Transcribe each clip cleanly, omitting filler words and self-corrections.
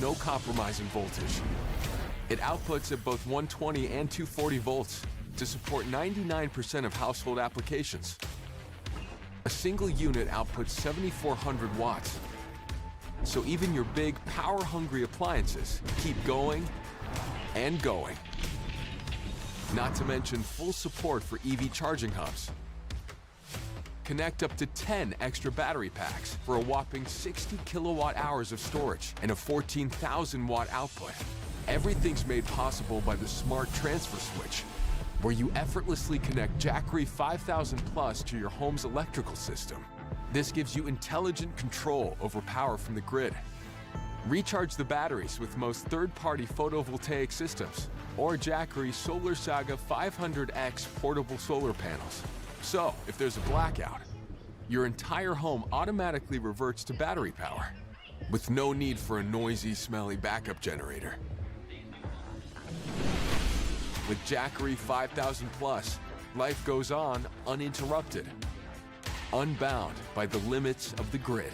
no compromise in voltage. It outputs at both 120 and 240 volts to support 99% of household applications. A single unit outputs 7,400 watts, so even your big, power-hungry appliances keep going and going. Not to mention full support for EV charging hubs. Connect up to 10 extra battery packs for a whopping 60 kilowatt hours of storage and a 14,000 watt output. Everything's made possible by the smart transfer switch, where you effortlessly connect Jackery 5000 Plus to your home's electrical system. This gives you intelligent control over power from the grid. Recharge the batteries with most third-party photovoltaic systems or Jackery Solar Saga 500X portable solar panels. So, if there's a blackout, your entire home automatically reverts to battery power with no need for a noisy, smelly backup generator. With Jackery 5000 Plus, life goes on uninterrupted, unbound by the limits of the grid.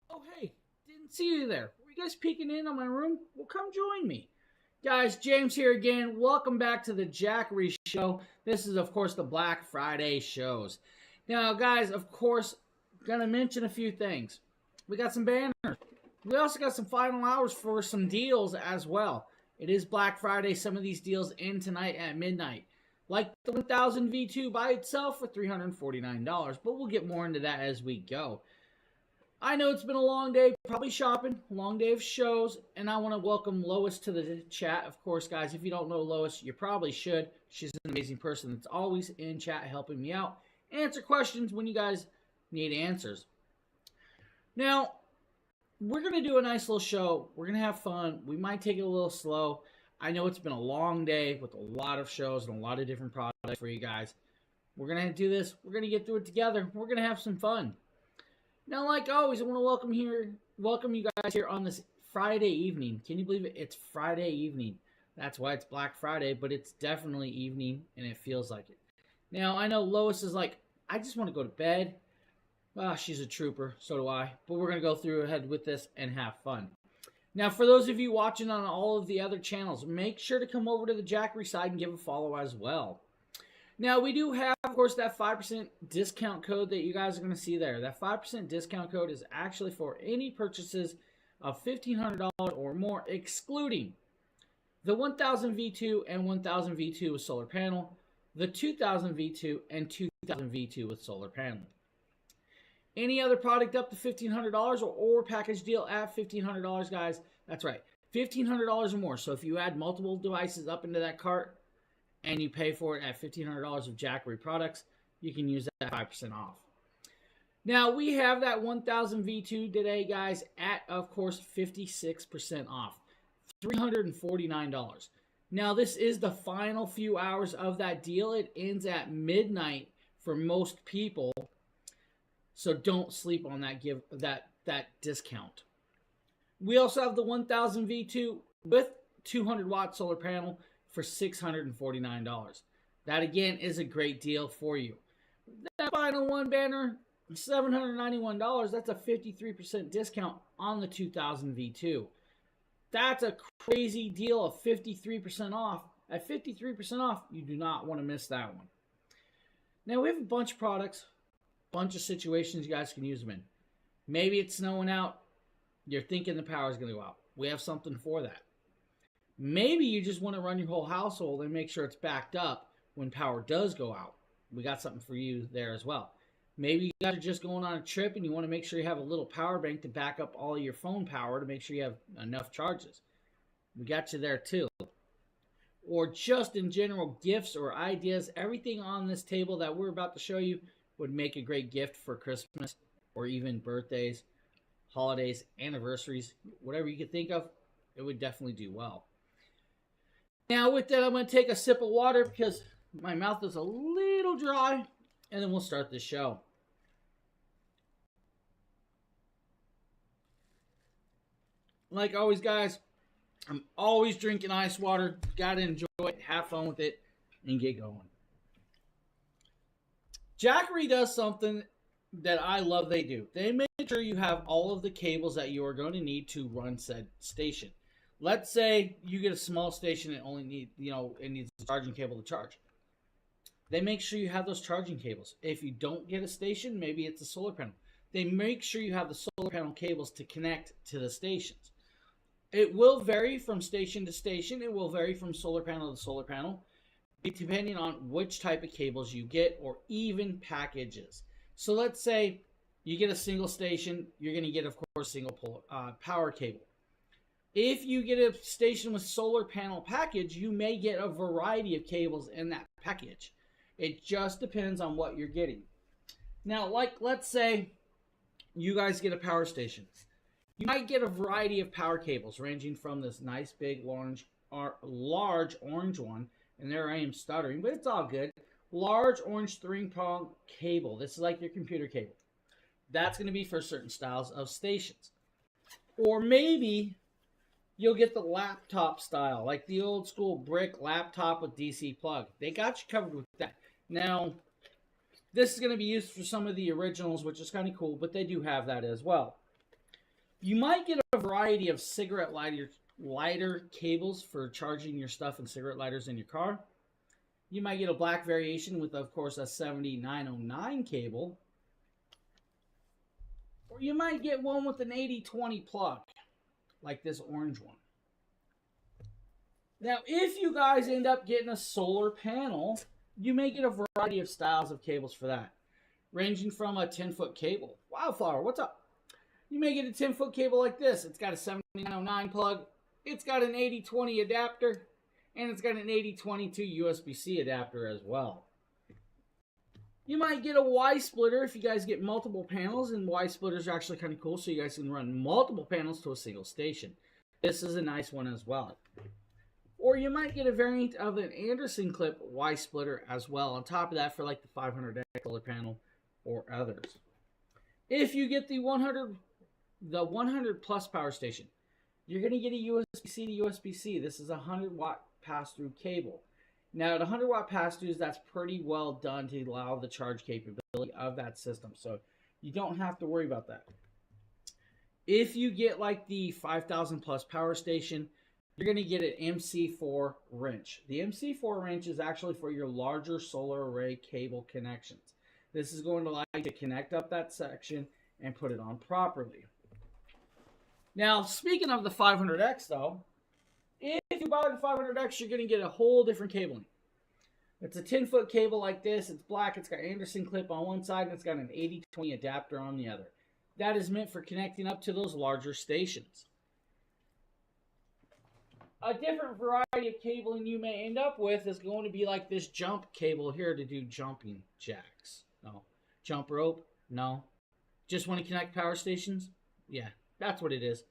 Oh, hey, didn't see you there. Were you guys peeking in on my room? Well, come join me. Guys, James here again. Welcome back to the Jackery Show. This is, of course, the Black Friday shows. Now, guys, of course, gonna mention a few things. We got some banners. We also got some final hours for some deals as well. It is Black Friday. Some of these deals end tonight at midnight. Like the 1000 V2 by itself for $349, but we'll get more into that as we go. I know it's been a long day, probably shopping, long day of shows, and I want to welcome Lois to the chat. Of course, guys, if you don't know Lois, you probably should. She's an amazing person that's always in chat helping me out, answer questions when you guys need answers. Now, we're going to do a nice little show. We're going to have fun. We might take it a little slow. I know it's been a long day with a lot of shows and a lot of different products for you guys. We're going to do this. We're going to get through it together. We're going to have some fun. Now, like always, I want to welcome you guys here on this Friday evening. Can you believe it? It's Friday evening. That's why it's Black Friday, but it's definitely evening, and it feels like it. Now, I know Lois is like, I just want to go to bed. Well, she's a trooper. So do I. But we're going to go through ahead with this and have fun. Now, for those of you watching on all of the other channels, make sure to come over to the Jackery side and give a follow as well. Now, we do have, of course, that 5% discount code that you guys are going to see there. That 5% discount code is actually for any purchases of $1,500 or more, excluding the 1000 V2 and 1000 V2 with solar panel, the 2000 V2 and 2000 V2 with solar panel. Any other product up to $1,500 or package deal at $1,500, guys, that's right, $1,500 or more. So if you add multiple devices up into that cart and you pay for it at $1,500 of Jackery products, you can use that 5% off. Now, we have that 1000 V2 today, guys, at, of course, 56% off, $349. Now, this is the final few hours of that deal. It ends at midnight for most people. So don't sleep on that discount. We also have the 1000 V2 with 200 watt solar panel for $649. That again is a great deal for you. That final one banner, $791. That's a 53% discount on the 2000 V2. That's a crazy deal of 53% off. At 53% off, you do not want to miss that one. Now we have a bunch of products. Bunch of situations you guys can use them in. Maybe it's snowing out. You're thinking the power is going to go out. We have something for that. Maybe you just want to run your whole household and make sure it's backed up when power does go out. We got something for you there as well. Maybe you guys are just going on a trip and you want to make sure you have a little power bank to back up all your phone power to make sure you have enough charges. We got you there too. Or just in general gifts or ideas. Everything on this table that we're about to show you would make a great gift for Christmas or even birthdays, holidays, anniversaries, whatever you could think of, it would definitely do well. Now with that, I'm going to take a sip of water because my mouth is a little dry, and then we'll start the show. Like always, guys, I'm always drinking ice water. Got to enjoy it, have fun with it, and get going. Jackery does something that I love they do. They make sure you have all of the cables that you are going to need to run said station. Let's say you get a small station and only need, it needs a charging cable to charge. They make sure you have those charging cables. If you don't get a station, maybe it's a solar panel. They make sure you have the solar panel cables to connect to the stations. It will vary from station to station. It will vary from solar panel to solar panel, depending on which type of cables you get or even packages. So let's say you get a single station, you're going to get, of course, single power cable. If you get a station with solar panel package, you may get a variety of cables in that package. It just depends on what you're getting. Now, let's say you guys get a power station. You might get a variety of power cables ranging from this nice big large orange one, and there I am stuttering, but it's all good. Large orange 3-prong cable. This is like your computer cable. That's going to be for certain styles of stations. Or maybe you'll get the laptop style, like the old school brick laptop with DC plug. They got you covered with that. Now, this is going to be used for some of the originals, which is kind of cool, but they do have that as well. You might get a variety of cigarette lighter cables for charging your stuff and cigarette lighters in your car. You might get a black variation with, of course, a 7909 cable. Or you might get one with an 8020 plug, like this orange one. Now, if you guys end up getting a solar panel, you may get a variety of styles of cables for that, ranging from a 10-foot cable. Wildflower, what's up? You may get a 10-foot cable like this. It's got a 7909 plug. It's got an 8020 adapter. And it's got an 8022 USB-C adapter as well. You might get a Y splitter if you guys get multiple panels. And Y splitters are actually kind of cool, so you guys can run multiple panels to a single station. This is a nice one as well. Or you might get a variant of an Anderson clip Y splitter as well, on top of that for like the 500X solar panel or others. If you get the 100 plus power station, you're going to get a USB-C to USB-C. This is a 100-watt pass-through cable. Now, at 100-watt pass-throughs, that's pretty well done to allow the charge capability of that system. So you don't have to worry about that. If you get like the 5,000 plus power station, you're going to get an MC4 wrench. The MC4 wrench is actually for your larger solar array cable connections. This is going to allow you to connect up that section and put it on properly. Now, speaking of the 500X though, if you buy the 500X, you're going to get a whole different cabling. It's a 10-foot cable like this. It's black. It's got Anderson clip on one side, and it's got an 8020 adapter on the other. That is meant for connecting up to those larger stations. A different variety of cabling you may end up with is going to be like this jump cable here to do jumping jacks. No. Jump rope? No. Just want to connect power stations? Yeah, that's what it is.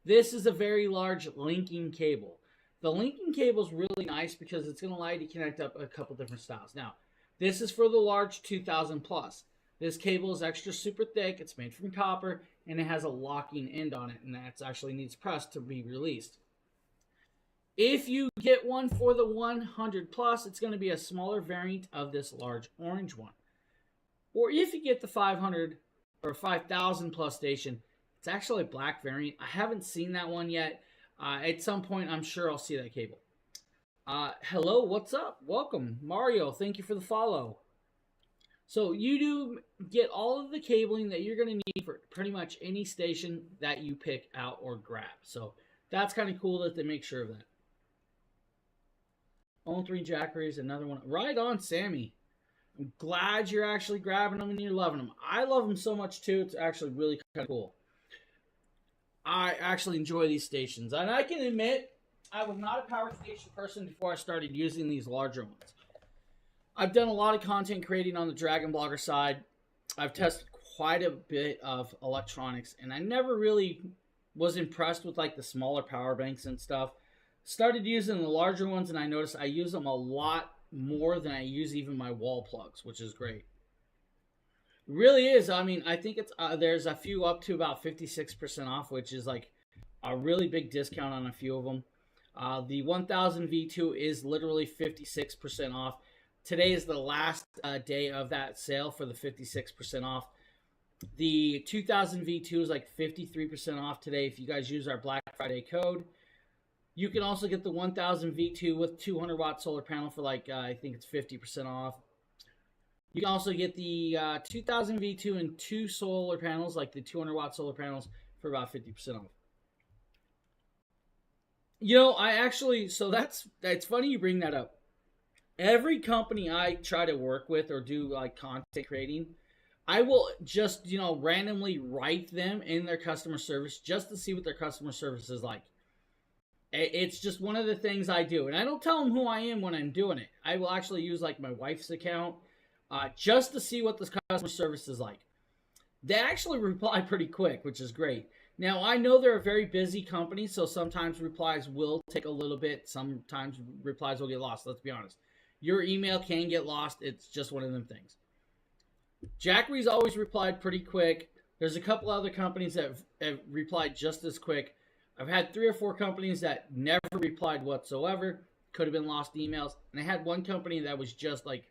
This is a very large linking cable. The linking cable is really nice because it's going to allow you to connect up a couple different styles. Now, this is for the large 2000 plus. This cable is extra super thick. It's made from copper, and it has a locking end on it, and that actually needs press to be released. If you get one for the 100 plus, it's going to be a smaller variant of this large orange one. Or if you get the 500 or 5000 plus station, it's actually a black variant. I haven't seen that one yet. At some point, I'm sure I'll see that cable. Hello, what's up? Welcome. Mario, thank you for the follow. So you do get all of the cabling that you're going to need for pretty much any station that you pick out or grab. So that's kind of cool that they make sure of that. All 3 Jackeries, another one. Right on, Sammy. I'm glad you're actually grabbing them and you're loving them. I love them so much too. It's actually really kind of cool. I actually enjoy these stations. And I can admit, I was not a power station person before I started using these larger ones. I've done a lot of content creating on the Dragon Blogger side. I've tested quite a bit of electronics, and I never really was impressed with like the smaller power banks and stuff. Started using the larger ones, and I noticed I use them a lot more than I use even my wall plugs, which is great. It really is. I mean, I think it's there's a few up to about 56% off, which is like a really big discount on a few of them. The 1000 V2 is literally 56% off. Today is the last day of that sale for the 56% off. The 2000 V2 is like 53% off today if you guys use our Black Friday code. You can also get the 1000 V2 with 200 watt solar panel for like, I think it's 50% off. You can also get the 2000 V2 and 2 solar panels, like the 200 watt solar panels, for about 50% off. You know, that's funny you bring that up. Every company I try to work with or do like content creating, I will just, randomly write them in their customer service just to see what their customer service is like. It's just one of the things I do. And I don't tell them who I am when I'm doing it. I will actually use like my wife's account just to see what the customer service is like. They actually reply pretty quick, which is great. Now, I know they're a very busy company, so sometimes replies will take a little bit. Sometimes replies will get lost, let's be honest. Your email can get lost. It's just one of them things. Jackery's always replied pretty quick. There's a couple other companies that have replied just as quick. I've had 3 or 4 companies that never replied whatsoever. Could have been lost emails. And I had one company that was just like,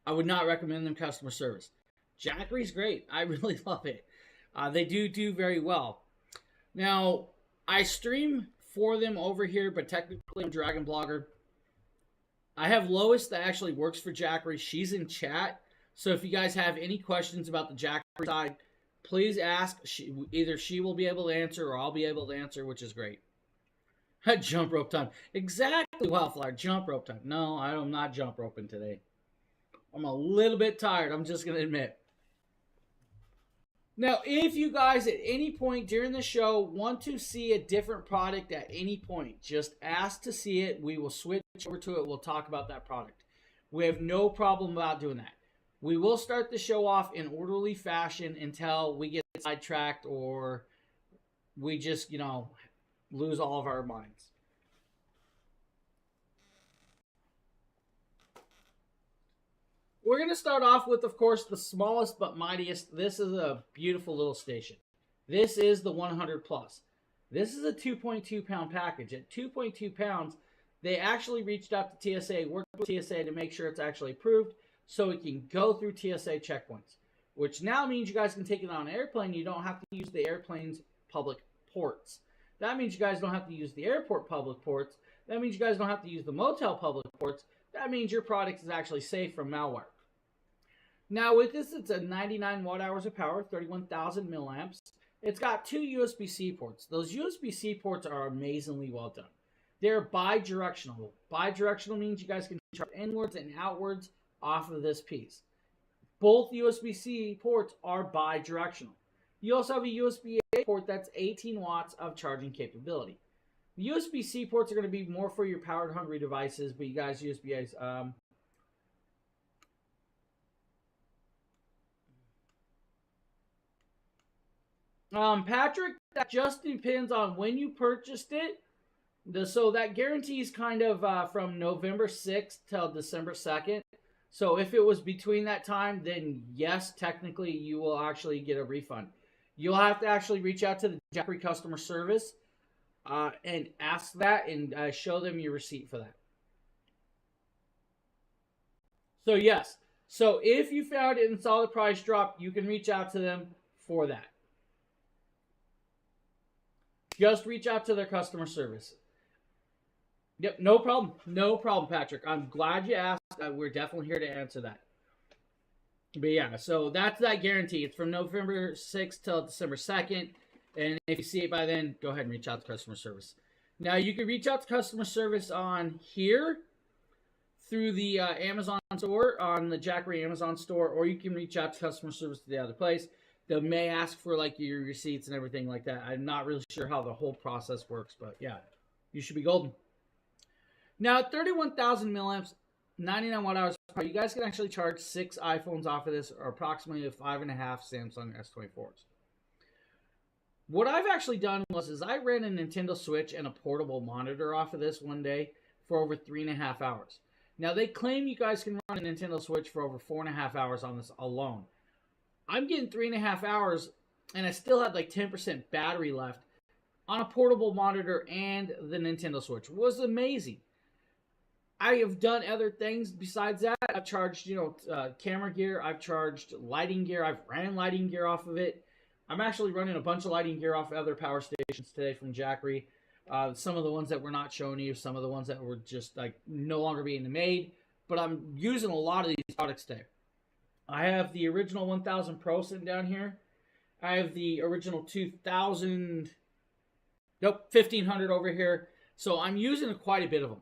I would not recommend them customer service. Jackery's great. I really love it. They do very well. Now, I stream for them over here, but technically I'm Dragon Blogger. I have Lois that actually works for Jackery. She's in chat. So if you guys have any questions about the Jackery side, please ask. Either she will be able to answer or I'll be able to answer, which is great. Jump rope time. Exactly, Wildflower. Jump rope time. No, I'm not jump roping today. I'm a little bit tired. I'm just going to admit. Now, if you guys at any point during the show want to see a different product at any point, just ask to see it. We will switch over to it. We'll talk about that product. We have no problem about doing that. We will start the show off in orderly fashion until we get sidetracked or we just, lose all of our minds. We're going to start off with, of course, the smallest but mightiest. This is a beautiful little station. This is the 100 Plus. This is a 2.2 pound package. At 2.2 pounds, they actually reached out to TSA, worked with TSA to make sure it's actually approved so it can go through TSA checkpoints, which now means you guys can take it on an airplane. You don't have to use the airplane's public ports. That means you guys don't have to use the airport public ports. That means you guys don't have to use the motel public ports. That means your product is actually safe from malware. Now with this, it's a 99 watt hours of power, 31,000 milliamps. It's got 2 USB-C ports. Those USB-C ports are amazingly well done. They're bi-directional. Bi-directional means you guys can charge inwards and outwards off of this piece. Both USB-C ports are bi-directional. You also have a USB-A port that's 18 watts of charging capability. The USB-C ports are going to be more for your power-hungry devices, but you guys USB-A's. Patrick, that just depends on when you purchased it. So that guarantee is kind of from November 6th till December 2nd. So if it was between that time, then yes, technically you will actually get a refund. You'll have to actually reach out to the Jackery customer service and ask that and show them your receipt for that. So yes, so if you found it and saw the price drop, you can reach out to them for that. Just reach out to their customer service. Yep, no problem. No problem, Patrick. I'm glad you asked. We're definitely here to answer that. But yeah, so that's that guarantee. It's from November 6th till December 2nd. And if you see it by then, go ahead and reach out to customer service. Now, you can reach out to customer service on here through the Amazon store, on the Jackery Amazon store, or you can reach out to customer service to the other place. They may ask for like your receipts and everything like that. I'm not really sure how the whole process works, but yeah, you should be golden. Now, at 31,000 milliamps, 99 watt hours, you guys can actually charge 6 iPhones off of this, or approximately 5.5 Samsung S24s. What I've actually done is I ran a Nintendo Switch and a portable monitor off of this one day for over 3.5 hours. Now, they claim you guys can run a Nintendo Switch for over 4.5 hours on this alone. I'm getting 3.5 hours, and I still had like 10% battery left on a portable monitor and the Nintendo Switch. It was amazing. I have done other things besides that. I've charged, camera gear. I've charged lighting gear. I've ran lighting gear off of it. I'm actually running a bunch of lighting gear off of other power stations today from Jackery. Some of the ones that we're not showing you, some of the ones that were just like no longer being made. But I'm using a lot of these products today. I have the original 1000 Pro sitting down here. I have the original 1500 over here. So I'm using quite a bit of them.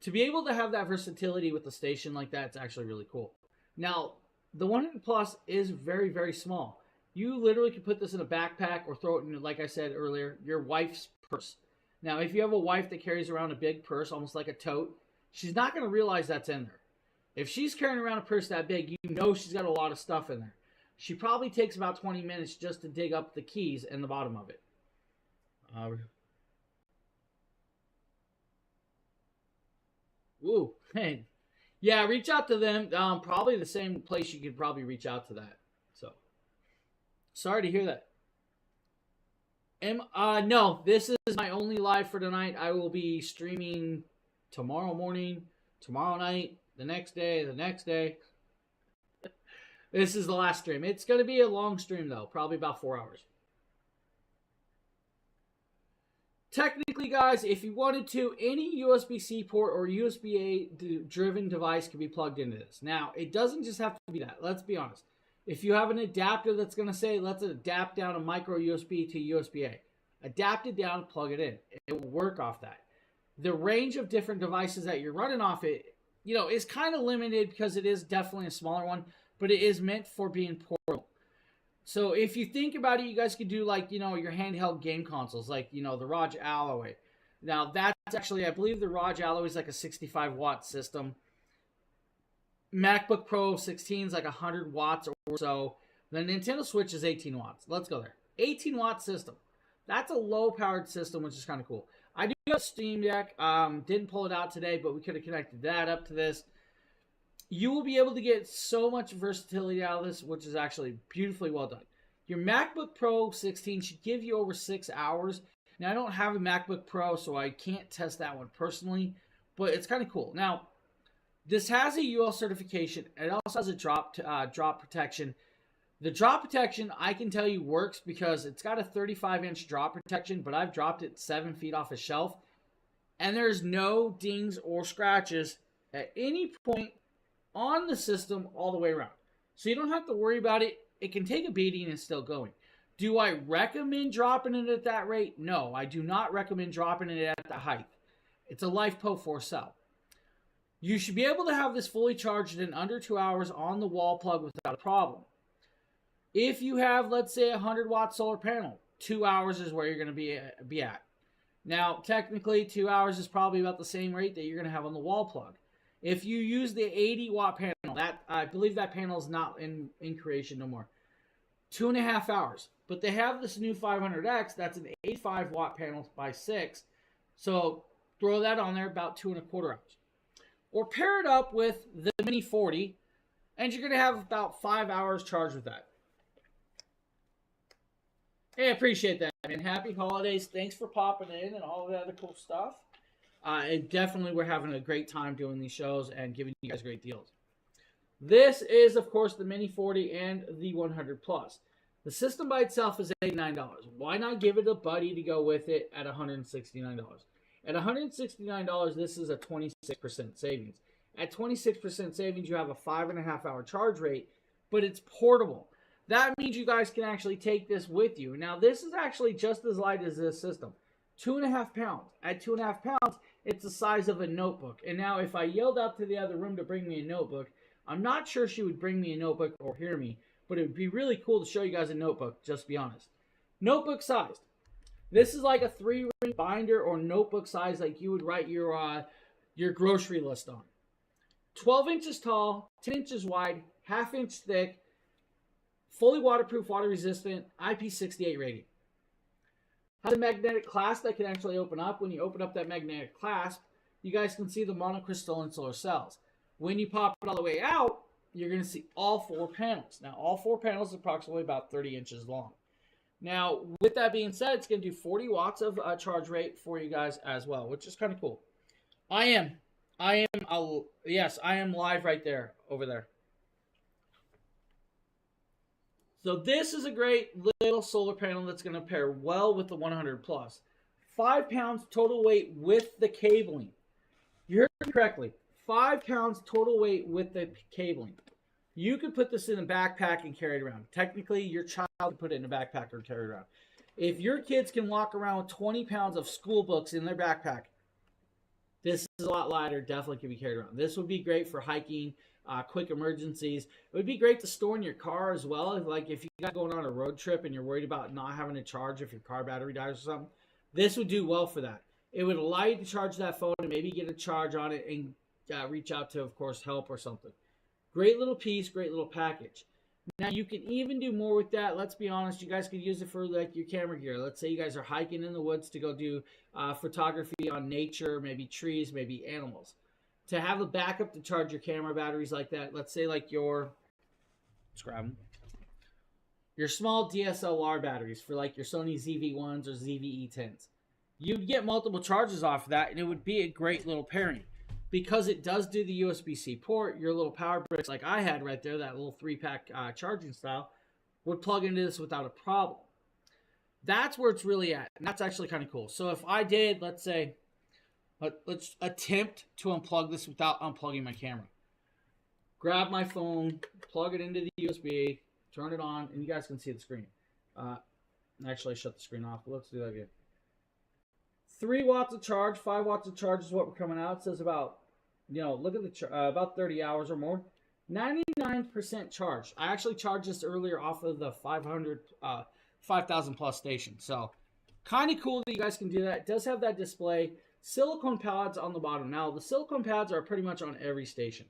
To be able to have that versatility with the station like that, it's actually really cool. Now, the 100 Plus is very, very small. You literally can put this in a backpack or throw it in, like I said earlier, your wife's purse. Now, if you have a wife that carries around a big purse, almost like a tote, she's not going to realize that's in there. If she's carrying around a purse that big, you know she's got a lot of stuff in there. She probably takes about 20 minutes just to dig up the keys in the bottom of it. Ooh, hey. Yeah, reach out to them. Probably the same place you could probably reach out to that. So, sorry to hear that. No, this is my only live for tonight. I will be streaming tomorrow morning, tomorrow night, the next day, the next day. This is the last stream. It's going to be a long stream, though. Probably about 4 hours. Technically, guys, if you wanted to, any USB-C port or USB-A driven device can be plugged into this. Now, it doesn't just have to be that. Let's be honest. If you have an adapter that's going to say, let's adapt down a micro USB to USB-A. Adapt it down, plug it in. It will work off that. The range of different devices that you're running off it, is kind of limited because it is definitely a smaller one, but it is meant for being portable. So if you think about it, you guys could do like, your handheld game consoles, like, the ROG Alloy. Now that's actually, I believe the ROG Alloy is like a 65 watt system. MacBook Pro 16 is like 100 watts or so. The Nintendo Switch is 18 watts. Let's go there. 18 watt system. That's a low powered system, which is kind of cool. I do have a Steam Deck. Didn't pull it out today, but we could have connected that up to this. You will be able to get so much versatility out of this, which is actually beautifully well done. Your MacBook Pro 16 should give you over 6 hours. Now, I don't have a MacBook Pro, so I can't test that one personally, but it's kind of cool. Now, this has a UL certification. It also has a drop protection. The drop protection, I can tell you, works because it's got a 35-inch drop protection, but I've dropped it 7 feet off a shelf, and there's no dings or scratches at any point on the system all the way around. So you don't have to worry about it. It can take a beating and still going. Do I recommend dropping it at that rate? No, I do not recommend dropping it at that height. It's a LifePo 4 cell. You should be able to have this fully charged in under 2 hours on the wall plug without a problem. If you have, let's say, a 100 watt solar panel, 2 hours is where you're going to be at. Now, technically, 2 hours is probably about the same rate that you're going to have on the wall plug. If you use the 80 watt panel, that I believe that panel is not in creation no more. 2.5 hours. But they have this new 500X, that's an 85 watt panel by 6. So throw that on there, about 2.25 hours. Or pair it up with the Mini 40, and you're going to have about 5 hours charged with that. Hey, I appreciate that, man. Happy holidays. Thanks for popping in and all of that other cool stuff. And definitely we're having a great time doing these shows and giving you guys great deals. This is, of course, the Mini 40 and the 100 Plus. The system by itself is $89. Why not give it a buddy to go with it at $169? At $169, this is a 26% savings. At 26% savings, you have a 5.5 hour charge rate, but it's portable. That means you guys can actually take this with you. Now, this is actually just as light as this system. 2.5 pounds. At 2.5 pounds, it's the size of a notebook. And now, if I yelled out to the other room to bring me a notebook, I'm not sure she would bring me a notebook or hear me, but it would be really cool to show you guys a notebook, just to be honest. Notebook sized. This is like a 3-ring binder or notebook size like you would write your grocery list on. 12 inches tall, 10 inches wide, ½ inch thick, fully waterproof, water resistant, IP68 rating. Has a magnetic clasp that can actually open up. When you open up that magnetic clasp, you guys can see the monocrystalline solar cells. When you pop it all the way out, you're going to see all 4 panels. Now, all 4 panels are approximately about 30 inches long. Now, with that being said, it's going to do 40 watts of charge rate for you guys as well, which is kind of cool. I am Yes, I am live right there, over there. So this is a great little solar panel that's going to pair well with the 100 plus. 5 pounds total weight with the cabling. You heard me correctly. 5 pounds total weight with the cabling. You could put this in a backpack and carry it around. Technically, your child could put it in a backpack or carry it around. If your kids can walk around with 20 pounds of school books in their backpack, this is a lot lighter, definitely can be carried around. This would be great for hiking, quick emergencies. It would be great to store in your car as well. Like if you got going on a road trip and you're worried about not having to charge if your car battery dies or something, this would do well for that. It would allow you to charge that phone and maybe get a charge on it and reach out to, of course, help or something. Great little piece, great little package. Now you can even do more with that. Let's be honest, you guys could use it for like your camera gear. Let's say you guys are hiking in the woods to go do photography on nature, maybe trees, maybe animals. To have a backup to charge your camera batteries like that, let's say like your, let's grab them, your small DSLR batteries for like your Sony ZV-1s or ZV-E10s. You'd get multiple charges off of that and it would be a great little pairing. Because it does do the USB-C port, your little power bricks like I had right there, that little 3-pack charging style, would plug into this without a problem. That's where it's really at, and that's actually kind of cool. So if I did, let's say, let's attempt to unplug this without unplugging my camera. Grab my phone, plug it into the USB, turn it on, and you guys can see the screen. Actually, I shut the screen off. Let's do that again. 3 watts of charge, 5 watts of charge is what we're coming out. It says about, look at the about 30 hours or more. 99% charged. I actually charged this earlier off of the 5,000 plus station. So kind of cool that you guys can do that. It does have that display. Silicone pads on the bottom. Now, the silicone pads are pretty much on every station.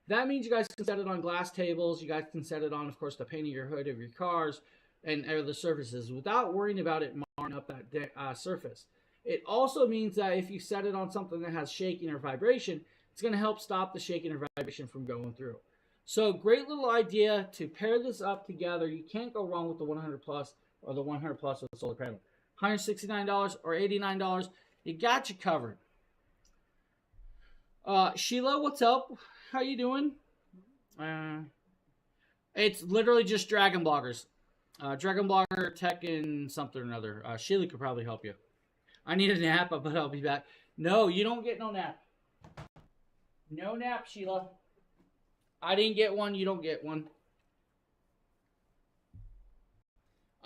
That means you guys can set it on glass tables. You guys can set it on, of course, the paint of your hood of your cars and other surfaces without worrying about it marring up that surface. It also means that if you set it on something that has shaking or vibration, it's going to help stop the shaking or vibration from going through. So great little idea to pair this up together. You can't go wrong with the 100 plus or the 100 plus with the solar panel. $169 or $89, it got you covered. Sheila, what's up? How you doing? It's literally just Dragon Bloggers. Dragon Blogger, Tech, and something or another. Sheila could probably help you. I need a nap, but I'll be back. No, you don't get no nap. No nap, Sheila. I didn't get one. You don't get one.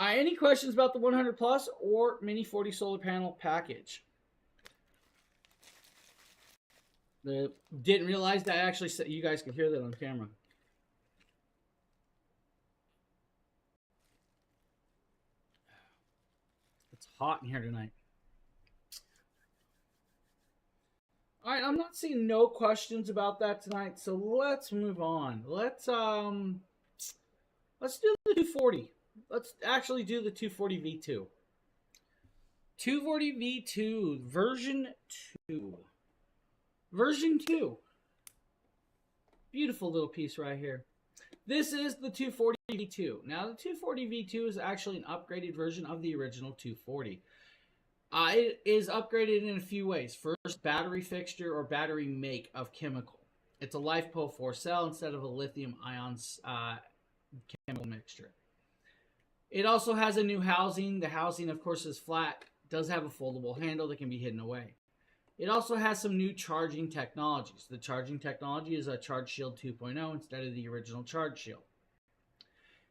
Any questions about the 100 plus or Mini 40 solar panel package? Didn't realize that I actually said you guys could hear that on camera. It's hot in here tonight. All right, I'm not seeing no questions about that tonight, so let's move on. Let's do the 240. Let's actually do the 240 V2. 240 V2 version 2. Version 2. Beautiful little piece right here. This is the 240 V2. Now the 240 V2 is actually an upgraded version of the original 240. It is upgraded in a few ways. First, battery fixture or battery make of chemical. It's a LiFePO4 cell instead of a lithium-ion chemical mixture. It also has a new housing. The housing, of course, is flat. It does have a foldable handle that can be hidden away. It also has some new charging technologies. The charging technology is a Charge Shield 2.0 instead of the original Charge Shield.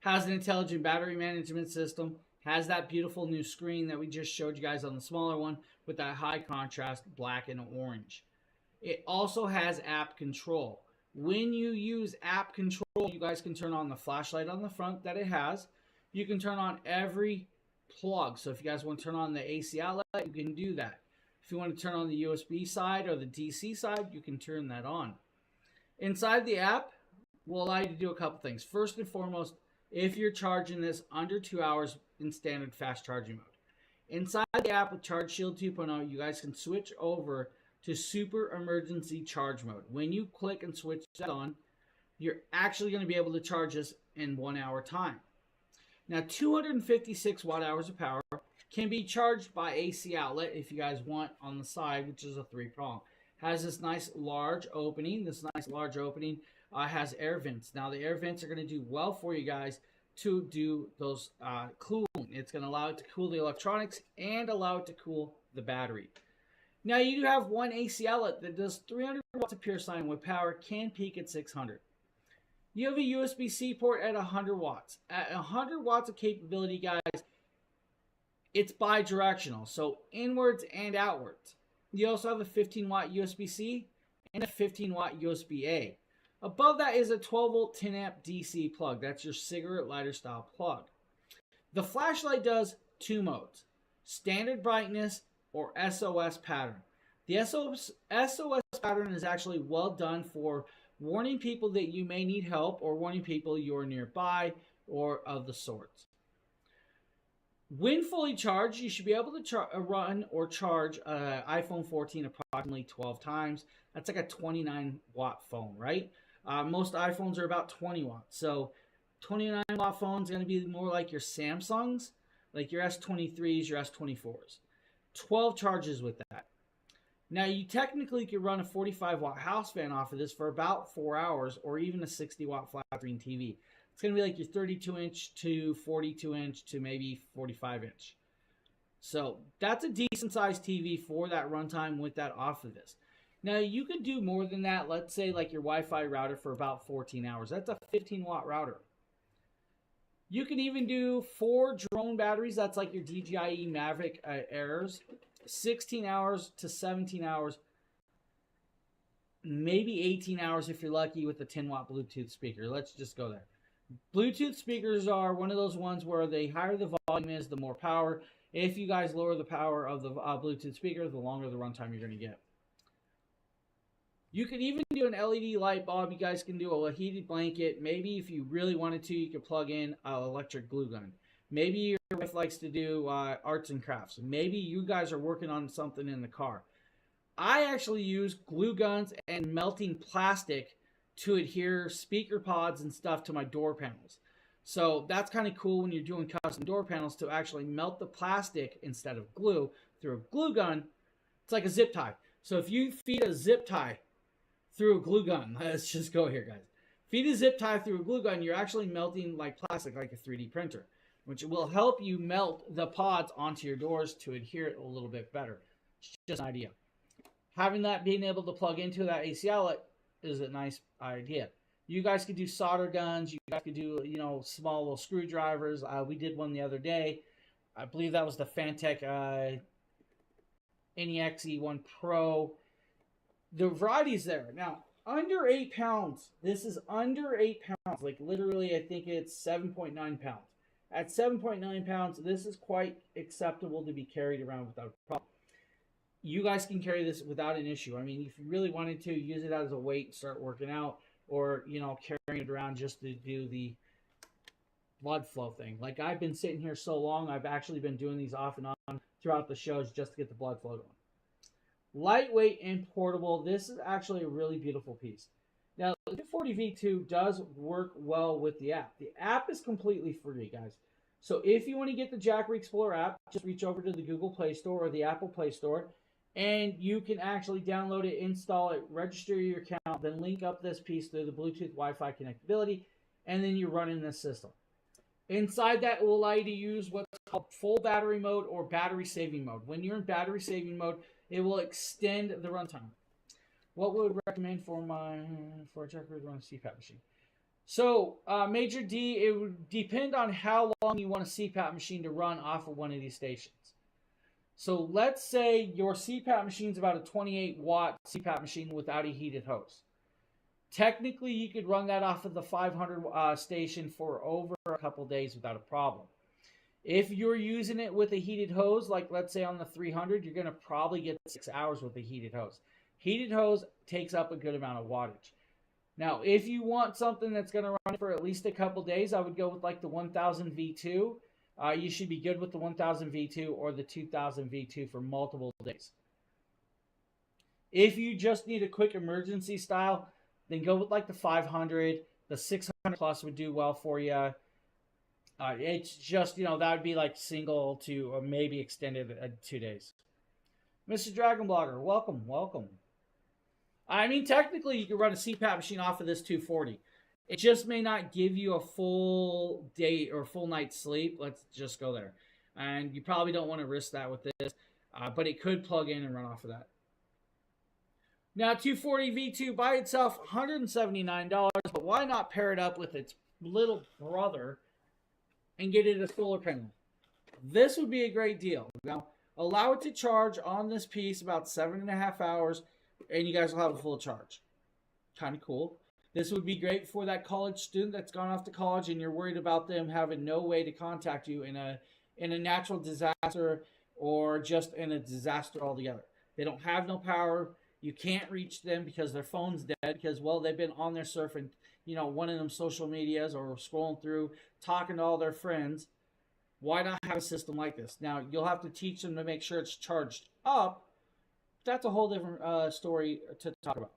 Has an intelligent battery management system. Has that beautiful new screen that we just showed you guys on the smaller one with that high contrast black and orange. It also has app control. When you use app control, you guys can turn on the flashlight on the front that it has. You can turn on every plug. So if you guys want to turn on the AC outlet, you can do that. If you want to turn on the USB side or the DC side, you can turn that on. Inside the app will allow you to do a couple things. First and foremost, if you're charging this under 2 hours in standard fast charging mode. Inside the app with Charge Shield 2.0, you guys can switch over to super emergency charge mode. When you click and switch that on, you're actually going to be able to charge this in 1 hour time. Now, 256 watt hours of power can be charged by AC outlet if you guys want on the side, which is a 3-prong. has this nice large opening. Has air vents. Now the air vents are going to do well for you guys to do those cooling. It's going to allow it to cool the electronics and allow it to cool the battery. Now you do have one AC outlet that does 300 watts of pure sine with power, can peak at 600. You have a USB-C port at 100 watts. At 100 watts of capability, guys, it's bi-directional, so inwards and outwards. You also have a 15-watt USB-C and a 15-watt USB-A. Above that is a 12-volt 10-amp DC plug. That's your cigarette lighter style plug. The flashlight does 2 modes, standard brightness or SOS pattern. The SOS pattern is actually well done for warning people that you may need help or warning people you're nearby or of the sorts. When fully charged, you should be able to run or charge iPhone 14 approximately 12 times. That's like a 29 watt phone, right? Most iPhones are about 20 watts. So 29 watt phone is going to be more like your Samsungs, like your S23s, your S24s. 12 charges with that. Now you technically could run a 45 watt house fan off of this for about 4 hours, or even a 60 watt flat screen TV. It's going to be like your 32 inch to 42 inch to maybe 45 inch. So that's a decent sized TV for that runtime with that off of this. Now you could do more than that. Let's say like your Wi-Fi router for about 14 hours. That's a 15 watt router. You can even do 4 drone batteries. That's like your DJI Mavic Airs. 16 hours to 17 hours. Maybe 18 hours if you're lucky with the 10 watt Bluetooth speaker. Let's just go there. Bluetooth speakers are one of those ones where the higher the volume is, the more power. If you guys lower the power of the Bluetooth speaker, the longer the runtime you're going to get. You can even do an LED light bulb. You guys can do a heated blanket. Maybe if you really wanted to, you could plug in an electric glue gun. Maybe your wife likes to do arts and crafts. Maybe you guys are working on something in the car. I actually use glue guns and melting plastic to adhere speaker pods and stuff to my door panels. So that's kind of cool when you're doing custom door panels to actually melt the plastic instead of glue through a glue gun. It's like a zip tie. So if you feed a zip tie through a glue gun, let's just go here, guys. Feed a zip tie through a glue gun, you're actually melting like plastic, like a 3D printer, which will help you melt the pods onto your doors to adhere it a little bit better. It's just an idea. Having that being able to plug into that AC outlet is a nice idea. You guys could do solder guns. You guys could do, small little screwdrivers. We did one the other day. I believe that was the Fantech NEX E1 Pro. The variety's there. Now, under 8 pounds. This is under 8 pounds. Like literally, I think it's 7.9 pounds. At 7.9 pounds, this is quite acceptable to be carried around without a problem. You guys can carry this without an issue. I mean, if you really wanted to, use it as a weight and start working out, or, carrying it around just to do the blood flow thing. Like, I've been sitting here so long, I've actually been doing these off and on throughout the shows just to get the blood flow going. Lightweight and portable. This is actually a really beautiful piece. Now, the 240V2 does work well with the app. The app is completely free, guys. So if you want to get the Jackery Explorer app, just reach over to the Google Play Store or the Apple Play Store, and you can actually download it, install it, register your account, then link up this piece through the Bluetooth Wi-Fi connectability, and then you're running this system. Inside that, it will allow you to use what's called full battery mode or battery saving mode. When you're in battery saving mode, it will extend the runtime. What would I recommend for a Jackery to run a CPAP machine? So, Major D, it would depend on how long you want a CPAP machine to run off of one of these stations. So let's say your CPAP machine is about a 28 watt CPAP machine without a heated hose. Technically, you could run that off of the 500 station for over a couple days without a problem. If you're using it with a heated hose, like let's say on the 300, you're going to probably get 6 hours with a heated hose. Heated hose takes up a good amount of wattage. Now, if you want something that's going to run for at least a couple days, I would go with like the 1000 V2. You should be good with the 1000 V2 or the 2000 V2 for multiple days. If you just need a quick emergency style, then go with like the 500. The 600 plus would do well for you. It's just, that would be like single to maybe extended 2 days. Mr. Dragon Blogger, welcome. I mean, technically, you can run a CPAP machine off of this 240. It just may not give you a full day or full night's sleep. Let's just go there. And you probably don't want to risk that with this, but it could plug in and run off of that. Now, 240 V2 by itself, $179, but why not pair it up with its little brother and get it a solar panel? This would be a great deal. Now, allow it to charge on this piece about 7.5 hours, and you guys will have a full charge. Kind of cool. This would be great for that college student that's gone off to college and you're worried about them having no way to contact you in a natural disaster or just in a disaster altogether. They don't have no power. You can't reach them because their phone's dead because, well, they've been on there surfing, one of them social medias or scrolling through, talking to all their friends. Why not have a system like this? Now, you'll have to teach them to make sure it's charged up. That's a whole different story to talk about.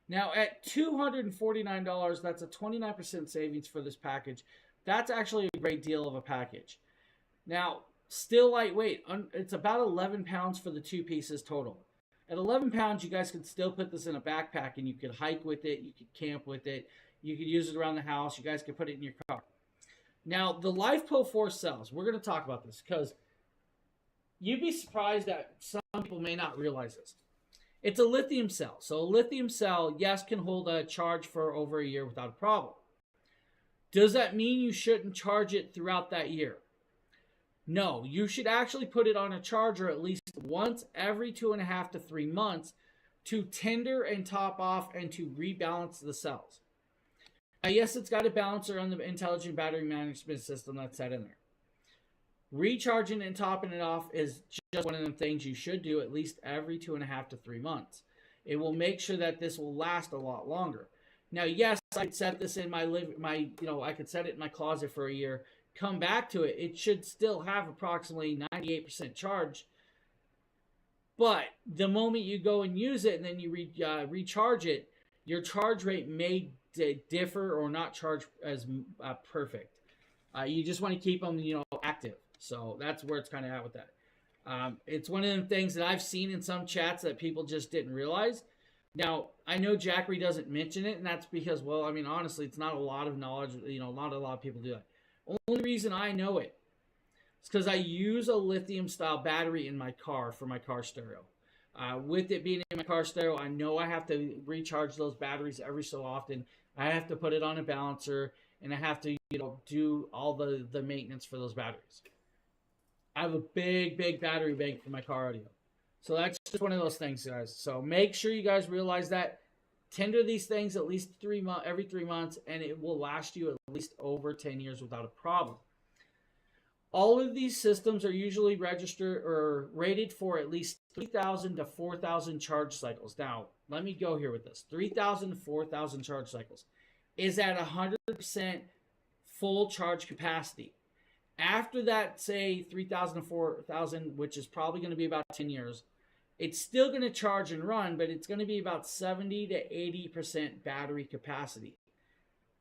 Now, at $249, that's a 29% savings for this package. That's actually a great deal of a package. Now, still lightweight. It's about 11 pounds for the two pieces total. At 11 pounds, you guys could still put this in a backpack, and you could hike with it. You could camp with it. You could use it around the house. You guys could put it in your car. Now, the LifePo 4 cells, we're going to talk about this because you'd be surprised that some people may not realize this. It's a lithium cell. So a lithium cell, yes, can hold a charge for over a year without a problem. Does that mean you shouldn't charge it throughout that year? No, you should actually put it on a charger at least once every 2.5 to 3 months to tender and top off and to rebalance the cells. Now, yes, it's got a balancer on the intelligent battery management system that's set in there. Recharging and topping it off is just one of the things you should do at least every 2.5 to 3 months. It will make sure that this will last a lot longer. Now, yes, I could set this in I could set it in my closet for a year, come back to it. It should still have approximately 98% charge. But the moment you go and use it and then you recharge it, your charge rate may differ or not charge as perfect. You just want to keep them, active. So that's where it's kind of at with that. It's one of them things that I've seen in some chats that people just didn't realize. Now, I know Jackery doesn't mention it, and that's because, well, I mean, honestly, it's not a lot of knowledge. Not a lot of people do that. Only reason I know it is because I use a lithium-style battery in my car for my car stereo. With it being in my car stereo, I know I have to recharge those batteries every so often. I have to put it on a balancer, and I have to, do all the maintenance for those batteries. I have a big battery bank for my car audio. So that's just one of those things, guys. So make sure you guys realize that. Tender these things at least every 3 months, and it will last you at least over 10 years without a problem. All of these systems are usually registered or rated for at least 3,000 to 4,000 charge cycles. Now, let me go here with this. 3,000 to 4,000 charge cycles is at 100% full charge capacity. After that, say 3,000 to 4,000, which is probably going to be about 10 years, it's still going to charge and run, but it's going to be about 70 to 80% battery capacity.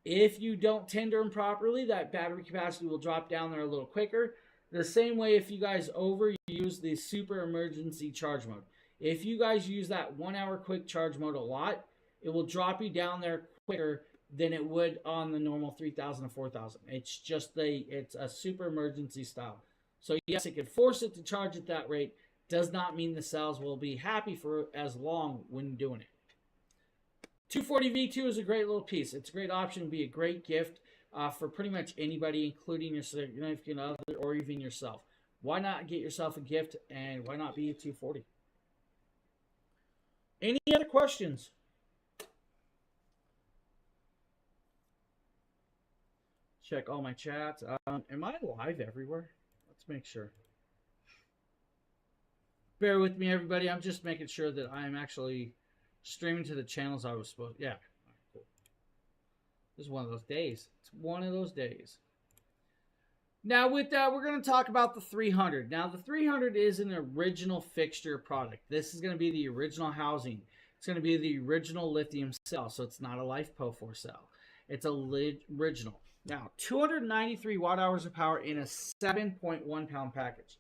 If you don't tender them properly, that battery capacity will drop down there a little quicker. The same way if you guys overuse the super emergency charge mode. If you guys use that 1 hour quick charge mode a lot, it will drop you down there quicker than it would on the normal 3,000 to 4,000. It's just it's a super emergency style. So yes, it can force it to charge at that rate. Does not mean the cells will be happy for as long when doing it. 240 V2 is a great little piece. It's a great option. It'd be a great gift for pretty much anybody, including your significant other or even yourself. Why not get yourself a gift, and why not be a 240? Any other questions? Check all my chats. Am I live everywhere? Let's make sure. Bear with me, everybody. I'm just making sure that I'm actually streaming to the channels I was supposed to. Yeah. Cool. This is one of those days. It's one of those days. Now, with that, we're going to talk about the 300. Now, the 300 is an original fixture product. This is going to be the original housing. It's going to be the original lithium cell, so it's not a LifePo 4 cell. It's a original. Now, 293 watt hours of power in a 7.1 pound package.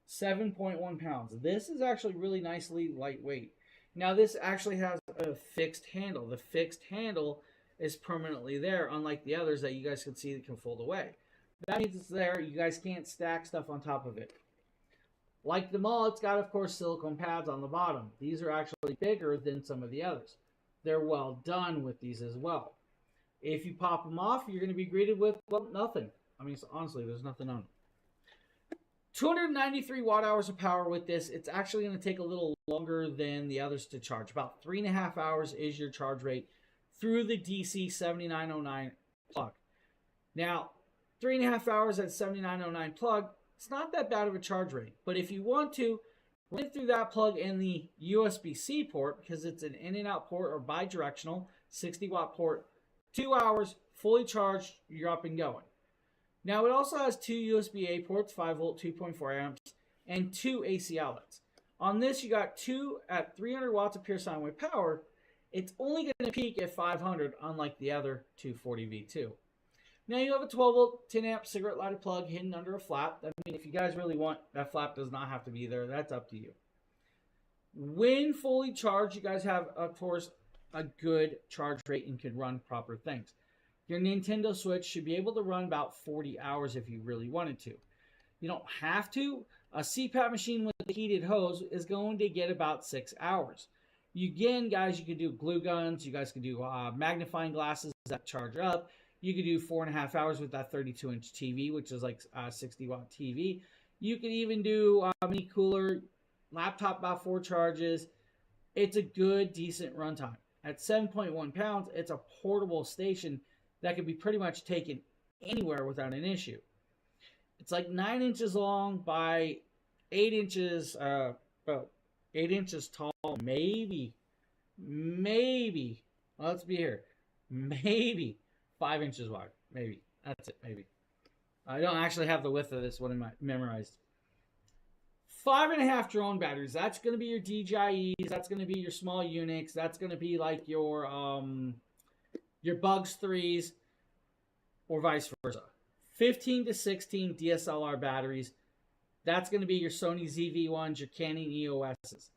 7.1 pounds. This is actually really nicely lightweight. Now this actually has a fixed handle. The fixed handle is permanently there, unlike the others that you guys can see that can fold away. That means it's there. You guys can't stack stuff on top of it. Like them all, it's got, of course, silicone pads on the bottom. These are actually bigger than some of the others. They're well done with these as well. If you pop them off, you're going to be greeted with, well, nothing. I mean, honestly, there's nothing on them. 293 watt hours of power with this. It's actually going to take a little longer than the others to charge. About 3.5 hours is your charge rate through the DC 7909 plug. Now, 3.5 hours at 7909 plug, it's not that bad of a charge rate. But if you want to, run it through that plug and the USB-C port, because it's an in and out port or bidirectional 60 watt port, 2 hours, fully charged, you're up and going. Now, it also has 2 USB-A ports, 5 volt, 2.4 amps, and 2 AC outlets. On this, you got 2 at 300 watts of pure sine wave power. It's only going to peak at 500, unlike the other 240V2. Now, you have a 12 volt, 10 amp cigarette lighter plug hidden under a flap. I mean, if you guys really want, that flap does not have to be there. That's up to you. When fully charged, you guys have, of course, a good charge rate and can run proper things. Your Nintendo Switch should be able to run about 40 hours if you really wanted to. You don't have to. A CPAP machine with a heated hose is going to get about 6 hours. Again, guys, you can do glue guns. You guys can do magnifying glasses that charge up. You could do 4.5 hours with that 32-inch TV, which is like a 60-watt TV. You could even do mini cooler, laptop about 4 charges. It's a good, decent runtime. At 7.1 pounds, it's a portable station that can be pretty much taken anywhere without an issue. It's like 9 inches long by 8 inches, 8 inches tall, maybe, let's be here, maybe 5 inches wide, maybe. That's it, maybe. I don't actually have the width of this one memorized. 5.5 drone batteries. That's going to be your DJIs. That's going to be your small Unix. That's going to be like your Bugs 3s or vice versa. 15 to 16 DSLR batteries. That's going to be your Sony ZV-1s, your Canon EOSs.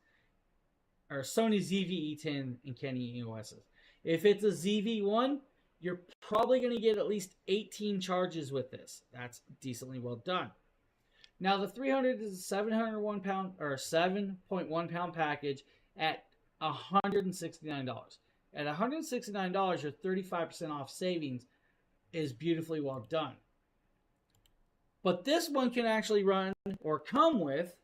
Or Sony ZV-E10 and Canon EOSs. If it's a ZV-1, you're probably going to get at least 18 charges with this. That's decently well done. Now the 300 is a 701 pound or 7.1 pound package at $169. At $169, your 35% off savings is beautifully well done. But this one can actually run or come with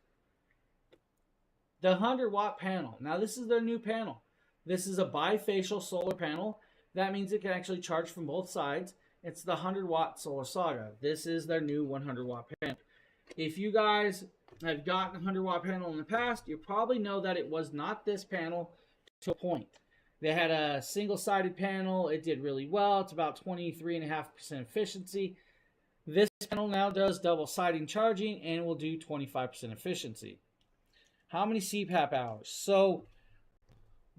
the 100 watt panel. Now this is their new panel. This is a bifacial solar panel. That means it can actually charge from both sides. It's the 100 watt Solar Saga. This is their new 100 watt panel. If you guys have gotten a 100 watt panel in the past, you probably know that it was not this panel to a point. They had a single-sided panel. It did really well. It's about 23.5% efficiency. This panel now does double-sided charging and will do 25% efficiency. How many CPAP hours? So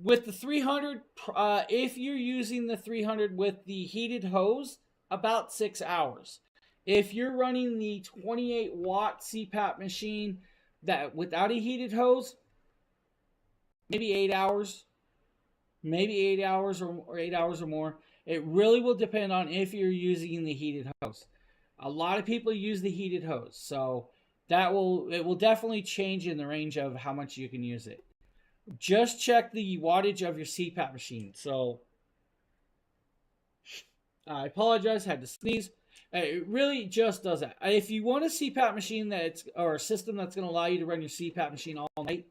with the 300, if you're using the 300 with the heated hose, about 6 hours. If you're running the 28 watt CPAP machine that without a heated hose, maybe 8 hours. Maybe 8 hours or 8 hours or more. It really will depend on if you're using the heated hose. A lot of people use the heated hose, so it will definitely change in the range of how much you can use it. Just check the wattage of your CPAP machine. So I apologize, had to sneeze. It really just does that. If you want a CPAP machine or a system that's going to allow you to run your CPAP machine all night,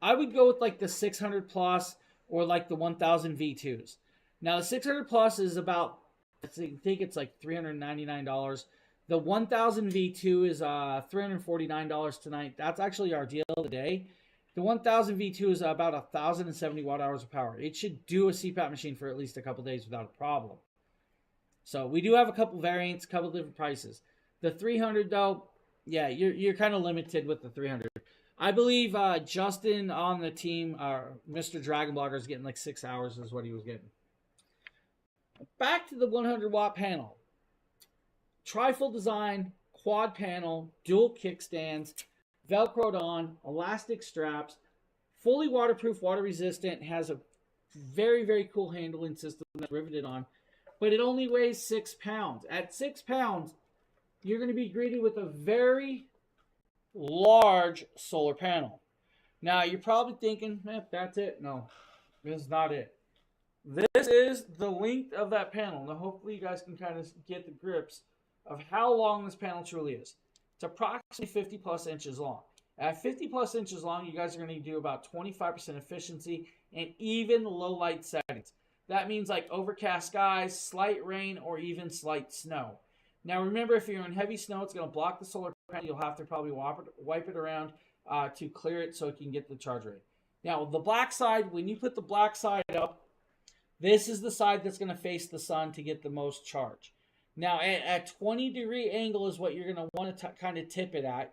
I would go with like the 600 plus or like the 1000 V2s. Now the 600 plus is about, I think it's like $399. The 1000 V2 is $349 tonight. That's actually our deal of the day. The 1000 V2 is about 1,070 watt hours of power. It should do a CPAP machine for at least a couple days without a problem. So we do have a couple variants, a couple different prices. The 300 though, yeah, you're kind of limited with the 300. I believe Justin on the team, Mr. Dragon Blogger, is getting like 6 hours is what he was getting. Back to the 100 watt panel. Trifold design, quad panel, dual kickstands, Velcroed on, elastic straps, Fully waterproof, water resistant, has a very, very cool handling system that's riveted on, but it only weighs 6 pounds. At 6 pounds, you're going to be greeted with a very large solar panel. Now, you're probably thinking, that's it. No, this is not it. This is the length of that panel. Now, hopefully you guys can kind of get the grips of how long this panel truly is. It's approximately 50 plus inches long. At 50 plus inches long, you guys are going to do about 25% efficiency and even low light settings. That means like overcast skies, slight rain, or even slight snow. Now remember, if you're in heavy snow, it's going to block the solar panel. You'll have to probably wipe it around to clear it so it can get the charge rate. Now the black side, when you put the black side up, this is the side that's going to face the sun to get the most charge. Now at 20-degree angle is what you're going to want to kind of tip it at.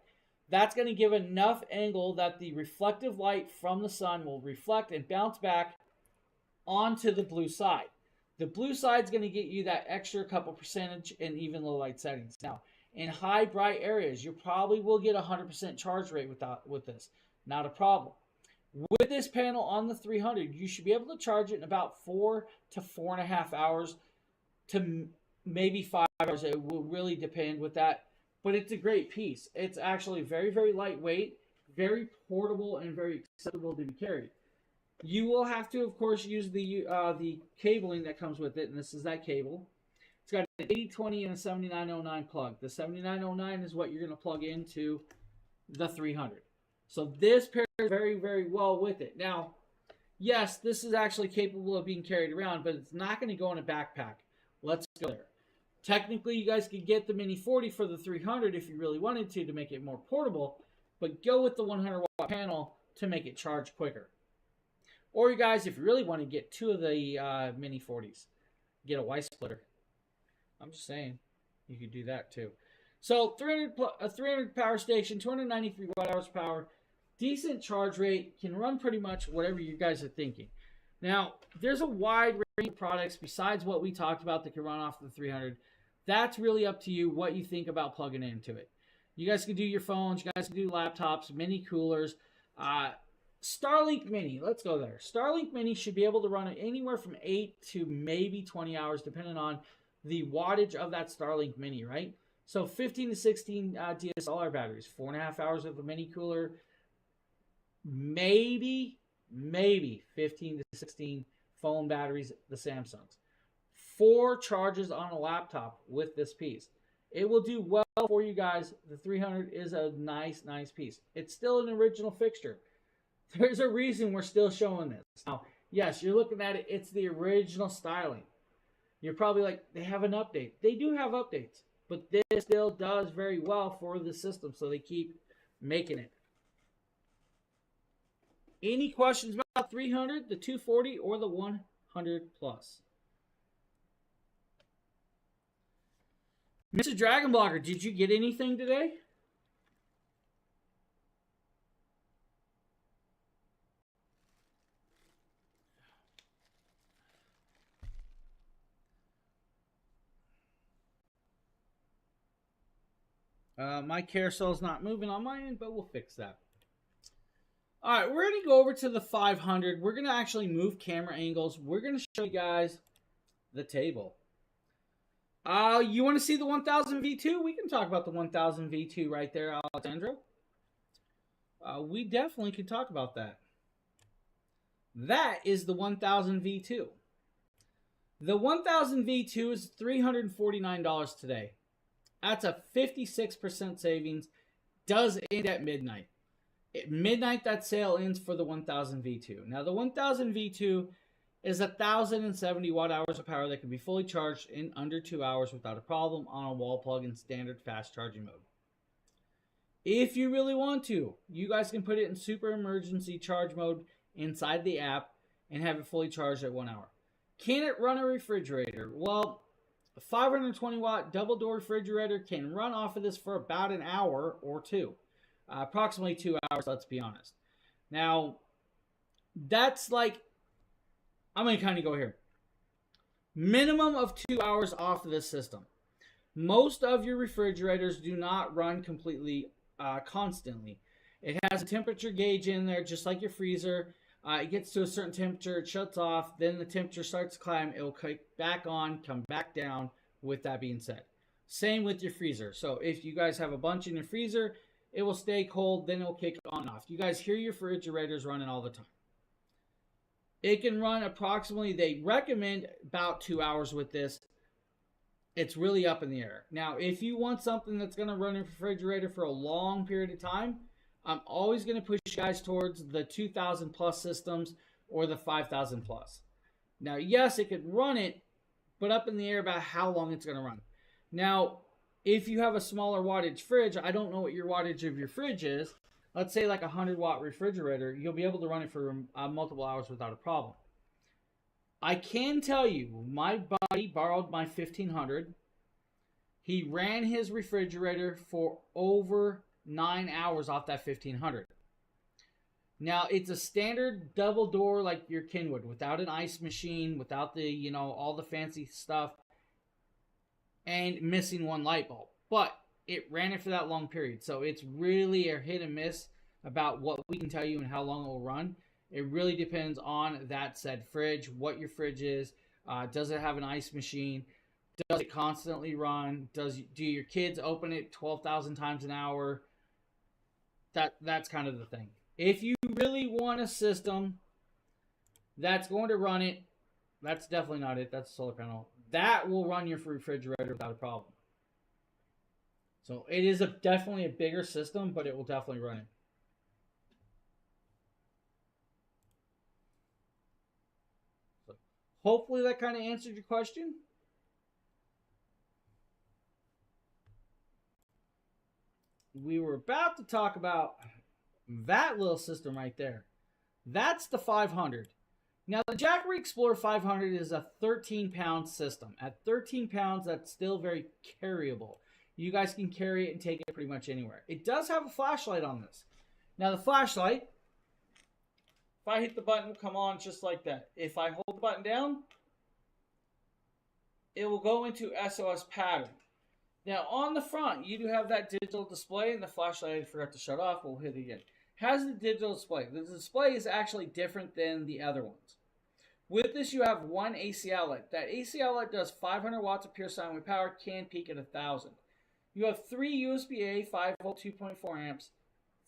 That's going to give enough angle that the reflective light from the sun will reflect and bounce back onto the blue side. The blue side is going to get you that extra couple percentage and even low light settings. Now, in high bright areas, you probably will get 100% charge rate with this. Not a problem. With this panel on the 300, you should be able to charge it in about 4 to 4.5 hours to maybe 5 hours. It will really depend with that. But it's a great piece. It's actually very, very lightweight, very portable, and very acceptable to be carried. You will have to, of course, use the cabling that comes with it, and this is that cable. It's got an 8020 and a 7909 plug. The 7909 is what you're going to plug into the 300. So this pairs very, very well with it. Now, yes, this is actually capable of being carried around, but it's not going to go in a backpack. Let's go there. Technically, you guys could get the Mini 40 for the 300 if you really wanted to make it more portable, but go with the 100-watt panel to make it charge quicker. Or you guys, if you really want to get 2 of the Mini 40s, get a Y splitter. I'm just saying, you could do that too. So 300 power station, 293 watt-hours power, decent charge rate, can run pretty much whatever you guys are thinking. Now, there's a wide range of products besides what we talked about that can run off the 300. That's really up to you what you think about plugging into it. You guys can do your phones, you guys can do laptops, mini coolers. Starlink Mini, let's go there. Starlink Mini should be able to run anywhere from 8 to maybe 20 hours, depending on the wattage of that Starlink Mini, right? So 15 to 16 DSLR batteries, 4.5 hours of the mini cooler, maybe 15 to 16 phone batteries, the Samsungs. 4 charges on a laptop with this piece. It will do well for you guys. The 300 is a nice piece. It's still an original fixture. There's a reason we're still showing this. Now, yes, you're looking at it. It's the original styling. You're probably like, they have an update. They do have updates, but this still does very well for the system, so they keep making it. Any questions about 300, the 240, or the 100 plus? Mr. Dragon Blogger, did you get anything today? My carousel's not moving on my end, but we'll fix that. All right, we're going to go over to the 500. We're going to actually move camera angles. We're going to show you guys the table. You want to see the 1000 V2? We can talk about the 1000 V2 right there, Alexandra. We definitely can talk about that. That is the 1000 V2. The 1000 V2 is $349 today. That's a 56% savings. Does end at midnight. At midnight, that sale ends for the 1000 V2. Now, the 1000 V2 is 1,070 watt-hours of power that can be fully charged in under 2 hours without a problem on a wall plug in standard fast charging mode. If you really want to, you guys can put it in super emergency charge mode inside the app and have it fully charged at 1 hour. Can it run a refrigerator? Well, a 520 watt double door refrigerator can run off of this for about an hour or two. Approximately 2 hours, let's be honest. Now, that's like, I'm going to kind of go here. Minimum of 2 hours off of this system. Most of your refrigerators do not run completely constantly. It has a temperature gauge in there, just like your freezer. It gets to a certain temperature, it shuts off, then the temperature starts to climb, it'll kick back on, come back down, with that being said. Same with your freezer. So if you guys have a bunch in your freezer, it will stay cold, then it will kick on and off. You guys hear your refrigerators running all the time. It can run approximately, they recommend about 2 hours with this. It's really up in the air. Now, if you want something that's going to run your refrigerator for a long period of time, I'm always going to push you guys towards the 2,000 plus systems or the 5,000 plus. Now, yes, it could run it, but up in the air about how long it's going to run. Now, if you have a smaller wattage fridge, I don't know what your wattage of your fridge is. Let's say like a 100-watt refrigerator, you'll be able to run it for multiple hours without a problem. I can tell you, my buddy borrowed my 1500. He ran his refrigerator for over 9 hours off that 1500. Now, it's a standard double door like your Kenwood, without an ice machine, without the, all the fancy stuff, and missing one light bulb. But it ran it for that long period. So it's really a hit and miss about what we can tell you and how long it will run. It really depends on that said fridge, what your fridge is. Does it have an ice machine? Does it constantly run? Do your kids open it 12,000 times an hour? That's kind of the thing. If you really want a system that's going to run it, that's definitely not it. That's a solar panel. That will run your refrigerator without a problem. So it is definitely a bigger system, but it will definitely run it. So hopefully that kind of answered your question. We were about to talk about that little system right there. That's the 500. Now, the Jackery Explorer 500 is a 13-pound system. At 13 pounds, that's still very carryable. You guys can carry it and take it pretty much anywhere. It does have a flashlight on this. Now, the flashlight, if I hit the button, it will come on just like that. If I hold the button down, it will go into SOS pattern. Now, on the front, you do have that digital display, and the flashlight I forgot to shut off. We'll hit it again. Has the digital display. The display is actually different than the other ones. With this, you have one AC outlet. That AC outlet does 500 watts of pure sine wave power, can peak at 1,000. You have 3 USB-A 5-volt 2.4 amps,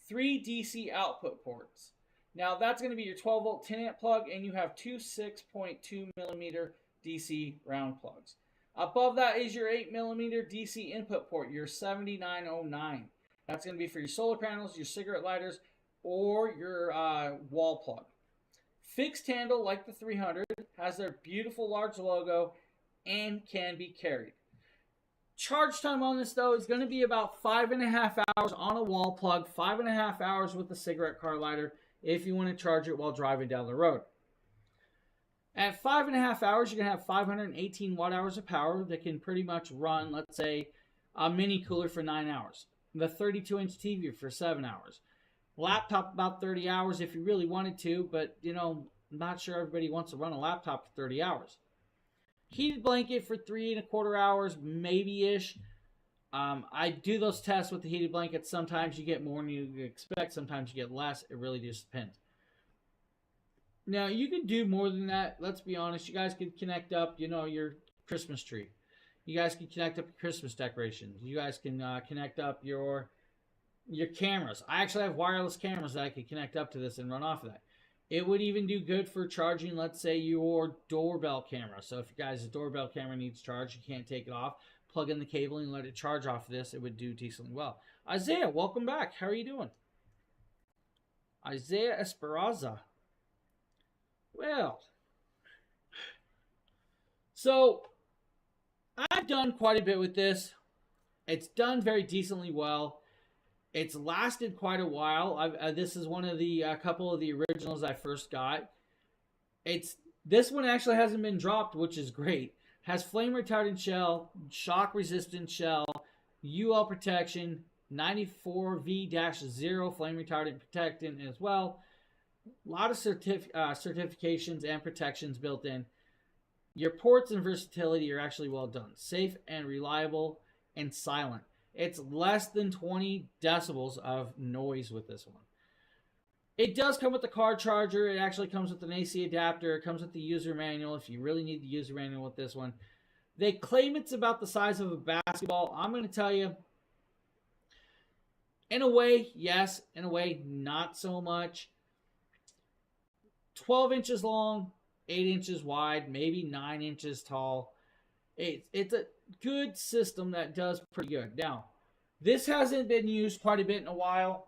3 DC output ports. Now, that's going to be your 12-volt 10-amp plug, and you have 2 6.2 millimeter DC round plugs. Above that is your 8 millimeter DC input port, your 7909. That's going to be for your solar panels, your cigarette lighters, or your wall plug. Fixed handle like the 300, has their beautiful large logo, and can be carried. Charge time on this, though, is going to be about 5.5 hours on a wall plug, 5.5 hours with the cigarette car lighter if you want to charge it while driving down the road. At 5.5 hours, you're going to have 518 watt hours of power that can pretty much run, let's say, a mini cooler for 9 hours. The 32-inch TV for 7 hours. Laptop about 30 hours if you really wanted to, but, I'm not sure everybody wants to run a laptop for 30 hours. Heated blanket for 3.25 hours, maybe-ish. I do those tests with the heated blanket. Sometimes you get more than you expect. Sometimes you get less. It really just depends. Now, you can do more than that. Let's be honest. You guys could connect up, your Christmas tree. You guys can connect up your Christmas decorations. You guys can connect up your cameras. I actually have wireless cameras that I could connect up to this and run off of that. It would even do good for charging, let's say, your doorbell camera. So if you guys' doorbell camera needs charge, you can't take it off, plug in the cable and let it charge off of this, it would do decently well. Isaiah, welcome back. How are you doing? Isaiah Esperanza. Well, so I've done quite a bit with this. It's done very decently well. It's lasted quite a while. This is one of the couple of the originals I first got. This one actually hasn't been dropped, which is great. Has flame retardant shell, shock resistant shell, UL protection, 94V-0 flame retardant protectant as well. A lot of certifications and protections built in. Your ports and versatility are actually well done. Safe and reliable and silent. It's less than 20 decibels of noise with this one. It does come with the car charger. It actually comes with an AC adapter. It comes with the user manual if you really need the user manual with this one. They claim it's about the size of a basketball. I'm going to tell you, in a way, yes. In a way, not so much. 12 inches long, 8 inches wide, maybe 9 inches tall. It's a good system that does pretty good. Now, this hasn't been used quite a bit in a while.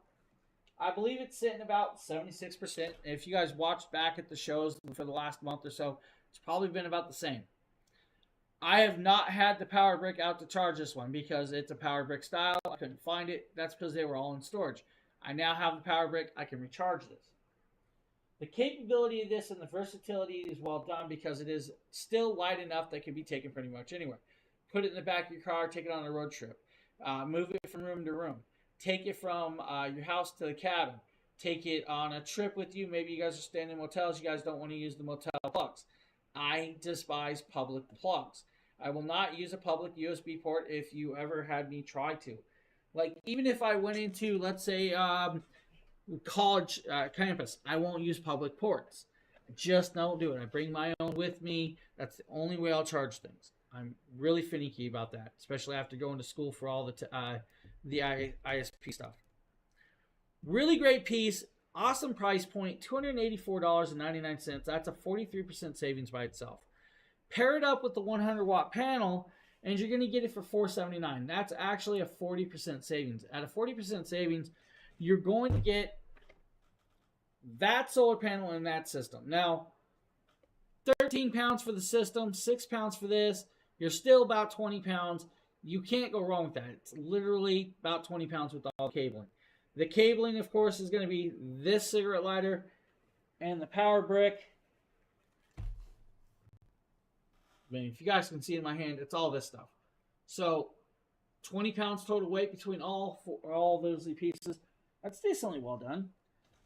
I believe it's sitting about 76%. If you guys watched back at the shows for the last month or so, it's probably been about the same. I have not had the power brick out to charge this one because it's a power brick style. I couldn't find it. That's because they were all in storage. I now have the power brick. I can recharge this. The capability of this and the versatility is well done because it is still light enough that it can be taken pretty much anywhere. Put it in the back of your car, take it on a road trip. Move it from room to room. Take it from your house to the cabin. Take it on a trip with you. Maybe you guys are staying in motels. You guys don't want to use the motel plugs. I despise public plugs. I will not use a public USB port if you ever had me try to. Like, even if I went into, let's say, college campus, I won't use public ports. I just don't do it. I bring my own with me. That's the only way I'll charge things. I'm really finicky about that, especially after going to school for all the ISP stuff. Really great piece. Awesome price point, $284.99. That's a 43% savings by itself. Pair it up with the 100 watt panel, and you're going to get it for $479. That's actually a 40% savings. At a 40% savings, you're going to get that solar panel and that system. Now, 13 pounds for the system, 6 pounds for this. You're still about 20 pounds. You can't go wrong with that. It's literally about 20 pounds with all the cabling. The cabling, of course, is going to be this cigarette lighter and the power brick. I mean, if you guys can see in my hand, it's all this stuff. So, 20 pounds total weight between all those pieces. That's decently well done.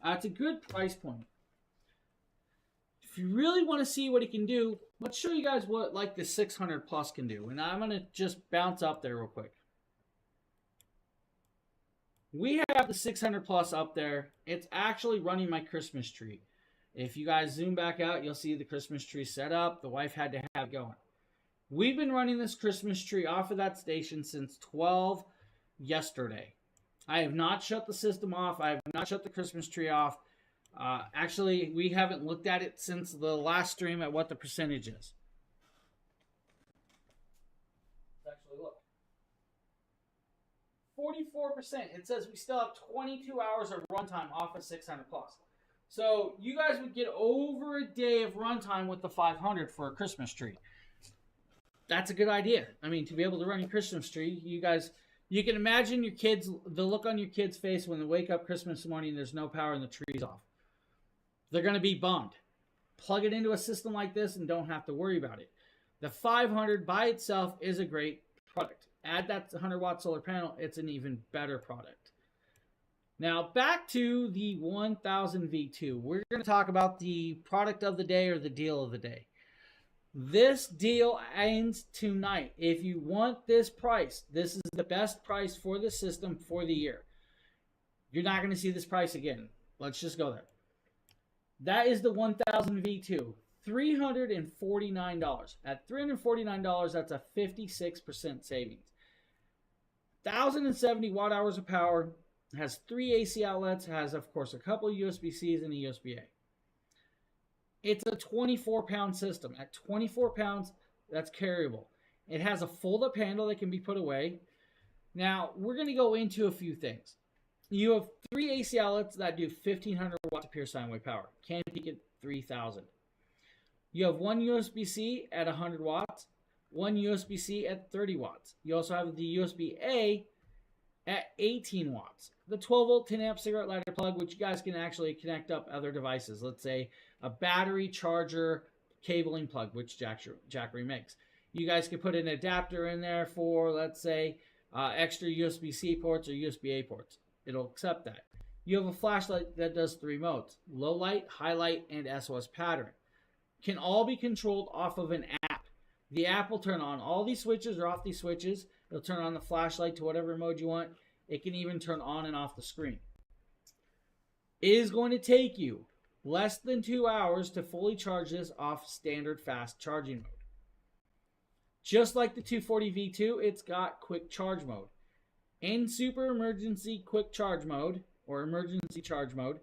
It's a good price point. If you really want to see what it can do, let's show you guys what like the 600 plus can do. And I'm going to just bounce up there real quick. We have the 600 plus up there. It's actually running my Christmas tree. If you guys zoom back out, you'll see the Christmas tree set up. The wife had to have it going. We've been running this Christmas tree off of that station since 12 yesterday. I have not shut the system off. I have not shut the Christmas tree off. Actually, we haven't looked at it since the last stream at what the percentage is. Let's actually look. 44%. It says we still have 22 hours of runtime off of 600 plus. So you guys would get over a day of runtime with the 500 for a Christmas tree. That's a good idea. I mean, to be able to run your Christmas tree, you can imagine your kids, the look on your kids' face when they wake up Christmas morning and there's no power and the tree's off. They're going to be bummed. Plug it into a system like this and don't have to worry about it. The 500 by itself is a great product. Add that 100 watt solar panel, it's an even better product. Now back to the 1000 V2. We're going to talk about the product of the day or the deal of the day. This deal ends tonight. If you want this price, this is the best price for the system for the year. You're not going to see this price again. Let's just go there. That is the 1000 V2. $349. At $349, that's a 56% savings. 1070 watt hours of power. Has 3 AC outlets. Has, of course, a couple of USB-Cs and a USB-A. It's a 24-pound system. At 24 pounds, that's carryable. It has a fold-up handle that can be put away. Now, we're going to go into a few things. You have 3 AC outlets that do 1,500 watts of pure sine wave power. Can peak at 3,000. You have one USB-C at 100 watts, one USB-C at 30 watts. You also have the USB-A at 18 watts. The 12-volt 10-amp cigarette lighter plug, which you guys can actually connect up other devices. Let's say a battery charger cabling plug, which Jackery makes. You guys can put an adapter in there for, let's say, extra USB-C ports or USB-A ports. It'll accept that. You have a flashlight that does 3 modes: low light, high light, and SOS pattern. Can all be controlled off of an app. The app will turn on all these switches or off these switches. It'll turn on the flashlight to whatever mode you want. It can even turn on and off the screen. It is going to take you less than 2 hours to fully charge this off standard fast charging mode. Just like the 240 V2, it's got quick charge mode. In super emergency quick charge mode, or emergency charge mode,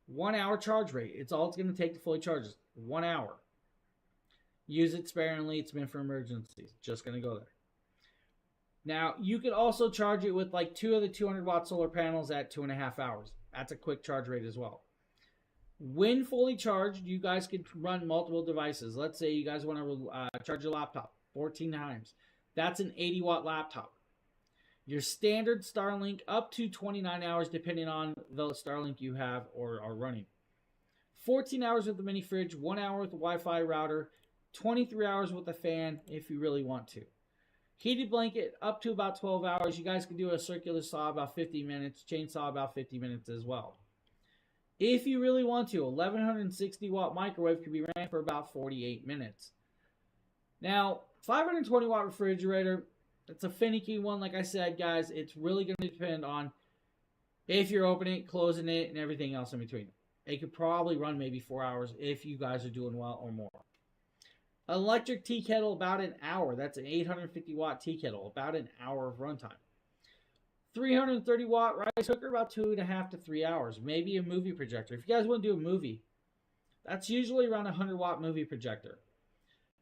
1 hour charge rate. It's all it's going to take to fully charge it. 1 hour. Use it sparingly. It's meant for emergencies. Just going to go there. Now, you could also charge it with like 2 of the 200 watt solar panels at 2.5 hours. That's a quick charge rate as well. When fully charged, you guys could run multiple devices. Let's say you guys want to charge your laptop 14 times. That's an 80 watt laptop. Your standard Starlink up to 29 hours depending on the Starlink you have or are running. 14 hours with the mini fridge, 1 hour with the Wi-Fi router, 23 hours with the fan if you really want to. Heated blanket up to about 12 hours. You guys can do a circular saw about 50 minutes, chainsaw about 50 minutes as well. If you really want to, 1160 watt microwave can be ran for about 48 minutes. Now, 520 watt refrigerator, it's a finicky one. Like I said, guys, it's really going to depend on if you're opening it, closing it, and everything else in between. It could probably run maybe 4 hours if you guys are doing well or more. Electric tea kettle, about an hour. That's an 850 watt tea kettle, about an hour of runtime. 330 watt rice cooker, about 2.5 to 3 hours. Maybe a movie projector. If you guys want to do a movie, that's usually around a 100 watt movie projector.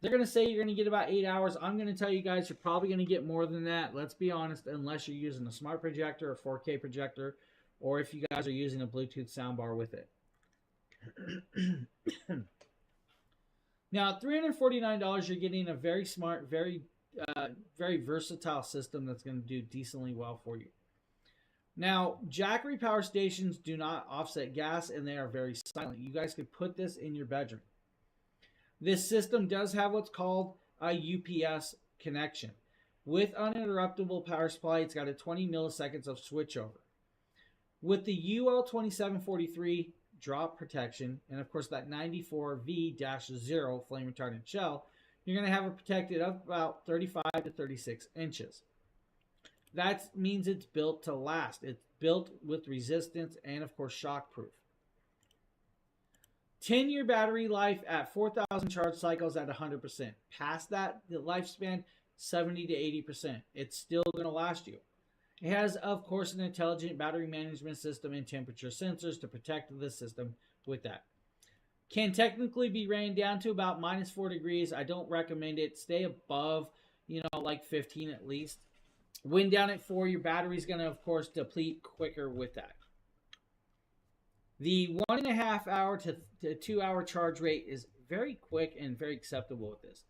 They're going to say you're going to get about 8 hours. I'm going to tell you guys you're probably going to get more than that. Let's be honest, unless you're using a smart projector, a 4K projector, or if you guys are using a Bluetooth soundbar with it. Now, at $349, you're getting a very smart, very versatile system that's going to do decently well for you. Now, Jackery power stations do not offset gas, and they are very silent. You guys could put this in your bedroom. This system does have what's called a UPS connection. With uninterruptible power supply, it's got a 20 milliseconds of switchover. With the UL2743 drop protection, and of course that 94V-0 flame retardant shell, you're going to have it protected up about 35 to 36 inches. That means it's built to last. It's built with resistance and of course shockproof. 10-year battery life at 4,000 charge cycles at 100%. Past that, the lifespan, 70 to 80%. It's still going to last you. It has, of course, an intelligent battery management system and temperature sensors to protect the system with that. Can technically be ran down to about -4 degrees. I don't recommend it. Stay above, like 15 at least. When down at 4, your battery's going to, of course, deplete quicker with that. The 1.5 hour to 2 hour charge rate is very quick and very acceptable with this.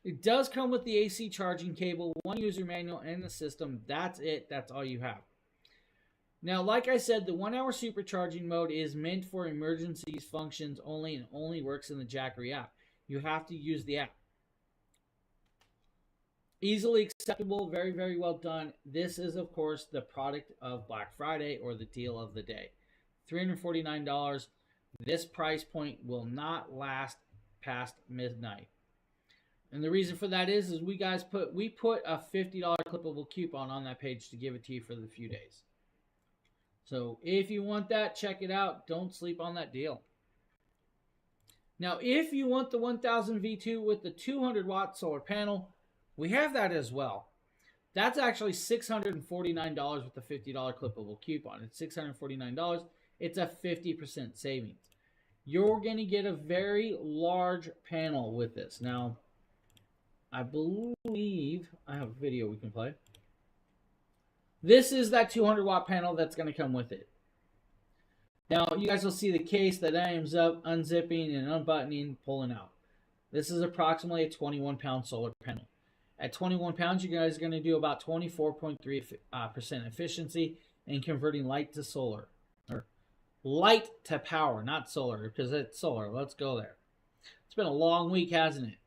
It does come with the AC charging cable, one user manual, and the system. That's it. That's all you have. Now, like I said, the 1 hour supercharging mode is meant for emergencies functions only and only works in the Jackery app. You have to use the app. Easily acceptable, very, very well done. This is, of course, the product of Black Friday or the deal of the day. $349. This price point will not last past midnight. And the reason for that is we put a $50 clippable coupon on that page to give it to you for the few days. So if you want that, check it out. Don't sleep on that deal. Now, if you want the 1000 V2 with the 200 watt solar panel, we have that as well. That's actually $649 with the $50 clippable coupon. It's $649. It's a 50% savings. You're going to get a very large panel with this. Now, I believe I have a video we can play. This is that 200 watt panel that's going to come with it. Now, you guys will see the case that I am unzipping and unbuttoning, pulling out. This is approximately a 21 pound solar panel. At 21 pounds, you guys are going to do about 24.3% efficiency in converting light to solar. Or light to power, not solar, because it's solar. Let's go there. It's been a long week, hasn't it?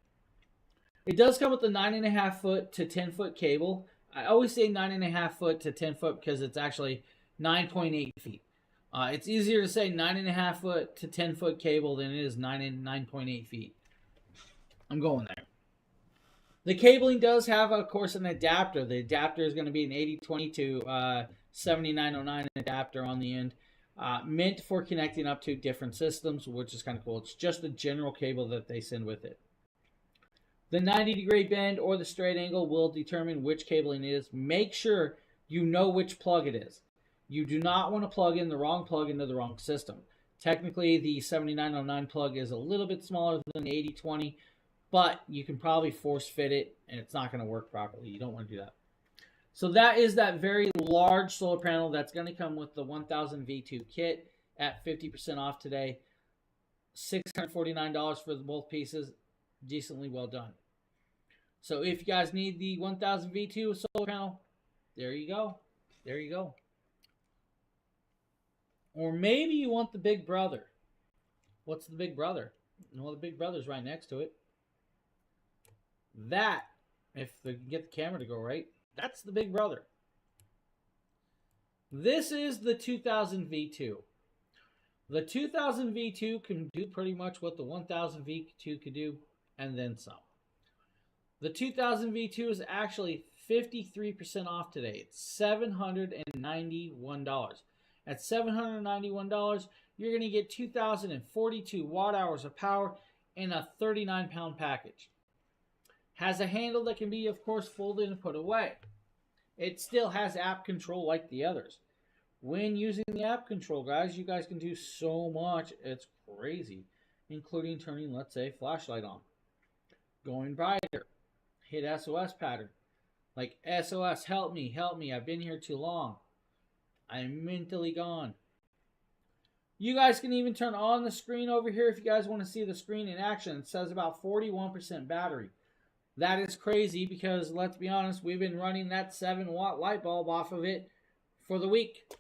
It does come with a 9.5 foot to 10 foot cable. I always say 9.5 foot to 10 foot because it's actually 9.8 feet. It's easier to say 9.5 foot to 10 foot cable than it is 9.8 feet. I'm going there. The cabling does have, of course, an adapter. The adapter is going to be an 8020 to 7909 adapter on the end, meant for connecting up to different systems, which is kind of cool. It's just a general cable that they send with it. The 90-degree bend or the straight angle will determine which cabling it is. Make sure you know which plug it is. You do not want to plug in the wrong plug into the wrong system. Technically, the 7909 plug is a little bit smaller than the 8020, but you can probably force fit it and it's not going to work properly. You don't want to do that. So that is that very large solar panel that's going to come with the 1000 V2 kit at 50% off today. $649 for both pieces. Decently well done. So if you guys need the 1000 V2 solar panel, there you go. There you go. Or maybe you want the big brother. What's the big brother? Well, the big brother's right next to it. That, if they can get the camera to go right, that's the big brother. This is the 2000 V2. The 2000 V2 can do pretty much what the 1000 V2 could do, and then some. The 2000 V2 is actually 53% off today. It's $791. At $791, you're going to get 2,042 watt hours of power in a 39-pound package. Has a handle that can be, of course, folded and put away. It still has app control like the others. When using the app control, guys, you guys can do so much. It's crazy, including turning, let's say, flashlight on, going brighter, hit SOS pattern, like SOS, help me, I've been here too long, I'm mentally gone. You guys can even turn on the screen over here if you guys want to see the screen in action. It says about 41% battery. That is crazy because, let's be honest, we've been running that 7-watt light bulb off of it for the week.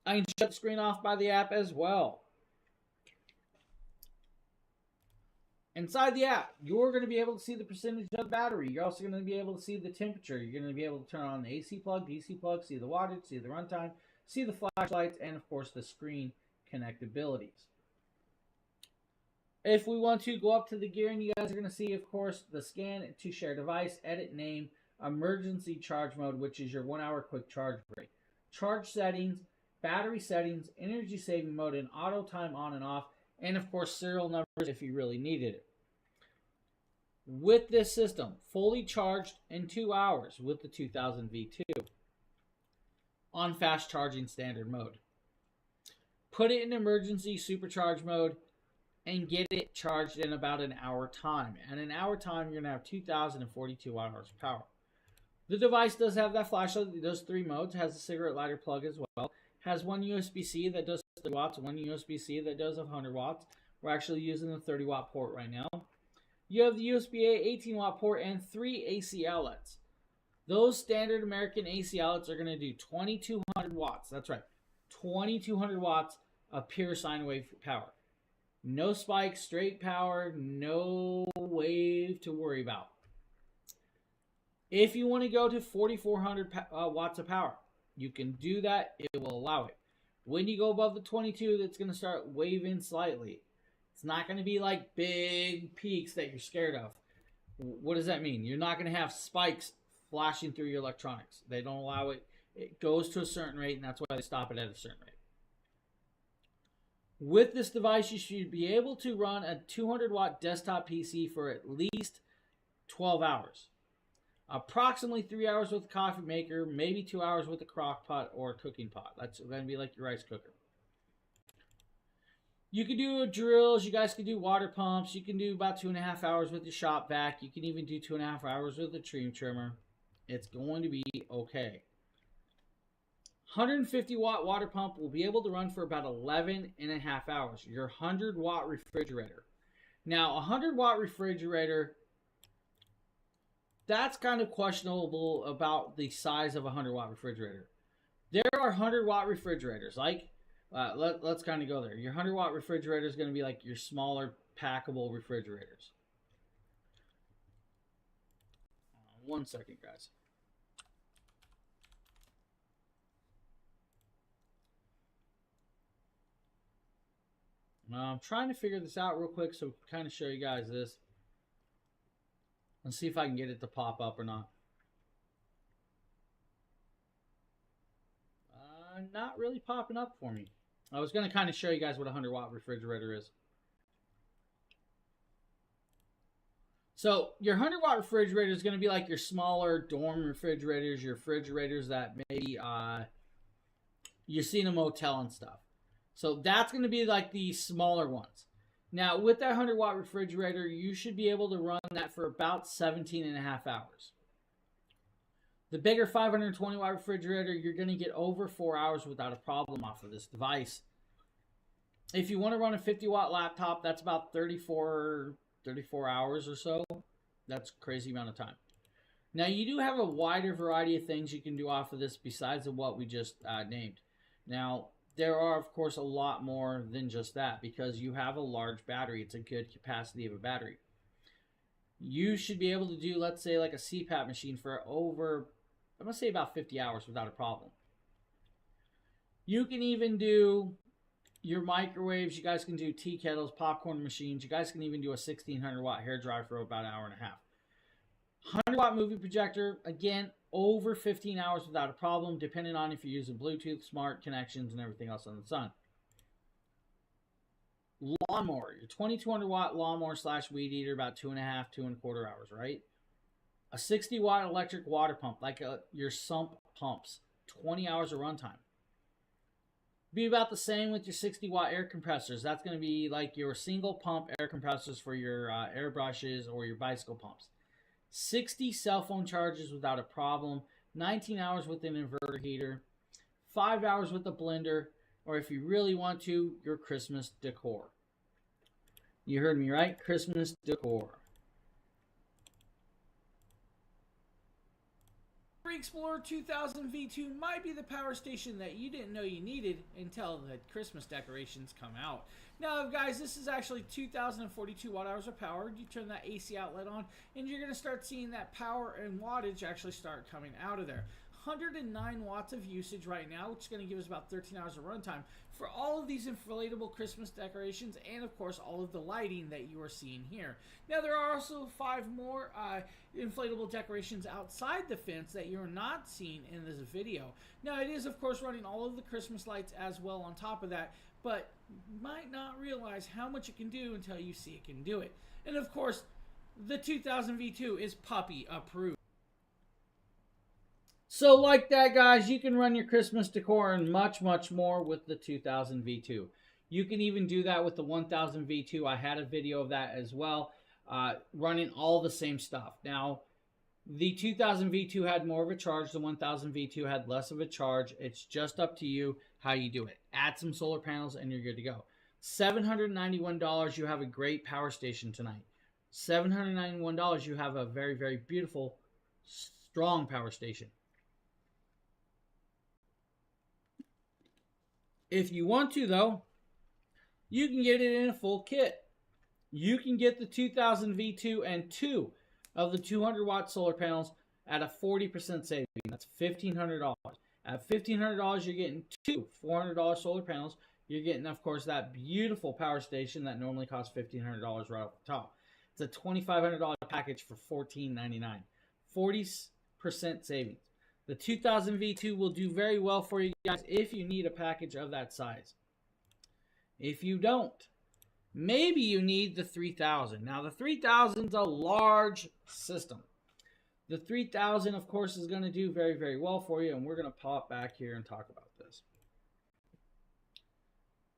I can shut the screen off by the app as well. Inside the app, you're going to be able to see the percentage of the battery. You're also going to be able to see the temperature. You're going to be able to turn on the AC plug, DC plug, see the wattage, see the runtime, see the flashlights, and of course the screen connectabilities. If we want to go up to the gear, and you guys are going to see, of course, the scan to share device, edit name, emergency charge mode, which is your 1-hour quick charge break, charge settings, battery settings, energy saving mode, and auto time on and off, and of course serial numbers if you really needed it. With this system, fully charged in 2 hours with the 2000 V2 on fast charging standard mode. Put it in emergency supercharge mode and get it charged in about an hour time. And an hour time, you're going to have 2,042 hours of power. The device does have that flashlight. It does 3 modes. Has a cigarette lighter plug as well. Has one USB-C that does 30 watts, one USB-C that does 100 watts. We're actually using the 30-watt port right now. You have the USB-A 18-watt port and 3 AC outlets. Those standard American AC outlets are going to do 2,200 watts. That's right, 2,200 watts of pure sine wave power. No spikes, straight power, no wave to worry about. If you want to go to 4,400 watts of power, you can do that. It will allow it. When you go above the 22, that's going to start waving slightly. It's not going to be like big peaks that you're scared of. What does that mean? You're not going to have spikes flashing through your electronics. They don't allow it. It goes to a certain rate, and that's why they stop it at a certain rate. With this device, you should be able to run a 200-watt desktop PC for at least 12 hours. Approximately 3 hours with a coffee maker, maybe 2 hours with a crock pot or a cooking pot. That's going to be like your rice cooker. You can do drills. You guys can do water pumps. You can do about 2.5 hours with the shop vac. You can even do 2.5 hours with the tree trimmer. It's going to be okay. 150-watt water pump will be able to run for about 11.5 hours. Your 100-watt refrigerator. Now, a 100-watt refrigerator, that's kind of questionable about the size of a 100-watt refrigerator. There are 100-watt refrigerators. Like, let's kind of go there. Your 100-watt refrigerator is going to be like your smaller, packable refrigerators. 1 second, guys. Now, I'm trying to figure this out real quick so we can kind of show you guys this. Let's see if I can get it to pop up or not. Not really popping up for me. I was going to kind of show you guys what a 100-watt refrigerator is. So your 100-watt refrigerator is going to be like your smaller dorm refrigerators, your refrigerators that maybe you see in a motel and stuff. So that's going to be like the smaller ones. Now with that 100-watt refrigerator, you should be able to run that for about 17 and a half hours. The bigger 520-watt refrigerator, you're going to get over 4 hours without a problem off of this device. If you want to run a 50-watt laptop, that's about 34 hours or so. That's a crazy amount of time. Now, you do have a wider variety of things you can do off of this besides what we just named. Now, there are, of course, a lot more than just that because you have a large battery. It's a good capacity of a battery. You should be able to do, let's say, like a CPAP machine for over, I'm going to say about 50 hours without a problem. You can even do your microwaves. You guys can do tea kettles, popcorn machines. You guys can even do a 1600-watt hair dryer for about an hour and a half. 100-watt movie projector, again, over 15 hours without a problem, depending on if you're using Bluetooth, smart connections, and everything else on the sun. Lawnmower, your 2200-watt lawnmower / weed eater, about 2.5, 2.25 hours, right? A 60-watt electric water pump, like your sump pumps, 20 hours of runtime. Be about the same with your 60-watt air compressors. That's going to be like your single pump air compressors for your airbrushes or your bicycle pumps. 60 cell phone charges without a problem. 19 hours with an inverter heater. 5 hours with a blender. Or if you really want to, your Christmas decor. You heard me right? Christmas decor. Explorer 2000 V2 might be the power station that you didn't know you needed until the Christmas decorations come out. Now guys, this is actually 2042 watt hours of power. You turn that AC outlet on and you're going to start seeing that power and wattage actually start coming out of there. 109 watts of usage right now, which is going to give us about 13 hours of runtime for all of these inflatable Christmas decorations and of course all of the lighting that you are seeing here. Now there are also 5 more inflatable decorations outside the fence that you're not seeing in this video. Now it is of course running all of the Christmas lights as well on top of that, but you might not realize how much it can do until you see it can do it. And of course the 2000 V2 is puppy approved. So like that, guys, you can run your Christmas decor and much, much more with the 2000 V2. You can even do that with the 1000 V2. I had a video of that as well, running all the same stuff. Now, the 2000 V2 had more of a charge. The 1000 V2 had less of a charge. It's just up to you how you do it. Add some solar panels and you're good to go. $791, you have a great power station tonight. $791, you have a very, very beautiful, strong power station. If you want to, though, you can get it in a full kit. You can get the 2000 V2 and 2 of the 200-watt solar panels at a 40% saving. That's $1,500. At $1,500, you're getting 2 $400 solar panels. You're getting, of course, that beautiful power station that normally costs $1,500 right off the top. It's a $2,500 package for $1,499. 40% savings. The 2000 V2 will do very well for you guys if you need a package of that size. If you don't, maybe you need the 3000. Now the 3000 is a large system. The 3000, of course, is going to do very, very well for you, and we're going to pop back here and talk about this.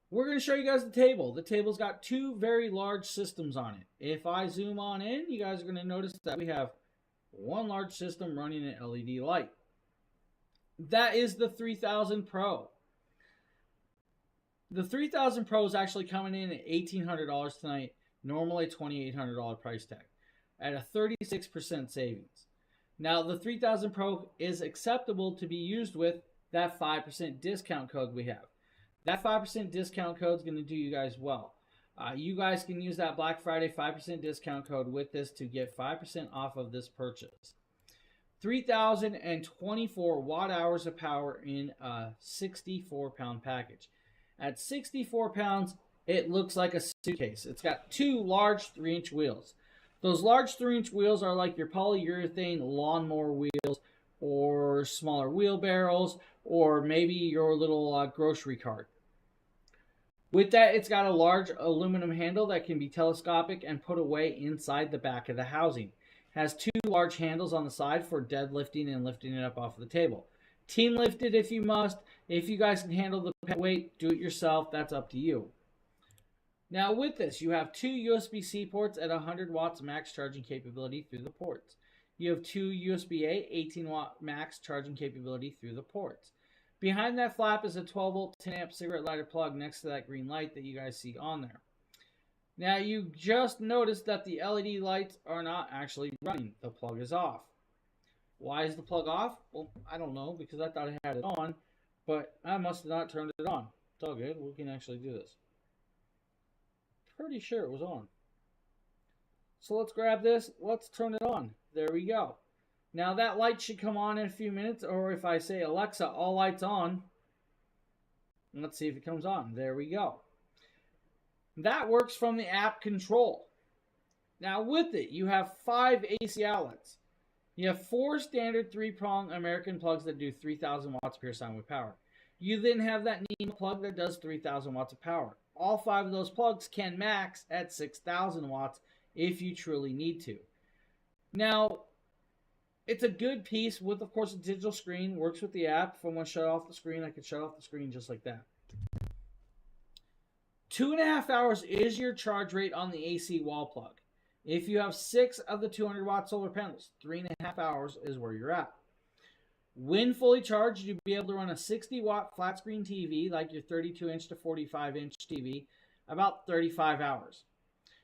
We're going to show you guys the table. The table's got 2 very large systems on it. If I zoom on in, you guys are going to notice that we have one large system running an LED light. That is the 3000 Pro. The 3000 Pro is actually coming in at $1,800 tonight, normally $2,800 price tag, at a 36% savings. Now, the 3000 Pro is acceptable to be used with that 5% discount code we have. That 5% discount code is going to do you guys well. You guys can use that Black Friday 5% discount code with this to get 5% off of this purchase. 3,024 watt hours of power in a 64-pound package. At 64 pounds, it looks like a suitcase. It's got 2 large 3-inch wheels. Those large 3-inch wheels are like your polyurethane lawnmower wheels or smaller wheelbarrows or maybe your little grocery cart. With that, it's got a large aluminum handle that can be telescopic and put away inside the back of the housing. It has 2 large handles on the side for deadlifting and lifting it up off the table. Team lift it if you must. If you guys can handle the weight, do it yourself. That's up to you. Now with this, you have 2 USB-C ports at 100 watts max charging capability through the ports. You have 2 USB-A 18 watt max charging capability through the ports. Behind that flap is a 12 volt 10 amp cigarette lighter plug next to that green light that you guys see on there. Now you just noticed that the LED lights are not actually running. The plug is off. Why is the plug off? Well, I don't know, because I thought I had it on, but I must have not turned it on. It's all good. We can actually do this. Pretty sure it was on. So let's grab this. Let's turn it on. There we go. Now that light should come on in a few minutes, or if I say, Alexa, all lights on, let's see if it comes on. There we go. That works from the app control. Now with it, you have 5 AC outlets. You have 4 standard 3-prong American plugs that do 3,000 watts pure sine wave power. You then have that NEMA plug that does 3,000 watts of power. All 5 of those plugs can max at 6,000 watts if you truly need to. Now, it's a good piece with, of course, a digital screen. Works with the app. If I want to shut off the screen, I can shut off the screen just like that. 2.5 hours is your charge rate on the AC wall plug. If you have 6 of the 200 watt solar panels, 3.5 hours is where you're at. When fully charged, you'll be able to run a 60 watt flat screen TV, like your 32 inch to 45 inch TV, about 35 hours.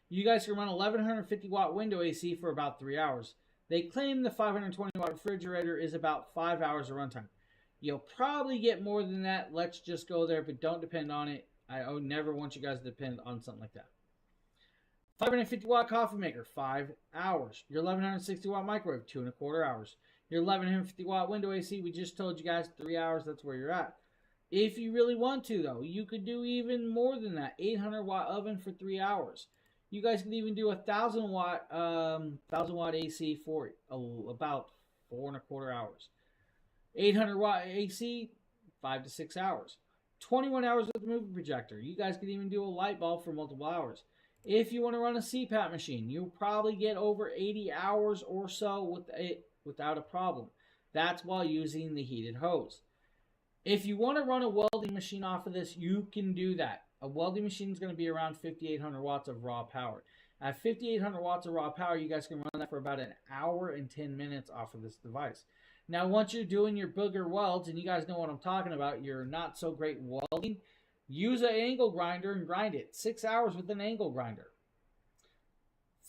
You guys can run 1150 watt window AC for about 3 hours. They claim the 520 watt refrigerator is about 5 hours of runtime. You'll probably get more than that. Let's just go there, but don't depend on it. I would never want you guys to depend on something like that. 550 watt coffee maker, 5 hours. Your 1160 watt microwave, 2.25 hours. Your 1150 watt window AC, we just told you guys 3 hours, that's where you're at. If you really want to though, you could do even more than that. 800 watt oven for 3 hours. You guys could even do 1,000 watt AC for about 4.25 hours. 800 watt AC, 5 to 6 hours. 21 hours with the movie projector. You guys could even do a light bulb for multiple hours. If you want to run a CPAP machine, you'll probably get over 80 hours or so with it without a problem. That's while using the heated hose. If you want to run a welding machine off of this, you can do that. A welding machine is going to be around 5,800 watts of raw power. At 5,800 watts of raw power, you guys can run that for about an hour and 10 minutes off of this device. Now, once you're doing your booger welds, and you guys know what I'm talking about, you're not so great welding, use an angle grinder and grind it. 6 hours with an angle grinder.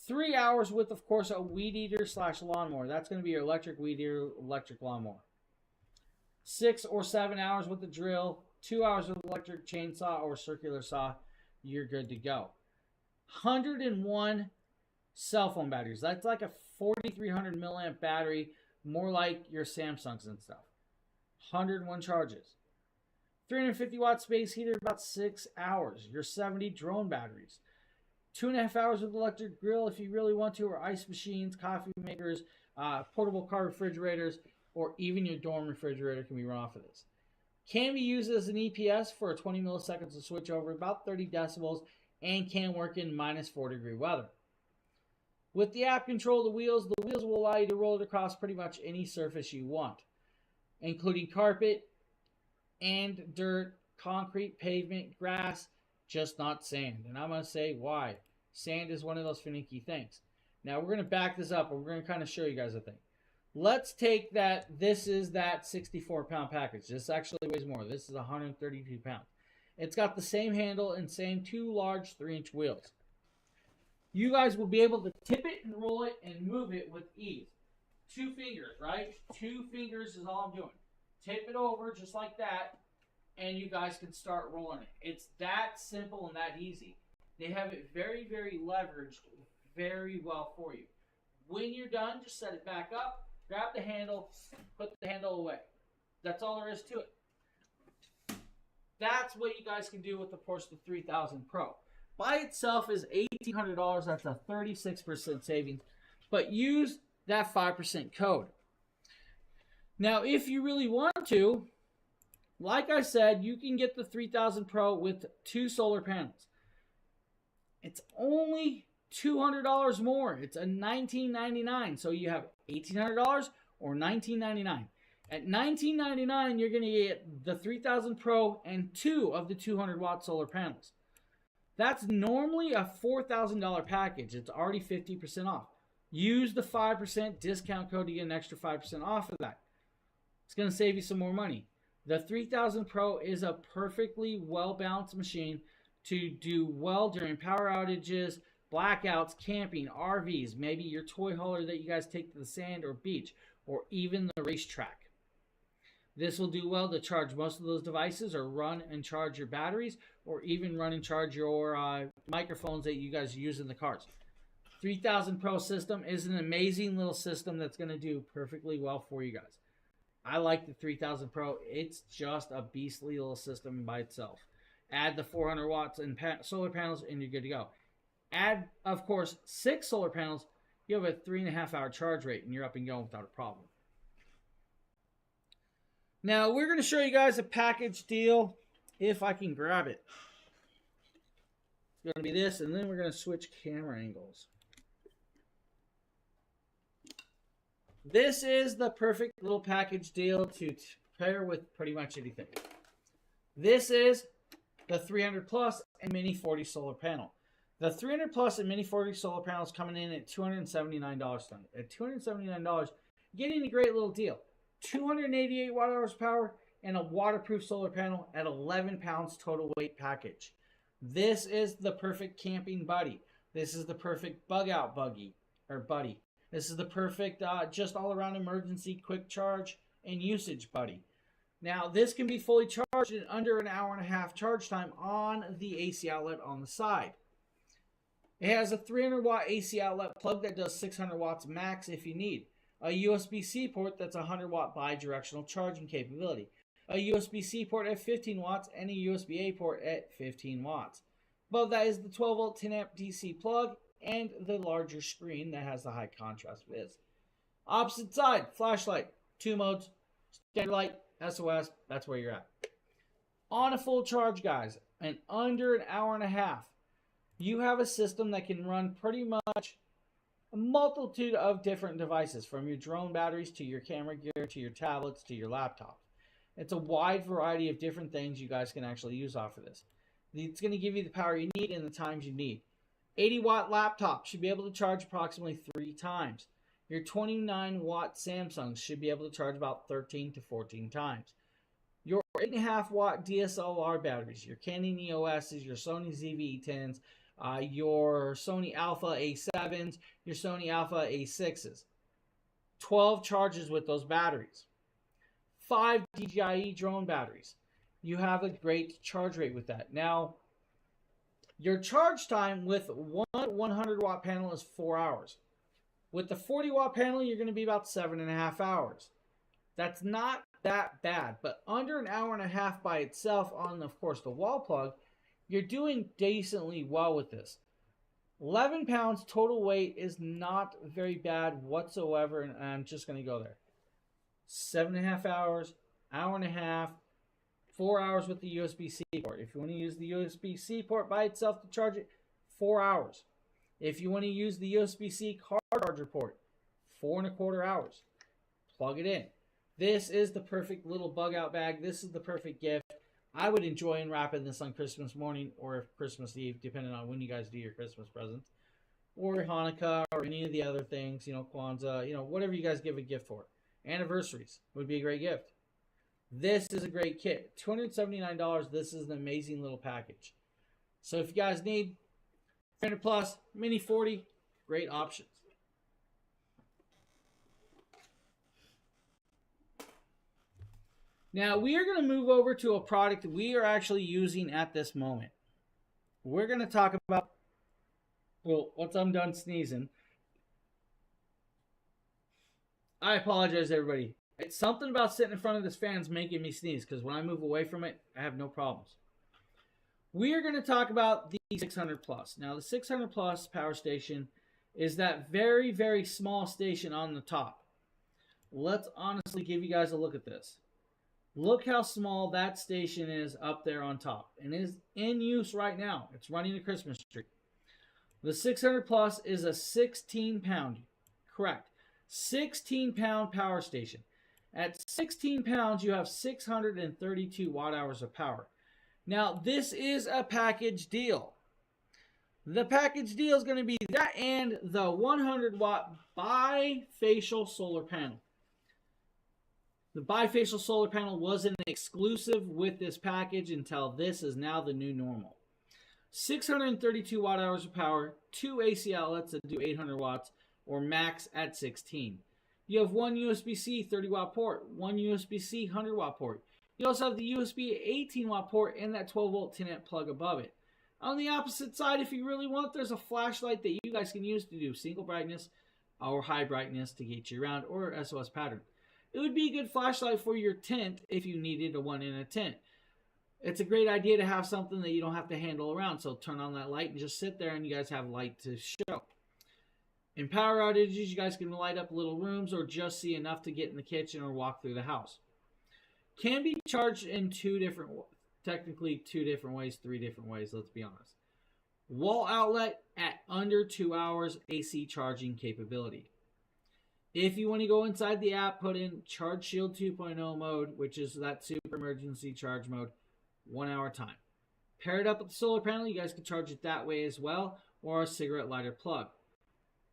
3 hours with, of course, a weed eater / lawnmower. That's going to be your electric weed eater, electric lawnmower. 6 or 7 hours with the drill. 2 hours with electric chainsaw or circular saw. You're good to go. 101 cell phone batteries. That's like a 4,300 milliamp battery, more like your Samsungs and stuff. 101 charges. 350 watt space heater, about 6 hours. Your 70 drone batteries. 2.5 hours with electric grill if you really want to, or ice machines, coffee makers, portable car refrigerators, or even your dorm refrigerator can be run off of this. Can be used as an EPS for 20 milliseconds to switch over, about 30 decibels, and can work in -4 degree weather. With the app control of the wheels will allow you to roll it across pretty much any surface you want, including carpet and dirt, concrete, pavement, grass, just not sand. And I'm going to say why. Sand is one of those finicky things. Now we're going to back this up and we're going to kind of show you guys a thing. Let's take that. This is that 64-pound package. This actually weighs more. This is 132 pounds. It's got the same handle and same 2 large 3-inch wheels. You guys will be able to tip it and roll it and move it with ease. 2 fingers, right? 2 fingers is all I'm doing. Tip it over just like that, and you guys can start rolling it. It's that simple and that easy. They have it very, very leveraged very well for you. When you're done, just set it back up, grab the handle, put the handle away. That's all there is to it. That's what you guys can do with, of course, the 3000 Pro. by itself is $1,800. That's a 36% savings. But use that 5% code. Now, if you really want to, like I said, you can get the 3000 Pro with 2 solar panels. It's only $200 more. It's a $19.99. So you have $1,800 or $19.99. At $19.99, you're going to get the 3000 Pro and 2 of the 200-watt solar panels. That's normally a $4,000 package. It's already 50% off. Use the 5% discount code to get an extra 5% off of that. It's going to save you some more money. The 3000 Pro is a perfectly well-balanced machine to do well during power outages, blackouts, camping, RVs, maybe your toy hauler that you guys take to the sand or beach, or even the racetrack. This will do well to charge most of those devices or run and charge your batteries or even run and charge your microphones that you guys use in the cars. 3000 Pro system is an amazing little system that's going to do perfectly well for you guys. I like the 3000 Pro. It's just a beastly little system by itself. Add the 400 watts and solar panels and you're good to go. Add, of course, 6 solar panels. You have a 3.5 hour charge rate and you're up and going without a problem. Now, we're going to show you guys a package deal, if I can grab it. It's going to be this, and then we're going to switch camera angles. This is the perfect little package deal to pair with pretty much anything. This is the 300 Plus and Mini 40 solar panel. The 300 Plus and Mini 40 solar panel is coming in at $279 tonight. At $279, getting a great little deal. 288 watt-hours power and a waterproof solar panel at 11 pounds total weight package. This is the perfect camping buddy. This is the perfect bug out buddy. This is the perfect just all around emergency quick charge and usage buddy. Now this can be fully charged in under an hour and a half charge time on the AC outlet on the side. It has a 300 watt AC outlet plug that does 600 watts max if you need. A USB-C port that's 100 watt bi-directional charging capability. A USB-C port at 15 watts and a USB-A port at 15 watts. Above that is the 12 volt 10 amp DC plug and the larger screen that has the high contrast viz. Opposite side, flashlight, 2 modes, standard light, SOS, that's where you're at. On a full charge, guys, and under an hour and a half, you have a system that can run pretty much a multitude of different devices, from your drone batteries to your camera gear to your tablets to your laptop. It's a wide variety of different things you guys can actually use off of this. It's going to give you the power you need in the times you need. 80 watt laptop should be able to charge approximately 3 times. Your 29 watt Samsung should be able to charge about 13 to 14 times. Your 8.5 watt DSLR batteries, your Canon EOSs, your Sony ZV-E10s, your Sony Alpha A7s, your Sony Alpha A6s. 12 charges with those batteries. 5 DJI drone batteries. You have a great charge rate with that. Now, your charge time with one 100 watt panel is 4 hours. With the 40 watt panel, you're going to be about 7.5 hours. That's not that bad, but under an hour and a half by itself on, of course, the wall plug, you're doing decently well with this. 11 pounds total weight is not very bad whatsoever, and I'm just going to go there. 7.5 hours, hour and a half, 4 hours with the USB-C port. If you want to use the USB-C port by itself to charge it, 4 hours. If you want to use the USB-C car charger port, 4.25 hours. Plug it in. This is the perfect little bug out bag. This is the perfect gift. I would enjoy unwrapping this on Christmas morning or Christmas Eve, depending on when you guys do your Christmas presents, or Hanukkah, or any of the other things, Kwanzaa, whatever you guys give a gift for. Anniversaries would be a great gift. This is a great kit. $279. This is an amazing little package. So if you guys need 300 Plus, Mini 40, great options. Now, we are going to move over to a product we are actually using at this moment. We're going to talk about, well, once I'm done sneezing, I apologize, everybody. It's something about sitting in front of this fan is making me sneeze, because when I move away from it, I have no problems. We are going to talk about the 600 Plus. Now, the 600 Plus power station is that very, very small station on the top. Let's honestly give you guys a look at this. Look how small that station is up there on top. And it is in use right now. It's running a Christmas tree. The 600 Plus is a 16 pound, correct, 16 pound power station. At 16 pounds, you have 632 watt hours of power. Now, this is a package deal. The package deal is going to be that and the 100 watt bifacial solar panel. The bifacial solar panel wasn't exclusive with this package until this is now the new normal. 632 watt hours of power, 2 AC outlets that do 800 watts, or max at 16. You have one USB-C 30 watt port, one USB-C 100 watt port. You also have the USB 18 watt port and that 12 volt 10 amp plug above it. On the opposite side, if you really want, there's a flashlight that you guys can use to do single brightness or high brightness to get you around, or SOS pattern. It would be a good flashlight for your tent if you needed a one in a tent. It's a great idea to have something that you don't have to handle around. So turn on that light and just sit there and you guys have light to show. In power outages, you guys can light up little rooms or just see enough to get in the kitchen or walk through the house. Can be charged in technically two different ways, three different ways, let's be honest. Wall outlet at under 2 hours AC charging capability. If you want to go inside the app, put in Charge Shield 2.0 mode, which is that super emergency charge mode, 1 hour time. Pair it up with the solar panel, you guys can charge it that way as well, or a cigarette lighter plug.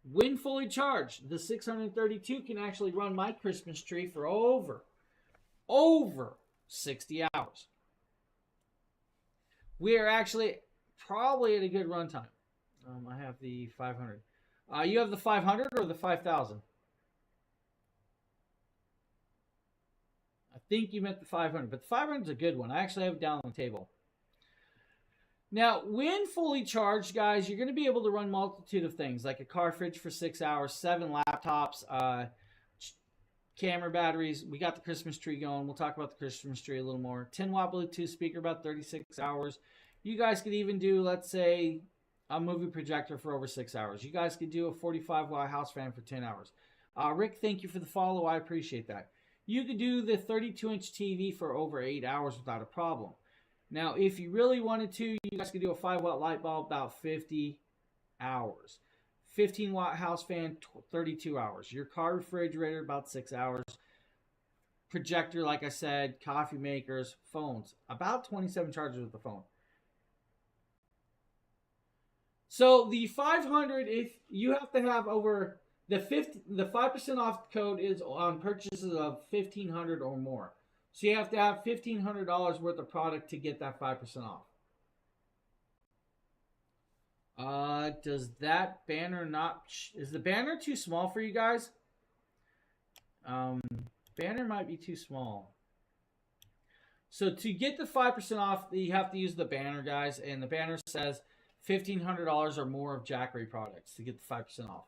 When fully charged, the 632 can actually run my Christmas tree for over 60 hours. We are actually probably at a good runtime. I have the 500. You have the 500 or the 5,000? I think you meant the 500, but the 500 is a good one. I actually have it down on the table. Now, when fully charged, guys, you're going to be able to run multitude of things, like a car fridge for 6 hours, 7 laptops, camera batteries. We got the Christmas tree going. We'll talk about the Christmas tree a little more. 10 watt Bluetooth speaker, about 36 hours. You guys could even do, let's say, a movie projector for over 6 hours. You guys could do a 45 watt house fan for 10 hours. Rick, thank you for the follow. I appreciate that. You could do the 32-inch TV for over 8 hours without a problem. Now, if you really wanted to, you guys could do a 5 watt light bulb about 50 hours. 15 watt house fan, 32 hours. Your car refrigerator, about 6 hours. Projector, like I said, coffee makers, phones. About 27 charges with the phone. So the 500, if you have to have over the 5% off code is on purchases of $1,500 or more. So you have to have $1,500 worth of product to get that 5% off. Does that banner not... Is the banner too small for you guys? Banner might be too small. So to get the 5% off, you have to use the banner, guys. And the banner says $1,500 or more of Jackery products to get the 5% off.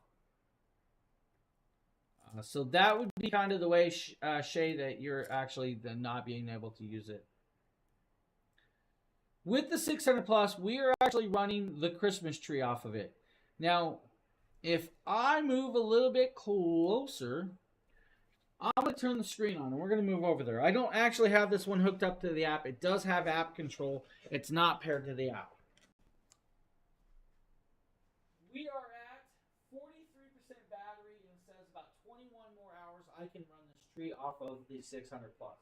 So that would be kind of the way, Shay, that you're actually not being able to use it. With the 600 Plus, we are actually running the Christmas tree off of it. Now, if I move a little bit closer, I'm going to turn the screen on, and we're going to move over there. I don't actually have this one hooked up to the app. It does have app control. It's not paired to the app. We are at 43% battery, and it says about 21 more hours I can run this tree off of the 600 Plus.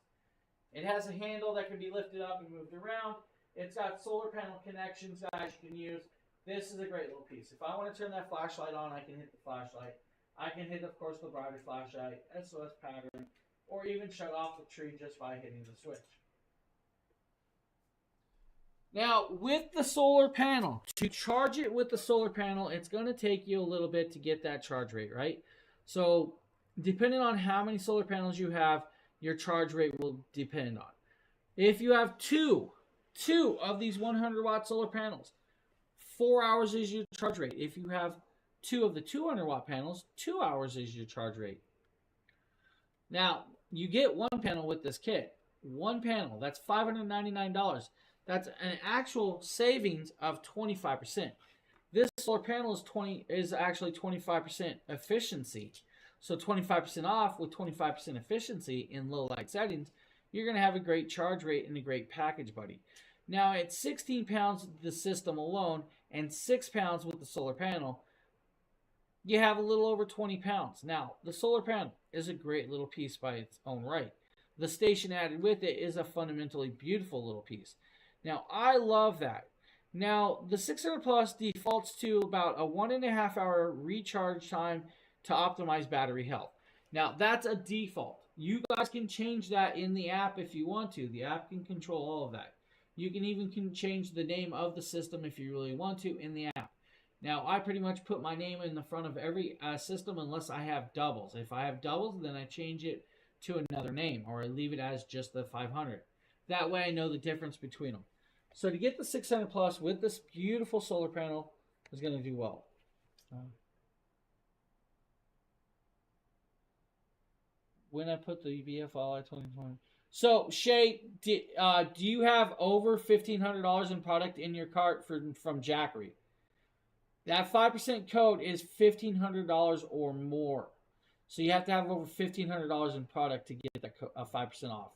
It has a handle that can be lifted up and moved around. It's got solar panel connections, guys, you can use. This is a great little piece. If I want to turn that flashlight on, I can hit the flashlight. I can hit, of course, the brighter flashlight, SOS pattern, or even shut off the tree just by hitting the switch. Now, with the solar panel, to charge it with the solar panel, it's going to take you a little bit to get that charge rate, right? So, depending on how many solar panels you have, your charge rate will depend on. If you have two of these 100 watt solar panels, 4 hours is your charge rate. If you have 2 of the 200 watt panels, 2 hours is your charge rate. Now, you get one panel with this kit. One panel, that's $599. That's an actual savings of 25%. This solar panel is actually 25% efficiency. So 25% off with 25% efficiency in low light settings, you're going to have a great charge rate and a great package, buddy. Now at 16 pounds the system alone and 6 pounds with the solar panel, you have a little over 20 pounds. Now, the solar panel is a great little piece by its own right. The station added with it is a fundamentally beautiful little piece. Now, I love that. Now, the 600 Plus defaults to about a 1.5 hour recharge time to optimize battery health. Now, that's a default. You guys can change that in the app if you want to. The app can control all of that. You can even change the name of the system if you really want to in the app. Now, I pretty much put my name in the front of every system unless I have doubles. If I have doubles, then I change it to another name, or I leave it as just the 500. That way I know the difference between them. So to get the 600 Plus with this beautiful solar panel is going to do well. When I put the VFLI 2020. So, Shay, do you have over $1,500 in product in your cart from Jackery? That 5% code is $1,500 or more. So you have to have over $1,500 in product to get that 5% off.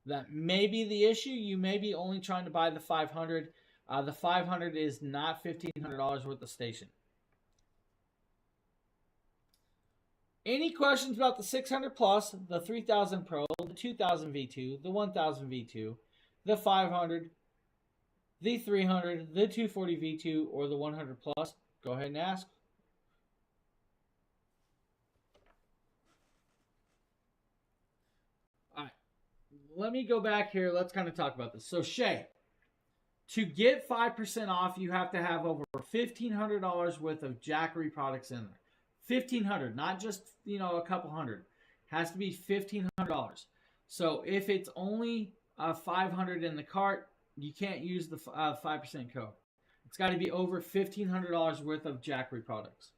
That may be the issue. You may be only trying to buy the 500. The 500 is not $1,500 worth of station. Any questions about the 600 Plus, the 3000 Pro, the 2000 V2, the 1000 V2, the 500, the 300, the 240 V2, or the 100 Plus? Go ahead and ask. All right. Let me go back here. Let's kind of talk about this. So, Shay, to get 5% off, you have to have over $1,500 worth of Jackery products in there. $1,500, not just, a couple hundred. Has to be $1,500. So if it's only 500 in the cart, you can't use the 5% code. It's got to be over $1,500 worth of Jackery products.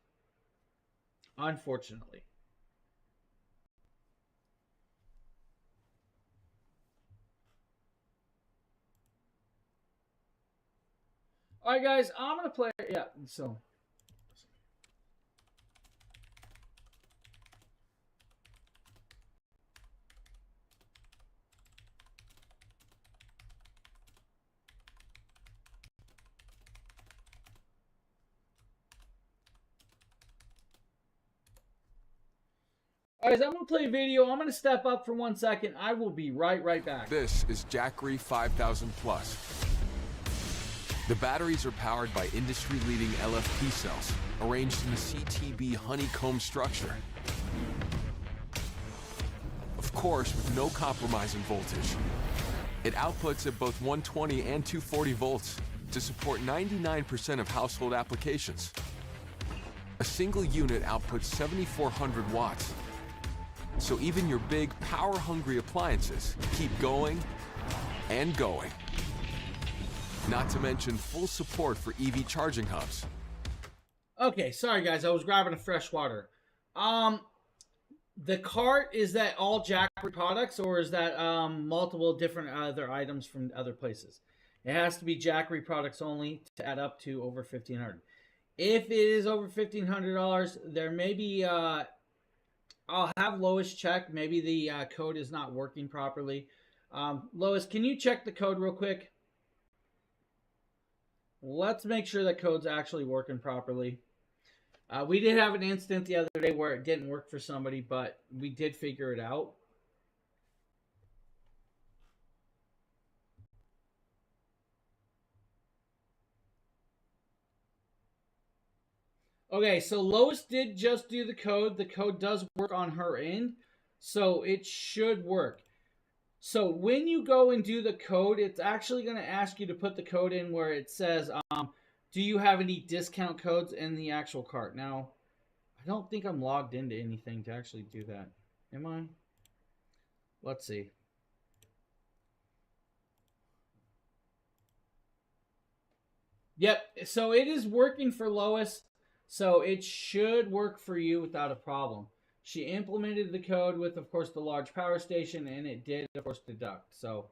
Unfortunately. All right, guys, I'm going to play. Yeah, so. All right, I'm going to play a video. I'm going to step up for 1 second. I will be right back. This is Jackery 5000 Plus. The batteries are powered by industry-leading LFP cells, arranged in a CTB honeycomb structure. Of course, with no compromise in voltage. It outputs at both 120 and 240 volts to support 99% of household applications. A single unit outputs 7,400 watts. So even your big, power-hungry appliances keep going and going. Not to mention full support for EV charging hubs. Okay, sorry guys, I was grabbing a fresh water. The cart, is that all Jackery products, or is that multiple different other items from other places? It has to be Jackery products only to add up to over $1,500. If it is over $1,500, there may be, I'll have Lois check. Maybe the code is not working properly. Lois, can you check the code real quick? Let's make sure that code's actually working properly. We did have an incident the other day where it didn't work for somebody, but we did figure it out. Okay, so Lois did just do the code. The code does work on her end, so it should work. So when you go and do the code, it's actually going to ask you to put the code in where it says, do you have any discount codes in the actual cart? Now, I don't think I'm logged into anything to actually do that. Am I? Let's see. Yep, so it is working for Lois. So it should work for you without a problem. She implemented the code with, of course, the large power station, and it did, of course, deduct. So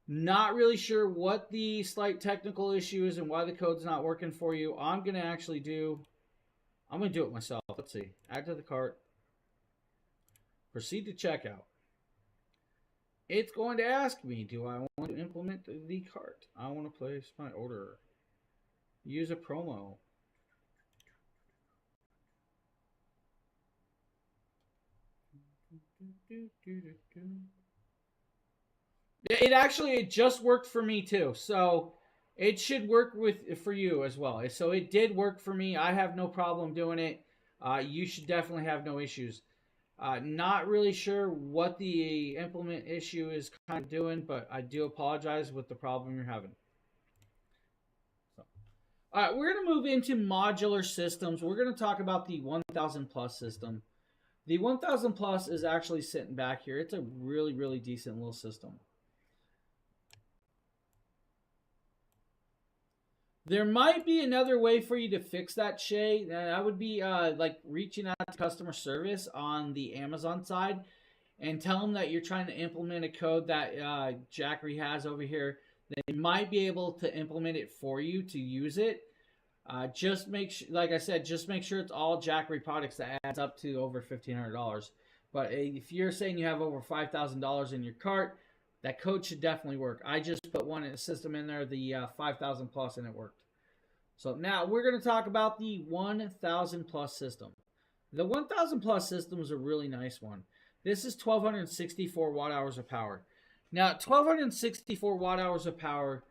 not really sure what the slight technical issue is and why the code's not working for you. I'm going to do it myself. Let's see. Add to the cart. Proceed to checkout. It's going to ask me, do I want to implement the cart? I want to place my order. Use a promo. It just worked for me too. So it should work for you as well. So it did work for me. I have no problem doing it. You should definitely have no issues. Not really sure what the implement issue is kind of doing, but I do apologize with the problem you're having. So, all right, we're going to move into modular systems. We're going to talk about the 1000 plus system. The 1000 plus is actually sitting back here. It's a really, really decent little system. There might be another way for you to fix that, Shay. I would be like reaching out to customer service on the Amazon side and tell them that you're trying to implement a code that Jackery has over here. They might be able to implement it for you to use it. Just make sure, like I said, just make sure it's all Jackery products that adds up to over $1,500. But if you're saying you have over $5,000 in your cart, that code should definitely work. I just put one system in there, the 5,000 plus, and it worked. So now we're going to talk about the 1,000 plus system. The 1,000 plus system is a really nice one. This is 1,264 watt hours of power. Now, 1,264 watt hours of power,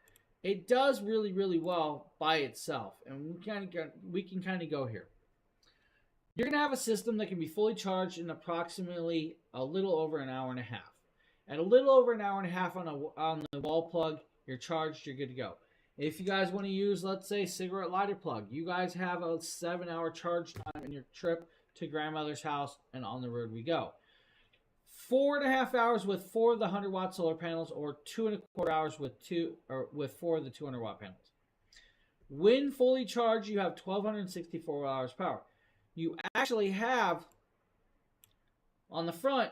it does really, really well by itself. And we can kind of go here. You're going to have a system that can be fully charged in approximately a little over an hour and a half. At a little over an hour and a half on the wall plug, you're charged, you're good to go. If you guys want to use, let's say, cigarette lighter plug, you guys have a 7-hour charge time in your trip to grandmother's house, and on the road we go. 4.5 hours with 4 of the 100-watt solar panels, or 2.25 hours with 4 of the 200-watt panels. When fully charged, you have 1,264 hours power. You actually have on the front.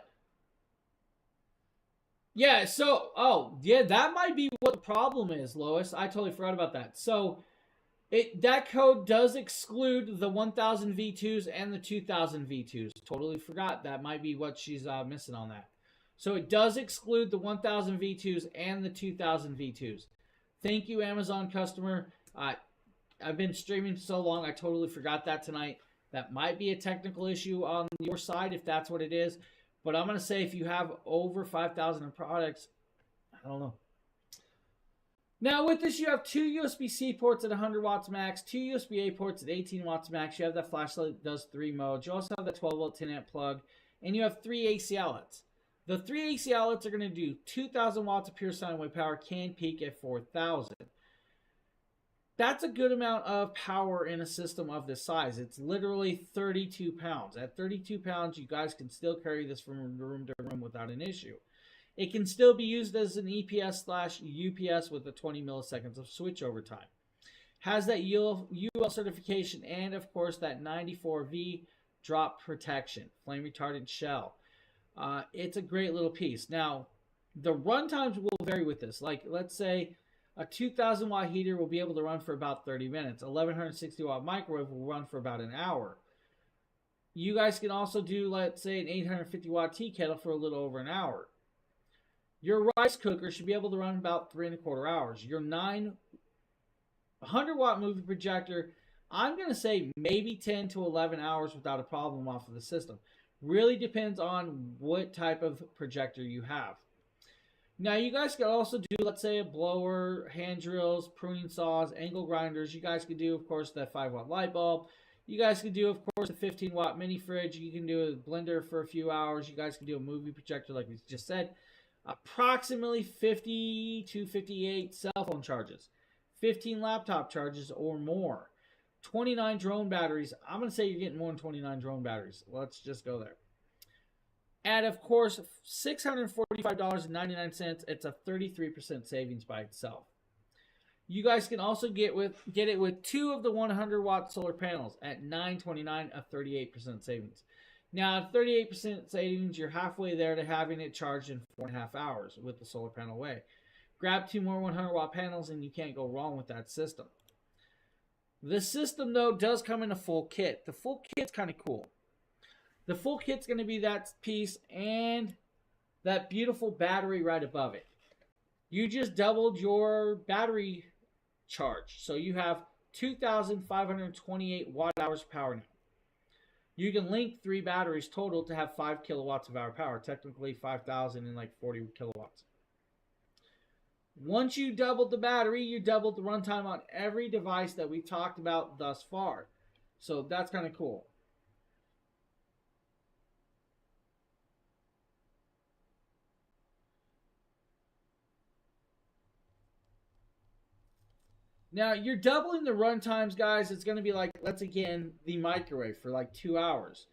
Yeah, that might be what the problem is, Lois. I totally forgot about that. So that code does exclude the 1,000 V2s and the 2,000 V2s. Totally forgot. That might be what she's missing on that. So it does exclude the 1,000 V2s and the 2,000 V2s. Thank you, Amazon customer. I've been streaming so long, I totally forgot that tonight. That might be a technical issue on your side if that's what it is. But I'm going to say if you have over 5,000 in products, I don't know. Now with this, you have 2 USB-C ports at 100 watts max, 2 USB-A ports at 18 watts max. You have that flashlight that does 3 modes. You also have the 12-volt 10-amp plug. And you have 3 AC outlets. The 3 AC outlets are going to do 2,000 watts of pure sine wave power, can peak at 4,000. That's a good amount of power in a system of this size. It's literally 32 pounds. At 32 pounds, you guys can still carry this from room to room without an issue. It can still be used as an EPS/UPS with a 20 milliseconds of switchover time. Has that UL certification and, of course, that 94V drop protection, flame retardant shell. It's a great little piece. Now, the run times will vary with this. Like, let's say a 2,000 watt heater will be able to run for about 30 minutes. 1,160 watt microwave will run for about an hour. You guys can also do, let's say, an 850 watt tea kettle for a little over an hour. Your rice cooker should be able to run about 3.25 hours. Your 900 watt movie projector, I'm going to say maybe 10 to 11 hours without a problem off of the system. Really depends on what type of projector you have. Now, you guys can also do, let's say, a blower, hand drills, pruning saws, angle grinders. You guys could do, of course, that 5-watt light bulb. You guys could do, of course, a 15-watt mini fridge. You can do a blender for a few hours. You guys can do a movie projector, like we just said. Approximately 50 to 58 cell phone charges. 15 laptop charges or more. 29 drone batteries. I'm going to say you're getting more than 29 drone batteries. Let's just go there. At, of course, $645.99, it's a 33% savings by itself. You guys can also get it with 2 of the 100-watt solar panels at $929, a 38% savings. Now, at 38% savings, you're halfway there to having it charged in 4.5 hours with the solar panel way. Grab 2 more 100-watt panels and you can't go wrong with that system. The system, though, does come in a full kit. The full kit's kind of cool. The full kit's going to be that piece and that beautiful battery right above it. You just doubled your battery charge. So you have 2,528 watt-hours power now. You can link 3 batteries total to have 5 kilowatts of hour power. Technically 5,040 kilowatts. Once you doubled the battery, you doubled the runtime on every device that we've talked about thus far. So that's kind of cool. Now, you're doubling the run times, guys. It's going to be like, let's again, the microwave for like 2 hours.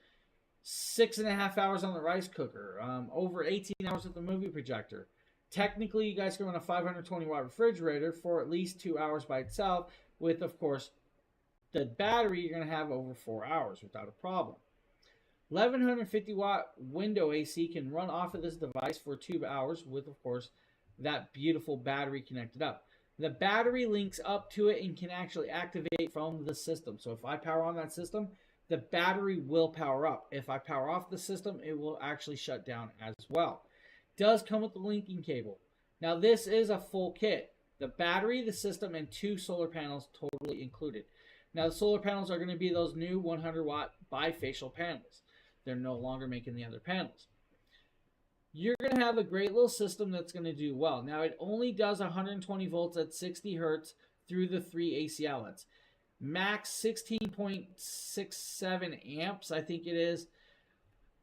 6.5 hours on the rice cooker. Over 18 hours with the movie projector. Technically, you guys can run a 520-watt refrigerator for at least 2 hours by itself. With, of course, the battery, you're going to have over 4 hours without a problem. 1150-watt window AC can run off of this device for 2 hours with, of course, that beautiful battery connected up. The battery links up to it and can actually activate from the system. So if I power on that system, the battery will power up. If I power off the system, it will actually shut down as well. Does come with the linking cable. Now this is a full kit. The battery, the system, and 2 solar panels totally included. Now the solar panels are going to be those new 100-watt bifacial panels. They're no longer making the other panels. You're going to have a great little system that's going to do well. Now, it only does 120 volts at 60 hertz through the 3 AC outlets. Max 16.67 amps, I think it is.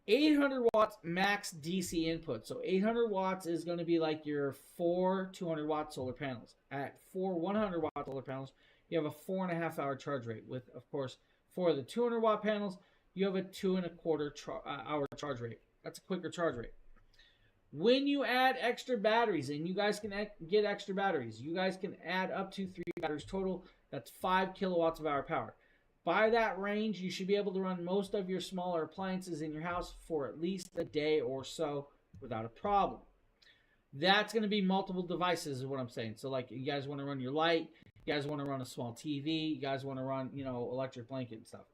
800 watts max DC input. So 800 watts is going to be like your 4 200-watt solar panels. At 4 100-watt solar panels, you have a 4.5 hour charge rate. With, of course, for the 200-watt panels, you have a 2.25 hour charge rate. That's a quicker charge rate. When you add extra batteries, and you guys can get extra batteries, you guys can add up to 3 batteries total. That's 5 kilowatts of hour power. By that range, you should be able to run most of your smaller appliances in your house for at least a day or so without a problem. That's going to be multiple devices is what I'm saying. So like you guys want to run your light, you guys want to run a small TV, you guys want to run, electric blanket and stuff.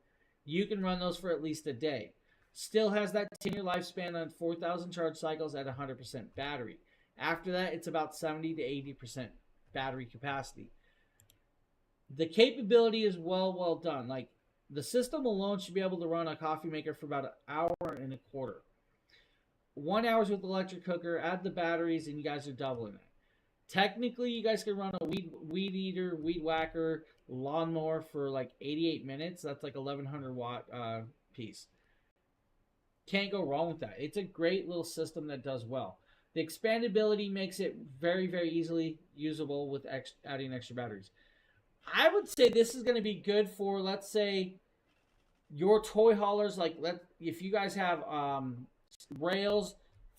You can run those for at least a day. Still has that 10-year lifespan on 4,000 charge cycles at 100% battery. After that, it's about 70 to 80% battery capacity. The capability is well done. Like, the system alone should be able to run a coffee maker for about 1.25 hours. 1 hour with the electric cooker, add the batteries, and you guys are doubling it. Technically, you guys can run a weed eater, weed whacker, lawnmower for like 88 minutes. That's like 1,100 watt piece. Can't go wrong with that. It's a great little system that does well. The expandability makes it very, very easily usable with adding extra batteries. I would say this is going to be good for, let's say, your toy haulers. Like, if you guys have rails,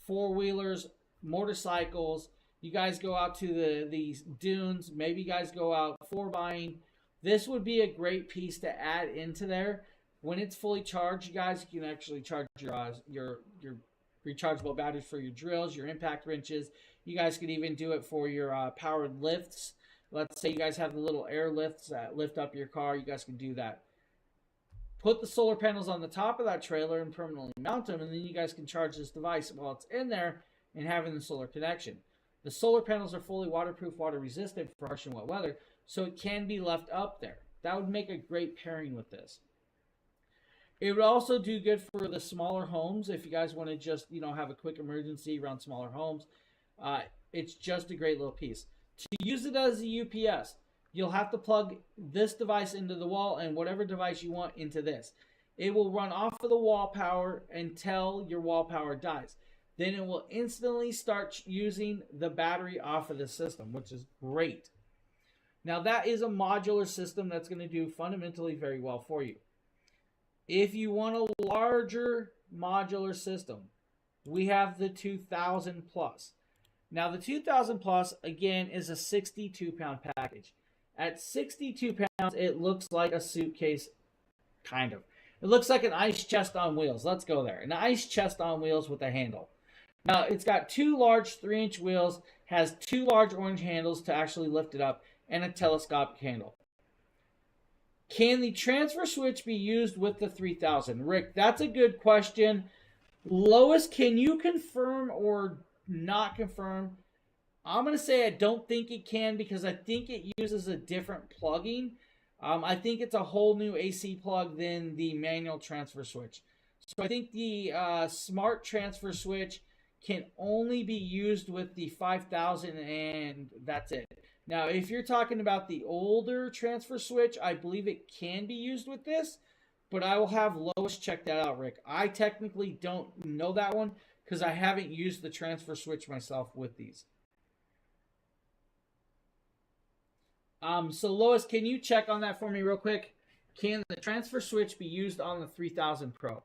4-wheelers, motorcycles, you guys go out to these dunes, maybe you guys go out for buying. This would be a great piece to add into there. When it's fully charged, you guys can actually charge your rechargeable batteries for your drills, your impact wrenches. You guys could even do it for your powered lifts. Let's say you guys have the little air lifts that lift up your car. You guys can do that. Put the solar panels on the top of that trailer and permanently mount them, and then you guys can charge this device while it's in there and having the solar connection. The solar panels are fully waterproof, water resistant for harsh and wet weather, so it can be left up there. That would make a great pairing with this. It would also do good for the smaller homes if you guys want to just, have a quick emergency around smaller homes. It's just a great little piece. To use it as a UPS, you'll have to plug this device into the wall and whatever device you want into this. It will run off of the wall power until your wall power dies. Then it will instantly start using the battery off of the system, which is great. Now that is a modular system that's going to do fundamentally very well for you. If you want a larger modular system, we have the 2000 Plus. Now the 2000 Plus, again, is a 62-pound package. At 62 pounds, it looks like a suitcase, kind of. It looks like an ice chest on wheels. Let's go there. An ice chest on wheels with a handle. Now, it's got two large 3-inch wheels, has two large orange handles to actually lift it up, and a telescopic handle. Can the transfer switch be used with the 3000? Rick, that's a good question. Lois, can you confirm or not confirm? I'm going to say I don't think it can because I think it uses a different plugging. I think it's a whole new AC plug than the manual transfer switch. So I think the smart transfer switch can only be used with the 5000 and that's it. Now, if you're talking about the older transfer switch, I believe it can be used with this, but I will have Lois check that out, Rick. I technically don't know that one because I haven't used the transfer switch myself with these. So Lois, can you check on that for me real quick? Can the transfer switch be used on the 3000 Pro?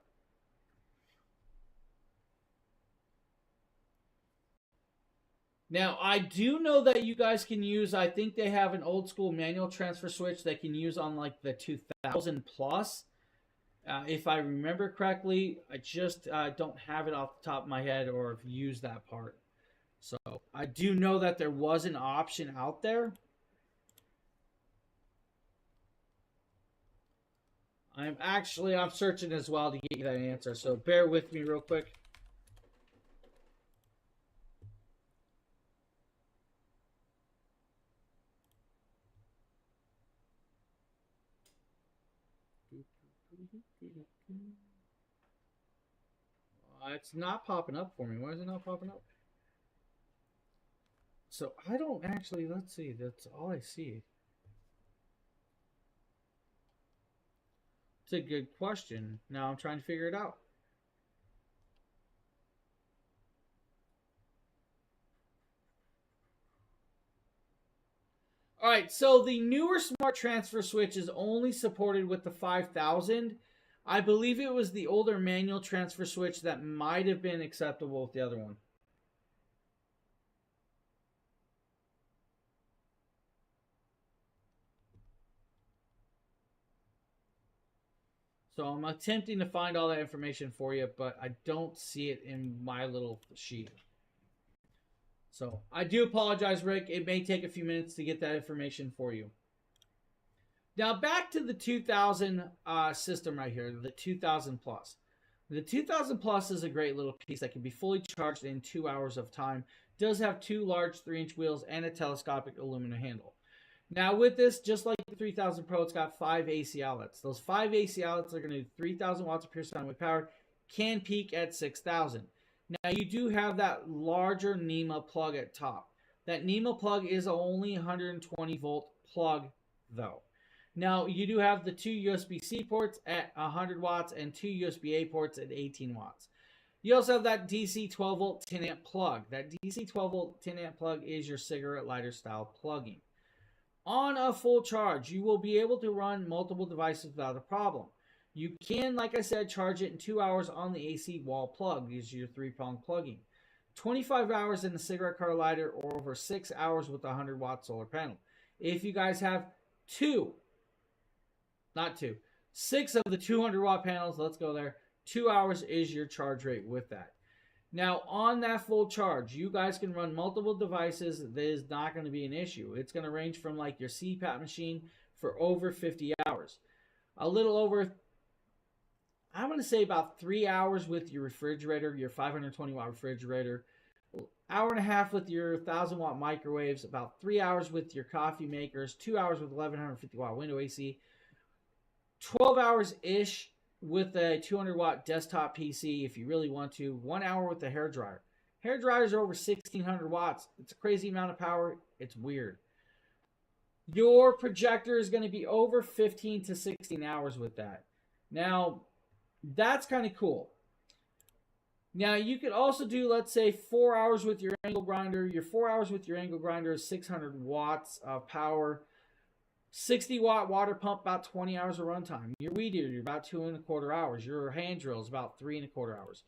Now, I do know that you guys can use, I think they have an old school manual transfer switch they can use on like the 2000 Plus. If I remember correctly, I just don't have it off the top of my head or have used that part. So I do know that there was an option out there. I'm searching as well to get you that answer. So bear with me real quick. It's not popping up for me. Why is it not popping up? So I don't actually, let's see, that's all I see. It's a good question. Now I'm trying to figure it out. All right, so the newer smart transfer switch is only supported with the 5000. I believe it was the older manual transfer switch that might have been acceptable with the other one. So I'm attempting to find all that information for you, but I don't see it in my little sheet. So I do apologize, Rick. It may take a few minutes to get that information for you. Now back to the 2000 system right here, the 2000 Plus. The 2000 Plus is a great little piece that can be fully charged in 2 hours of time. It does have two large 3-inch wheels and a telescopic aluminum handle. Now with this, just like the 3000 Pro, it's got 5 AC outlets. Those 5 AC outlets are going to do 3000 watts of pure sine wave power, can peak at 6000. Now you do have that larger NEMA plug at top. That NEMA plug is only 120 volt plug though. Now you do have the two USB-C ports at 100 watts and two USB-A ports at 18 watts. You also have that DC 12 volt 10 amp plug. That DC 12 volt 10 amp plug is your cigarette lighter style plugging. On a full charge, you will be able to run multiple devices without a problem. You can, like I said, charge it in 2 hours on the AC wall plug. These are your 3-prong plugging. 25 hours in the cigarette car lighter or over 6 hours with a 100 watt solar panel. If you guys have 6 of the 200 watt panels, let's go there. 2 hours is your charge rate with that. Now, on that full charge, you guys can run multiple devices. That is not going to be an issue. It's going to range from like your CPAP machine for over 50 hours. A little over, I'm going to say about 3 hours with your refrigerator, your 520 watt refrigerator. Hour and a half with your 1000 watt microwaves. About 3 hours with your coffee makers. 2 hours with 1150 watt window AC. 12 hours-ish with a 200 watt desktop PC if you really want to. 1 hour with the hair dryer. Hair dryers are over 1600 watts. It's a crazy amount of power. It's weird. Your projector is going to be over 15 to 16 hours with that. Now, that's kind of cool. Now, you could also do, let's say, 4 hours with your angle grinder. Your 4 hours with your angle grinder is 600 watts of power. 60 watt water pump, about 20 hours of runtime. Your weed eater, about 2.25 hours. Your hand drill is about 3.25 hours.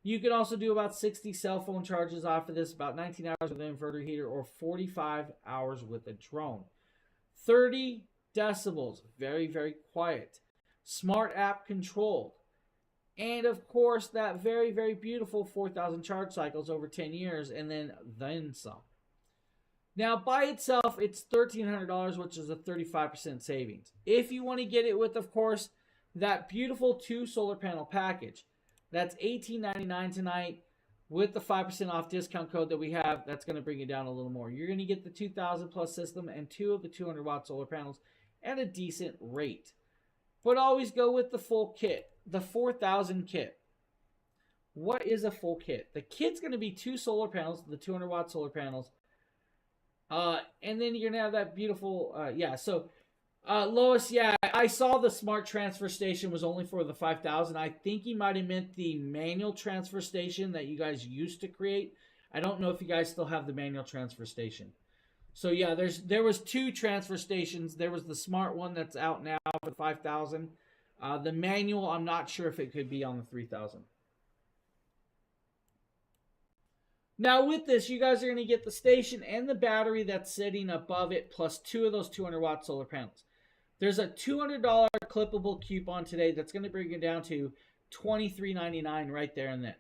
You could also do about 60 cell phone charges off of this, about 19 hours with an inverter heater, or 45 hours with a drone. 30 decibels, very, very quiet. Smart app controlled. And of course, that very, very beautiful 4,000 charge cycles over 10 years, and then some. Now, by itself, it's $1,300, which is a 35% savings. If you want to get it with, of course, that beautiful 2 solar panel package, that's $1,899 tonight with the 5% off discount code that we have. That's going to bring it down a little more. You're going to get the 2,000 plus system and 2 of the 200 watt solar panels at a decent rate. But always go with the full kit, the 4,000 kit. What is a full kit? The kit's going to be 2 solar panels, the 200 watt solar panels. And then you're going to have that beautiful, Lois, I saw the smart transfer station was only for the 5,000. I think he might have meant the manual transfer station that you guys used to create. I don't know if you guys still have the manual transfer station. So yeah, there was 2 transfer stations. There was the smart one that's out now for 5,000. The manual, I'm not sure if it could be on the 3,000. Now with this, you guys are going to get the station and the battery that's sitting above it, plus 2 of those 200 watt solar panels. There's a $200 clippable coupon today that's going to bring it down to $23.99 right there and then.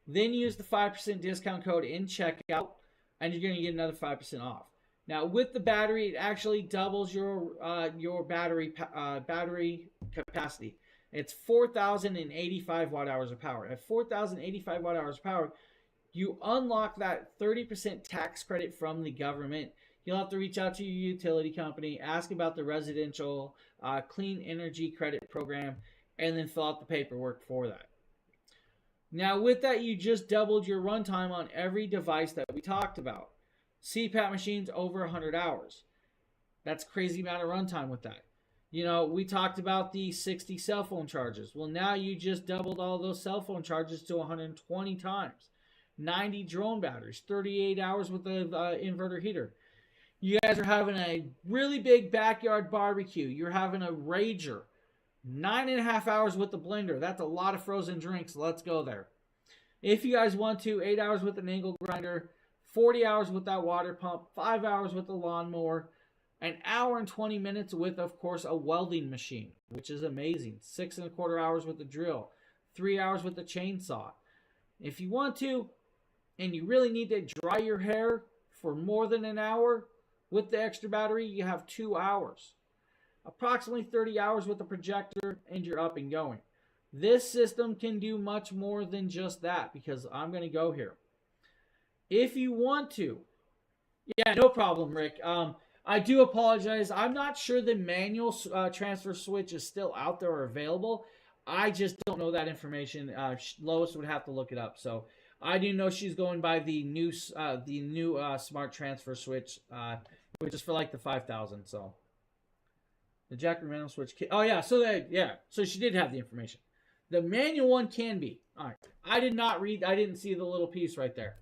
Then use the 5% discount code in checkout, and you're going to get another 5% off. Now with the battery, it actually doubles your battery capacity. It's 4,085 watt hours of power. At 4,085 watt hours of power, you unlock that 30% tax credit from the government. You'll have to reach out to your utility company, ask about the residential clean energy credit program, and then fill out the paperwork for that. Now with that, you just doubled your runtime on every device that we talked about. CPAP machines over 100 hours. That's crazy amount of runtime with that. You know, we talked about the 60 cell phone charges. Well, now you just doubled all those cell phone charges to 120 times. 90 drone batteries, 38 hours with the inverter heater. You guys are having a really big backyard barbecue. You're having a rager. 9.5 hours with the blender. That's a lot of frozen drinks. Let's go there. If you guys want to, 8 hours with an angle grinder, 40 hours with that water pump, 5 hours with the lawnmower, an hour and 20 minutes with, of course, a welding machine, which is amazing. 6.25 hours with the drill, 3 hours with the chainsaw. If you want to, and you really need to dry your hair for more than an hour with the extra battery, you have 2 hours. Approximately 30 hours with the projector, and you're up and going. This system can do much more than just that, because I'm going to go here. If you want to, yeah, no problem, Rick. I do apologize. I'm not sure the manual transfer switch is still out there or available. I just don't know that information. Lois would have to look it up. So I do know she's going by the new smart transfer switch, which is for like the 5,000. So the Jackery manual switch. Oh yeah, so she did have the information. The manual one can be. All right. I didn't see the little piece right there.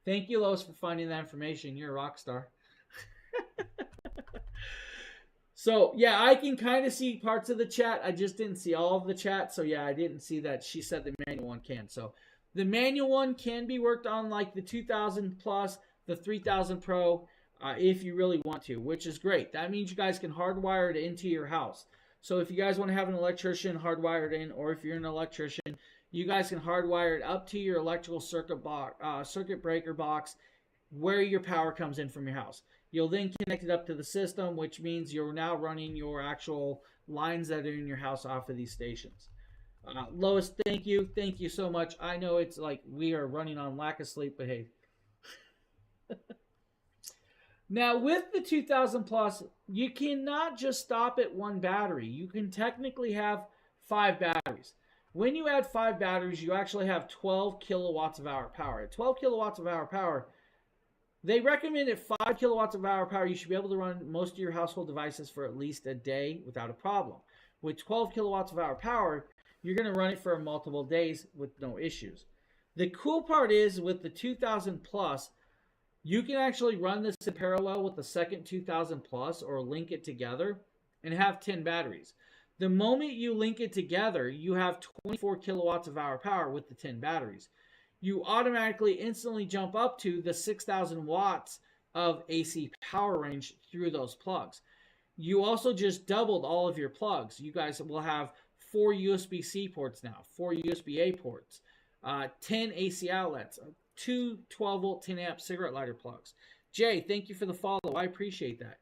Thank you, Lois, for finding that information. You're a rock star. So, yeah, I can kind of see parts of the chat. I just didn't see all of the chat. So, yeah, I didn't see that she said the manual one can. So, the manual one can be worked on like the 2,000 plus, the 3,000 Pro, if you really want to, which is great. That means you guys can hardwire it into your house. So, if you guys want to have an electrician hardwired in, or if you're an electrician, you guys can hardwire it up to your electrical circuit breaker box where your power comes in from your house. You'll then connect it up to the system, which means you're now running your actual lines that are in your house off of these stations. Lois, thank you. Thank you so much. I know it's like we are running on lack of sleep, but hey. Now, with the 2,000 plus, you cannot just stop at one battery. You can technically have 5 batteries. When you add 5 batteries, you actually have 12 kilowatts of hour power. At 12 kilowatts of hour power, they recommend at 5 kilowatts of hour power, you should be able to run most of your household devices for at least a day without a problem. With 12 kilowatts of hour power, you're going to run it for multiple days with no issues. The cool part is with the 2,000 plus, you can actually run this in parallel with the second 2,000 plus or link it together and have 10 batteries. The moment you link it together, you have 24 kilowatts of hour power with the 10 batteries. You automatically instantly jump up to the 6,000 watts of AC power range through those plugs. you also just doubled all of your plugs. You guys will have 4 USB-C ports now, 4 USB-A ports, 10 AC outlets, 2 12-volt 10-amp cigarette lighter plugs. Jay, thank you for the follow. I appreciate that.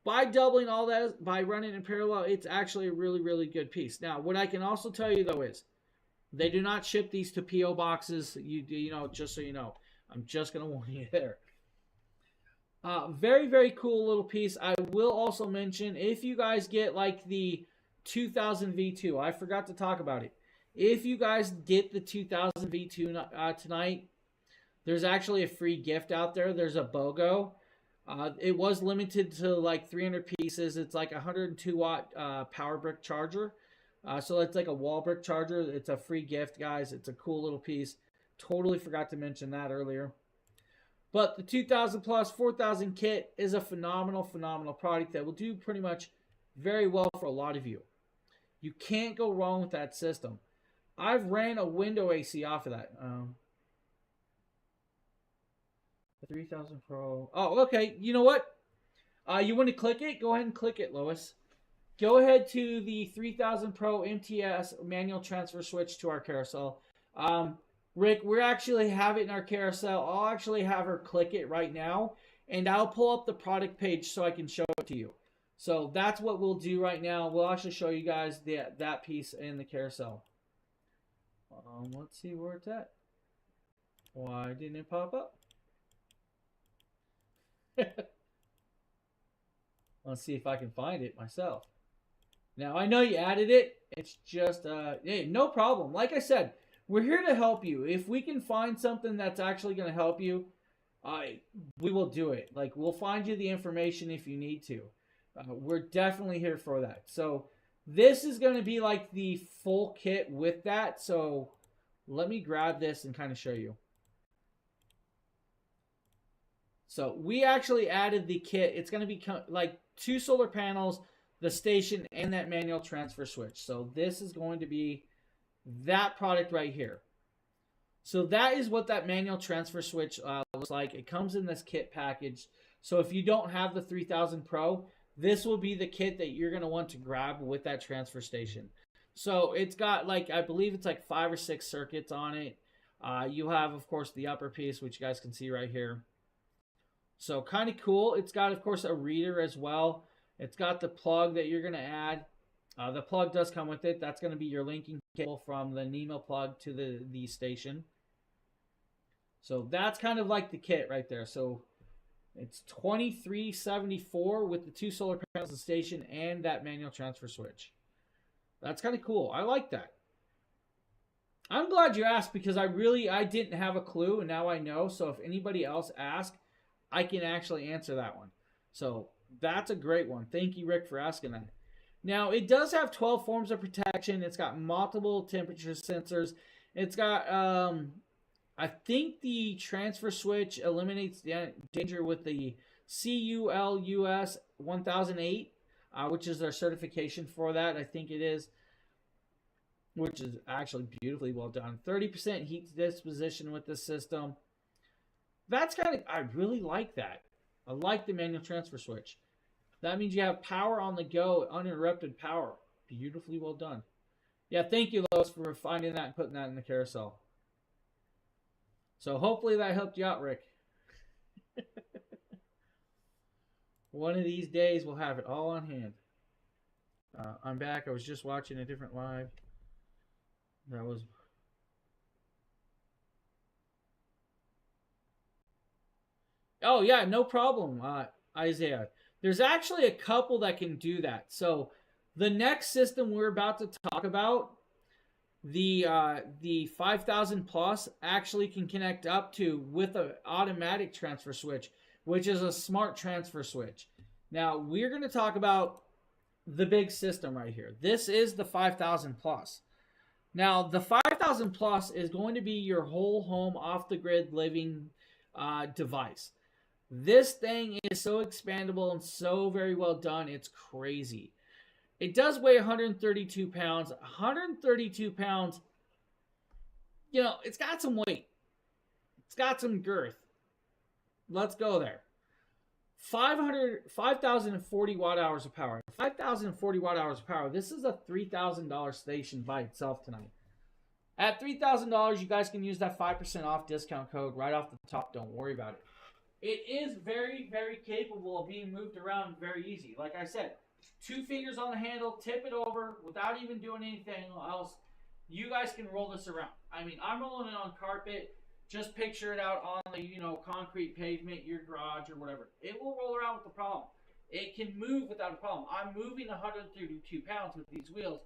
By doubling all that, by running in parallel, it's actually a really, really good piece. Now, what I can also tell you, though, is they do not ship these to P.O. boxes. You know, just so you know. I'm just going to warn you there. Very, very cool little piece. I will also mention, if you guys get like the 2000 V2, I forgot to talk about it. If you guys get the 2000 V2 tonight, there's actually a free gift out there. There's a BOGO. It was limited to like 300 pieces. It's like a 102 watt power brick charger. So it's like a wall brick charger. It's a free gift, guys. It's a cool little piece. Totally forgot to mention that earlier. But the 2000 plus 4000 kit is a phenomenal, phenomenal product that will do pretty much very well for a lot of you. You can't go wrong with that system. I've ran a window AC off of that. The 3000 Pro. Oh, okay. You know what? You want to click it? Go ahead and click it, Lois. Go ahead to the 3000 Pro MTS manual transfer switch to our carousel. Rick, we actually have it in our carousel. I'll actually have her click it right now, and I'll pull up the product page so I can show it to you. So that's what we'll do right now. We'll actually show you guys that piece in the carousel. Let's see where it's at. Why didn't it pop up? Let's see if I can find it myself. Now, I know you added it. It's just, hey, no problem. Like I said, we're here to help you. If we can find something that's actually going to help you, we will do it. Like, we'll find you the information if you need to. We're definitely here for that. So, this is going to be like the full kit with that. So, let me grab this and kind of show you. So, we actually added the kit. It's going to be like 2 solar panels, the station, and that manual transfer switch. So, this is going to be that product right here. So that is what that manual transfer switch looks like. It comes in this kit package. So if you don't have the 3000 Pro, this will be the kit that you're going to want to grab with that transfer station. So it's got like, I believe it's like 5 or 6 circuits on it. You have, of course, the upper piece, which you guys can see right here. So kind of cool. It's got, of course, a reader as well. It's got the plug that you're going to add. The plug does come with it. That's going to be your linking cable from the Nemo plug to the station. So that's kind of like the kit right there. So it's $23.74 with the 2 solar panels, the station, and that manual transfer switch. That's kind of cool. I like that. I'm glad you asked because I didn't have a clue, and now I know. So if anybody else asks, I can actually answer that one. So that's a great one. Thank you, Rick, for asking that. Now, it does have 12 forms of protection. It's got multiple temperature sensors. It's got, I think the transfer switch eliminates danger with the CULUS 1008, which is their certification for that. I think it is, which is actually beautifully well done. 30% heat disposition with this system. That's kind of, I really like that. I like the manual transfer switch. That means you have power on the go, uninterrupted power. Beautifully well done. Yeah, thank you, Lois, for finding that and putting that in the carousel. So hopefully that helped you out, Rick. One of these days we'll have it all on hand. I'm back. I was just watching a different live. That was... Oh, yeah, no problem, Isaiah. There's actually a couple that can do that. So the next system we're about to talk about, the 5000 plus, actually can connect up to with an automatic transfer switch, which is a smart transfer switch. Now we're going to talk about the big system right here. This is the 5000 plus. Now the 5000 plus is going to be your whole home off the grid living device. This thing is so expandable and so very well done. It's crazy. It does weigh 132 pounds. 132 pounds, you know, it's got some weight. It's got some girth. Let's go there. 5,040 watt hours of power. 5,040 watt hours of power. This is a $3,000 station by itself tonight. At $3,000, you guys can use that 5% off discount code right off the top. Don't worry about it. It is very, very capable of being moved around very easy. Like I said, 2 fingers on the handle, tip it over without even doing anything else. You guys can roll this around. I mean, I'm rolling it on carpet. Just picture it out on the, concrete pavement, your garage or whatever. It will roll around with the problem. It can move without a problem. I'm moving 132 pounds with these wheels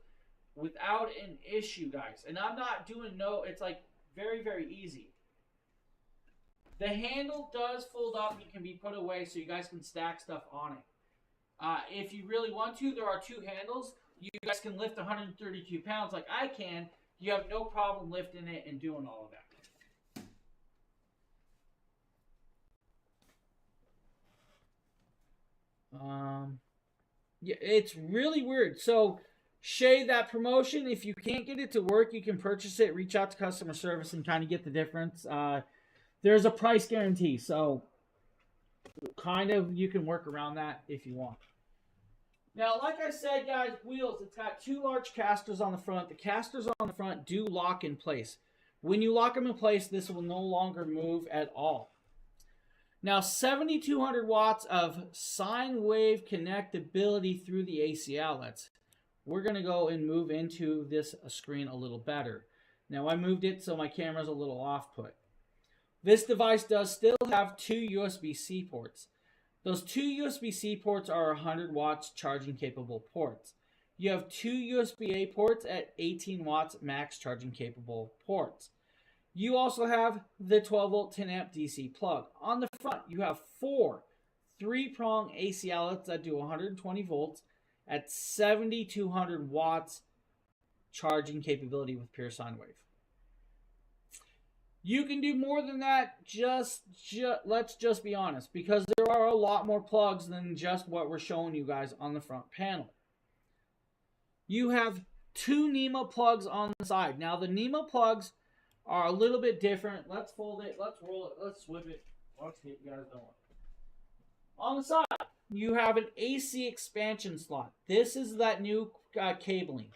without an issue, guys. And I'm not doing it's like very, very easy. The handle does fold up and can be put away so you guys can stack stuff on it. If you really want to, there are 2 handles. You guys can lift 132 pounds like I can. You have no problem lifting it and doing all of that. Yeah, it's really weird. So, Shay, that promotion, if you can't get it to work, you can purchase it, reach out to customer service and kind of get the difference. There's a price guarantee, so kind of you can work around that if you want. Now, like I said, guys, wheels, it's got 2 large casters on the front. The casters on the front do lock in place. When you lock them in place, this will no longer move at all. Now, 7,200 watts of sine wave connectability through the AC outlets. We're going to go and move into this screen a little better. Now, I moved it so my camera's a little off-put. This device does still have 2 USB-C ports. Those 2 USB-C ports are 100 watts charging capable ports. You have 2 USB-A ports at 18 watts max charging capable ports. You also have the 12 volt 10 amp DC plug. On the front, you have 4 3-prong AC outlets that do 120 volts at 7,200 watts charging capability with pure sine wave. You can do more than that, let's just be honest, because there are a lot more plugs than just what we're showing you guys on the front panel. You have 2 NEMA plugs on the side. Now, the NEMA plugs are a little bit different. Let's fold it, let's roll it, let's whip it. Let's get you guys going. On the side, you have an AC expansion slot. This is that new cabling.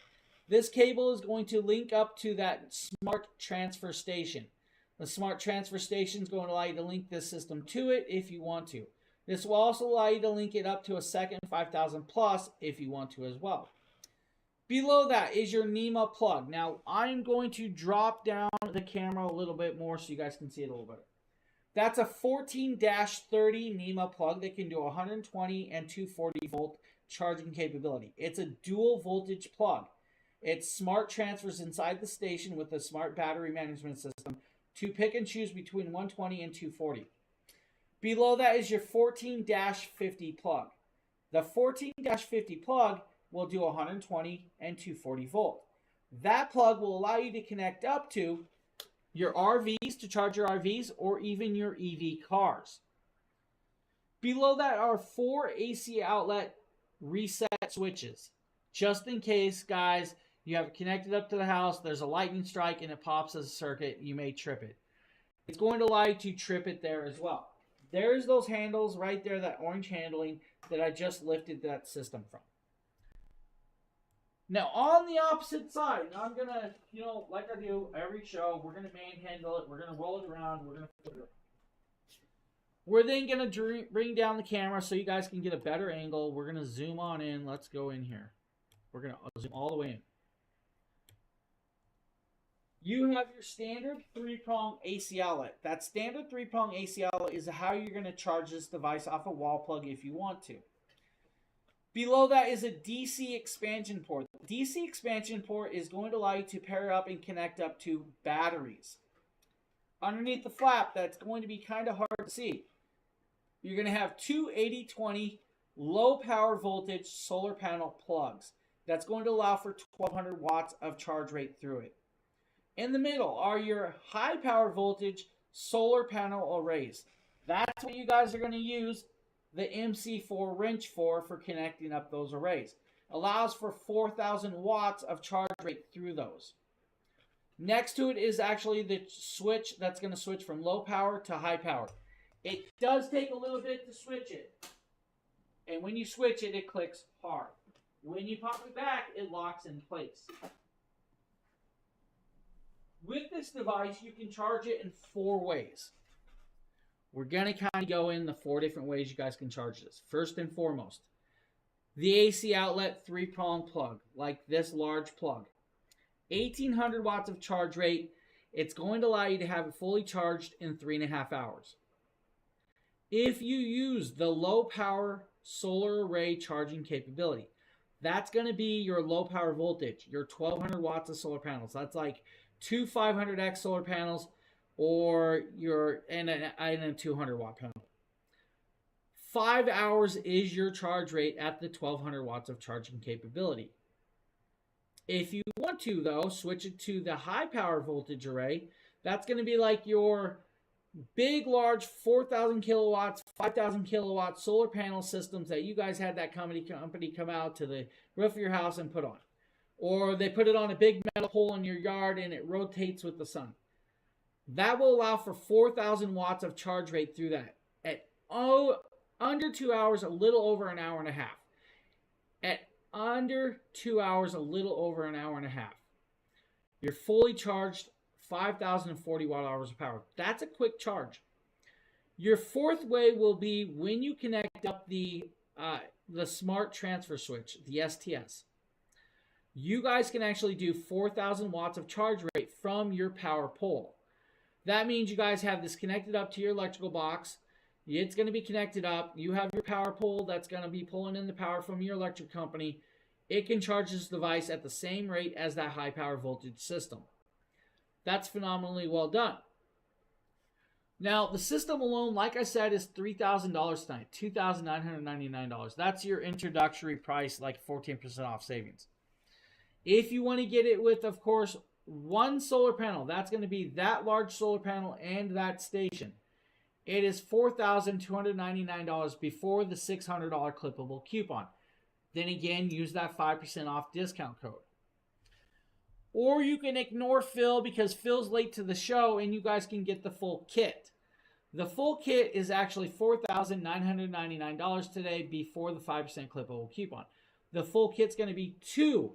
This cable is going to link up to that smart transfer station. The smart transfer station is going to allow you to link this system to it if you want to. This will also allow you to link it up to a second 5000 plus if you want to as well. Below that is your NEMA plug. Now, I'm going to drop down the camera a little bit more so you guys can see it a little better. That's a 14-30 NEMA plug that can do 120 and 240 volt charging capability. It's a dual voltage plug. It smart transfers inside the station with a smart battery management system to pick and choose between 120 and 240. Below that is your 14-50 plug. The 14-50 plug will do 120 and 240 volt. That plug will allow you to connect up to your RVs to charge your RVs or even your EV cars. Below that are 4 AC outlet reset switches. Just in case, guys, you have it connected up to the house, there's a lightning strike and it pops as a circuit, you may trip it. It's going to allow you to trip it there as well. There's those handles right there, that orange handling that I just lifted that system from. Now, on the opposite side, I'm going to, like I do every show, we're going to manhandle it, we're going to roll it around, we're going to put it around. We're then going to bring down the camera so you guys can get a better angle. We're going to zoom on in. Let's go in here. We're going to zoom all the way in. You have your standard 3-prong AC outlet. That standard 3-prong AC outlet is how you're going to charge this device off a wall plug if you want to. Below that is a DC expansion port. The DC expansion port is going to allow you to pair up and connect up to batteries. Underneath the flap, that's going to be kind of hard to see. You're going to have 2 80/20 low power voltage solar panel plugs. That's going to allow for 1200 watts of charge rate through it. In the middle are your high power voltage solar panel arrays. That's what you guys are going to use the MC4 wrench for connecting up those arrays. Allows for 4000 watts of charge rate through those. Next to it is actually the switch that's going to switch from low power to high power. It does take a little bit to switch it. And when you switch it, it clicks hard. When you pop it back, it locks in place. With this device, you can charge it in 4 ways. We're going to kind of go in the 4 different ways you guys can charge this. First and foremost, the AC outlet 3-prong plug, like this large plug. 1800 watts of charge rate. It's going to allow you to have it fully charged in 3.5 hours. If you use the low power solar array charging capability, that's going to be your low power voltage, your 1200 watts of solar panels. That's like 2 500x solar panels or and a 200 watt panel. 5 hours is your charge rate at the 1200 watts of charging capability. If you want to, though, switch it to the high power voltage array. That's going to be like your big, large 4,000 kilowatts, 5,000 kilowatt solar panel systems that you guys had that company come out to the roof of your house and put on. Or they put it on a big metal pole in your yard and it rotates with the sun. That will allow for 4,000 watts of charge rate through that. At under 2 hours, a little over an hour and a half. At under 2 hours, a little over an hour and a half. You're fully charged, 5,040 watt hours of power. That's a quick charge. Your 4th way will be when you connect up the smart transfer switch, the STS. You guys can actually do 4,000 watts of charge rate from your power pole. That means you guys have this connected up to your electrical box. It's going to be connected up. You have your power pole that's going to be pulling in the power from your electric company. It can charge this device at the same rate as that high power voltage system. That's phenomenally well done. Now, the system alone, like I said, is $3,000 tonight, $2,999. That's your introductory price, like 14% off savings. If you want to get it with, of course, one solar panel, that's going to be that large solar panel and that station. It is $4,299 before the $600 clippable coupon. Then again, use that 5% off discount code. Or you can ignore Phil because Phil's late to the show and you guys can get the full kit. The full kit is actually $4,999 today before the 5% clippable coupon. The full kit's going to be 2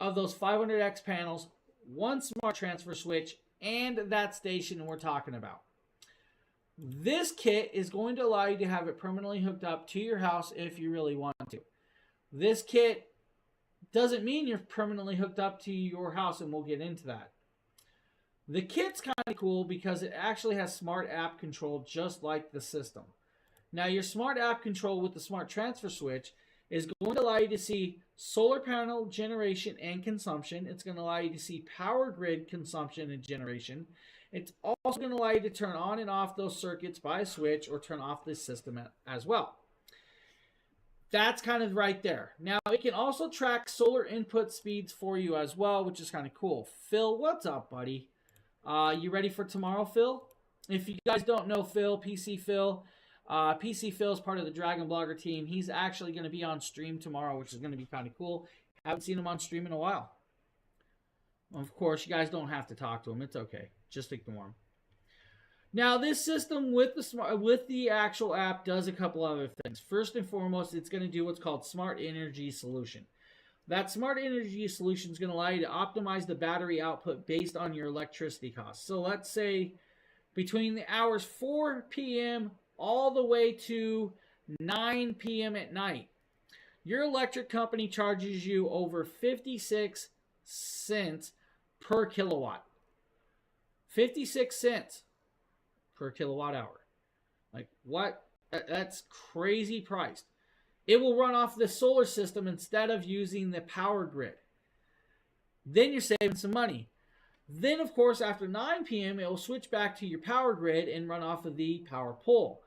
of those 500X panels, 1 smart transfer switch, and that station we're talking about. This kit is going to allow you to have it permanently hooked up to your house if you really want to. This kit doesn't mean you're permanently hooked up to your house, and we'll get into that. The kit's kind of cool because it actually has smart app control just like the system. Now, your smart app control with the smart transfer switch is going to allow you to see solar panel generation and consumption. It's going to allow you to see power grid consumption and generation. It's also going to allow you to turn on and off those circuits by a switch or turn off this system as well. That's kind of right there. Now, it can also track solar input speeds for you as well, which is kind of cool. Phil, what's up, buddy? You ready for tomorrow, Phil? If you guys don't know Phil, PC Phil is part of the Dragon Blogger team. He's actually going to be on stream tomorrow, which is going to be kind of cool. Haven't seen him on stream in a while. Of course, you guys don't have to talk to him. It's okay. Just ignore him. Now, this system with the actual app does a couple other things. First and foremost, it's going to do what's called Smart Energy Solution. That Smart Energy Solution is going to allow you to optimize the battery output based on your electricity costs. So let's say between the hours 4 p.m. all the way to 9 p.m. at night, your electric company charges you over 56 cents per kilowatt. 56 cents per kilowatt hour. Like, what? That's crazy priced. It will run off the solar system instead of using the power grid. Then you're saving some money. Then, of course, after 9 p.m., it will switch back to your power grid and run off of the power pole.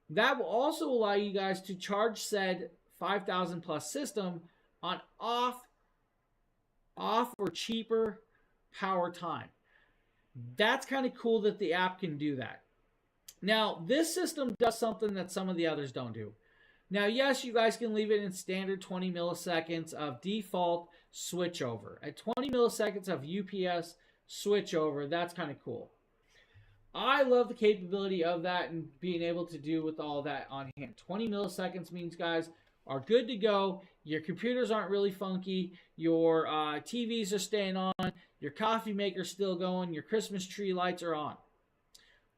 That will also allow you guys to charge said 5,000 plus system on off or cheaper power time. That's kind of cool that the app can do that. Now, this system does something that some of the others don't do. Now, yes, you guys can leave it in standard 20 milliseconds of default switchover. At 20 milliseconds of UPS switchover, that's kind of cool. I love the capability of that and being able to do with all that on hand. 20 milliseconds means, guys, are good to go. Your computers aren't really funky. Your TVs are staying on. Your coffee maker's still going. Your Christmas tree lights are on.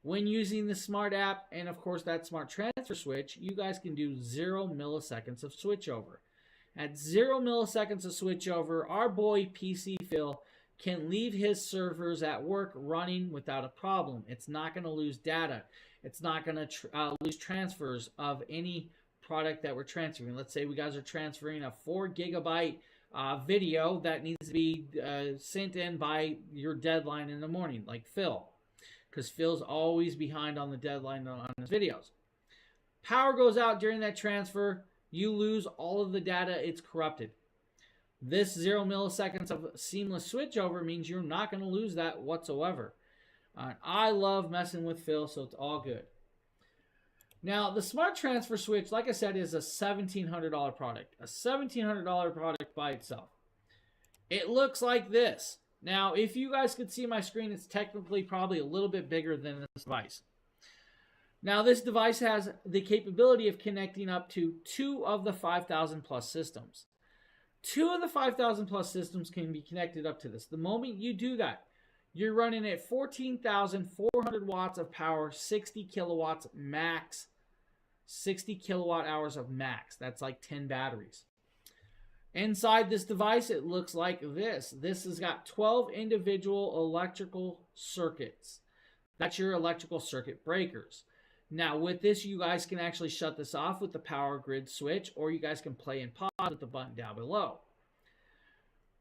When using the smart app and, of course, that smart transfer switch, you guys can do 0 milliseconds of switchover. At 0 milliseconds of switchover, our boy PC Phil can leave his servers at work running without a problem. It's not going to lose data. It's not going to lose transfers of any product that we're transferring. Let's say we guys are transferring a 4 gigabyte video that needs to be sent in by your deadline in the morning, like Phil, because Phil's always behind on the deadline on his videos. Power goes out during that transfer. You lose all of the data. It's corrupted. This 0 milliseconds of seamless switchover means you're not going to lose that whatsoever. I love messing with Phil, so it's all good. Now, the smart transfer switch, like I said, is a $1,700 product. A $1,700 product by itself. It looks like this. Now, if you guys could see my screen, it's technically probably a little bit bigger than this device. Now, this device has the capability of connecting up to 2 of the 5,000 plus systems. 2 of the 5,000 plus systems can be connected up to this. The moment you do that, you're running at 14,400 watts of power, 60 kilowatts max, 60 kilowatt hours of max. That's like 10 batteries. Inside this device, it looks like this. This has got 12 individual electrical circuits. That's your electrical circuit breakers. Now, with this, you guys can actually shut this off with the power grid switch, or you guys can play and pause with the button down below.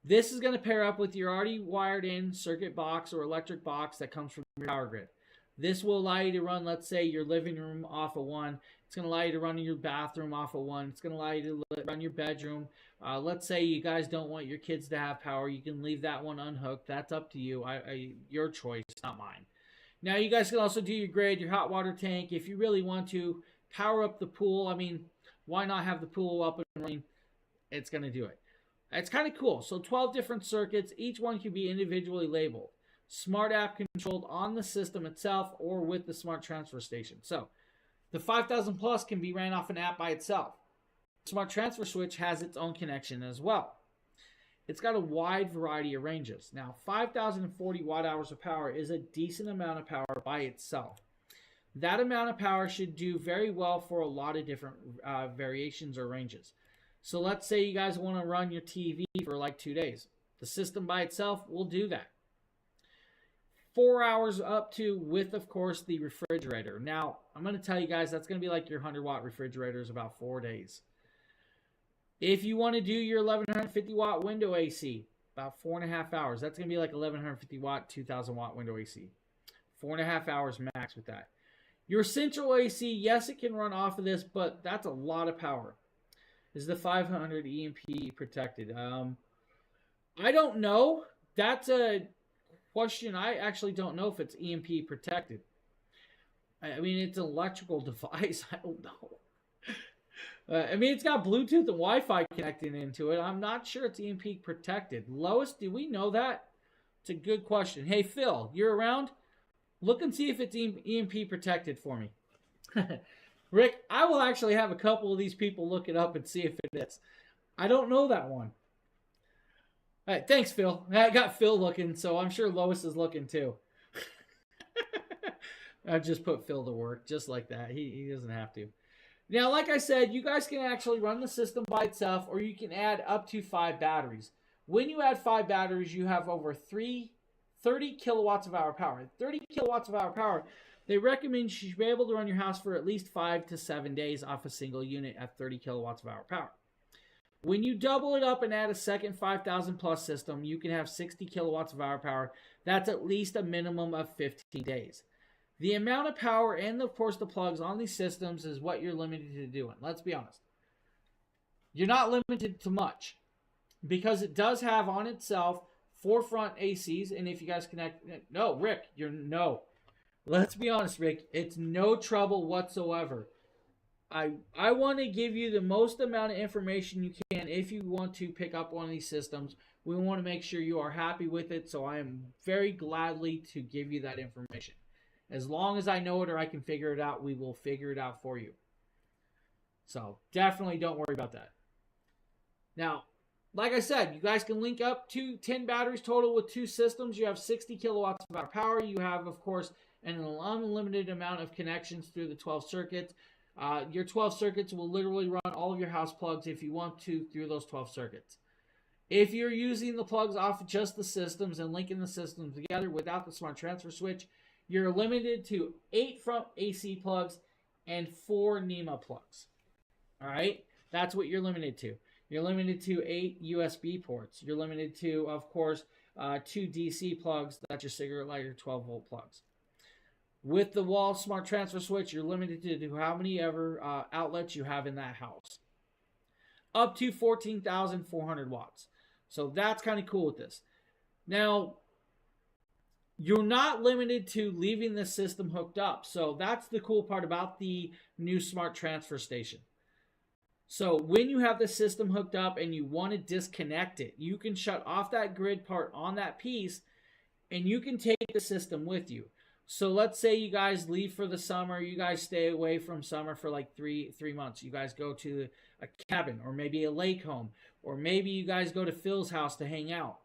This is going to pair up with your already wired in circuit box or electric box that comes from your power grid. This will allow you to run, let's say, your living room off of 1. It's going to allow you to run your bathroom off of 1. It's going to allow you to run your bedroom. Let's say you guys don't want your kids to have power. You can leave that one unhooked. That's up to you. Your choice, not mine. Now, you guys can also do your grid, your hot water tank. If you really want to power up the pool, I mean, why not have the pool up and running? It's going to do it. It's kind of cool. So 12 different circuits. Each one can be individually labeled. Smart app controlled on the system itself or with the smart transfer station. So the 5,000 plus can be ran off an app by itself. Smart transfer switch has its own connection as well. It's got a wide variety of ranges. Now, 5,040 watt hours of power is a decent amount of power by itself. That amount of power should do very well for a lot of different variations or ranges. So let's say you guys want to run your TV for like 2 days. The system by itself will do that. 4 hours up to with, of course, the refrigerator. Now, I'm going to tell you guys that's going to be like your 100-watt refrigerator is about 4 days. If you want to do your 1150 watt window AC, about 4.5 hours. That's going to be like 1150 watt, 2000 watt window AC. 4.5 hours max with that. Your central AC, yes, it can run off of this, but that's a lot of power. Is the 500 EMP protected? I don't know. That's a question. I actually don't know if it's EMP protected. I mean, it's an electrical device. I don't know. I mean, it's got Bluetooth and Wi-Fi connecting into it. I'm not sure it's EMP protected. Lois, do we know that? It's a good question. Hey, Phil, you're around? Look and see if it's EMP protected for me. Rick, I will actually have a couple of these people look it up and see if it is. I don't know that one. All right, thanks, Phil. I got Phil looking, so I'm sure Lois is looking too. I just put Phil to work just like that. He doesn't have to. Now, like I said, you guys can actually run the system by itself, or you can add up to 5 batteries. When you add 5 batteries, you have over 30 kilowatts of hour power. 30 kilowatts of hour power, they recommend you should be able to run your house for at least 5 to 7 days off a single unit at 30 kilowatts of hour power. When you double it up and add a second 5,000 plus system, you can have 60 kilowatts of hour power. That's at least a minimum of 15 days. The amount of power and, of course, the plugs on these systems is what you're limited to doing. Let's be honest. You're not limited to much because it does have on itself 4 front ACs. And if you guys connect, no, Rick, no. Let's be honest, Rick. It's no trouble whatsoever. I want to give you the most amount of information you can if you want to pick up one of these systems. We want to make sure you are happy with it. So I am very gladly to give you that information. As long as I know it or I can figure it out, we will figure it out for you. So definitely don't worry about that. Now, like I said, you guys can link up to 10 batteries total with 2 systems. You have 60 kilowatts of power. You have, of course, an unlimited amount of connections through the 12 circuits. Your 12 circuits will literally run all of your house plugs if you want to through those 12 circuits. If you're using the plugs off just the systems and linking the systems together without the smart transfer switch, you're limited to 8 front AC plugs and 4 NEMA plugs. All right? That's what you're limited to. You're limited to 8 USB ports. You're limited to, of course, 2 DC plugs. That's your cigarette lighter 12-volt plugs. With the wall smart transfer switch, you're limited to how many ever outlets you have in that house. Up to 14,400 watts. So that's kind of cool with this. Now, you're not limited to leaving the system hooked up. So that's the cool part about the new smart transfer station. So when you have the system hooked up and you want to disconnect it, you can shut off that grid part on that piece and you can take the system with you. So let's say you guys leave for the summer, you guys stay away from summer for like three months. You guys go to a cabin or maybe a lake home, or maybe you guys go to Phil's house to hang out.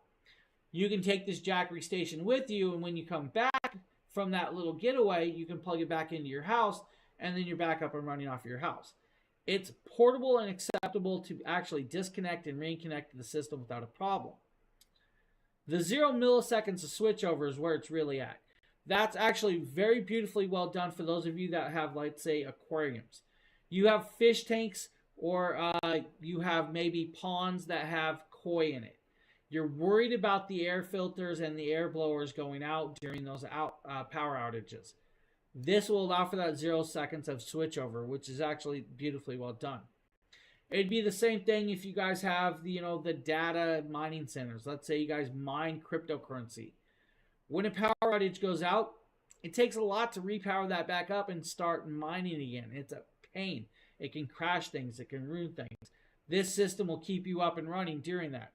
You can take this Jackery station with you, and when you come back from that little getaway, you can plug it back into your house, and then you're back up and running off your house. It's portable and acceptable to actually disconnect and reconnect to the system without a problem. The 0 milliseconds of switchover is where it's really at. That's actually very beautifully well done for those of you that have, let's say, aquariums. You have fish tanks, or you have maybe ponds that have koi in it. You're worried about the air filters and the air blowers going out during those power outages. This will allow for that 0 seconds of switchover, which is actually beautifully well done. It'd be the same thing if you guys have the data mining centers. Let's say you guys mine cryptocurrency. When a power outage goes out, it takes a lot to repower that back up and start mining again. It's a pain. It can crash things. It can ruin things. This system will keep you up and running during that.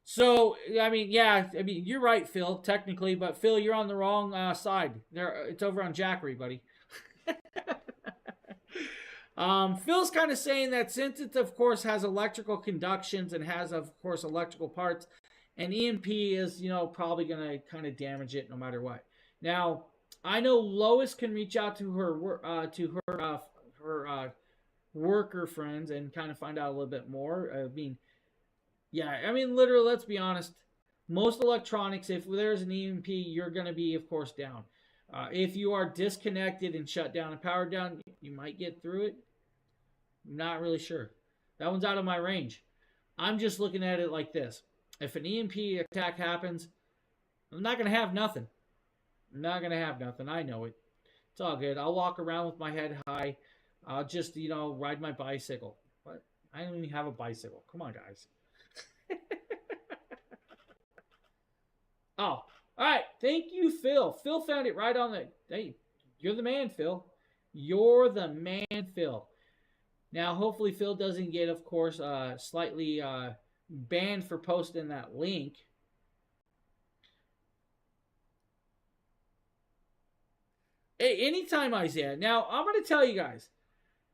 So, you're right, Phil, technically, but Phil, you're on the wrong side. It's over on Jackery, buddy. Phil's kind of saying that since it, of course, has electrical conductions and has, of course, electrical parts, and EMP is, probably going to kind of damage it no matter what. Now, I know Lois can reach out to her worker friends and kind of find out a little bit more. Literally, let's be honest. Most electronics, if there's an EMP, you're going to be, of course, down. If you are disconnected and shut down and powered down, you might get through it. I'm not really sure. That one's out of my range. I'm just looking at it like this. If an EMP attack happens, I'm not going to have nothing. I know it. It's all good. I'll walk around with my head high. I'll just, ride my bicycle. But I don't even have a bicycle. Come on, guys. Oh, all right. Thank you, Phil. Phil found it right on the... Hey, you're the man, Phil. You're the man, Phil. Now, hopefully Phil doesn't get, of course, slightly banned for posting that link. Hey, anytime, Isaiah. Now, I'm going to tell you guys,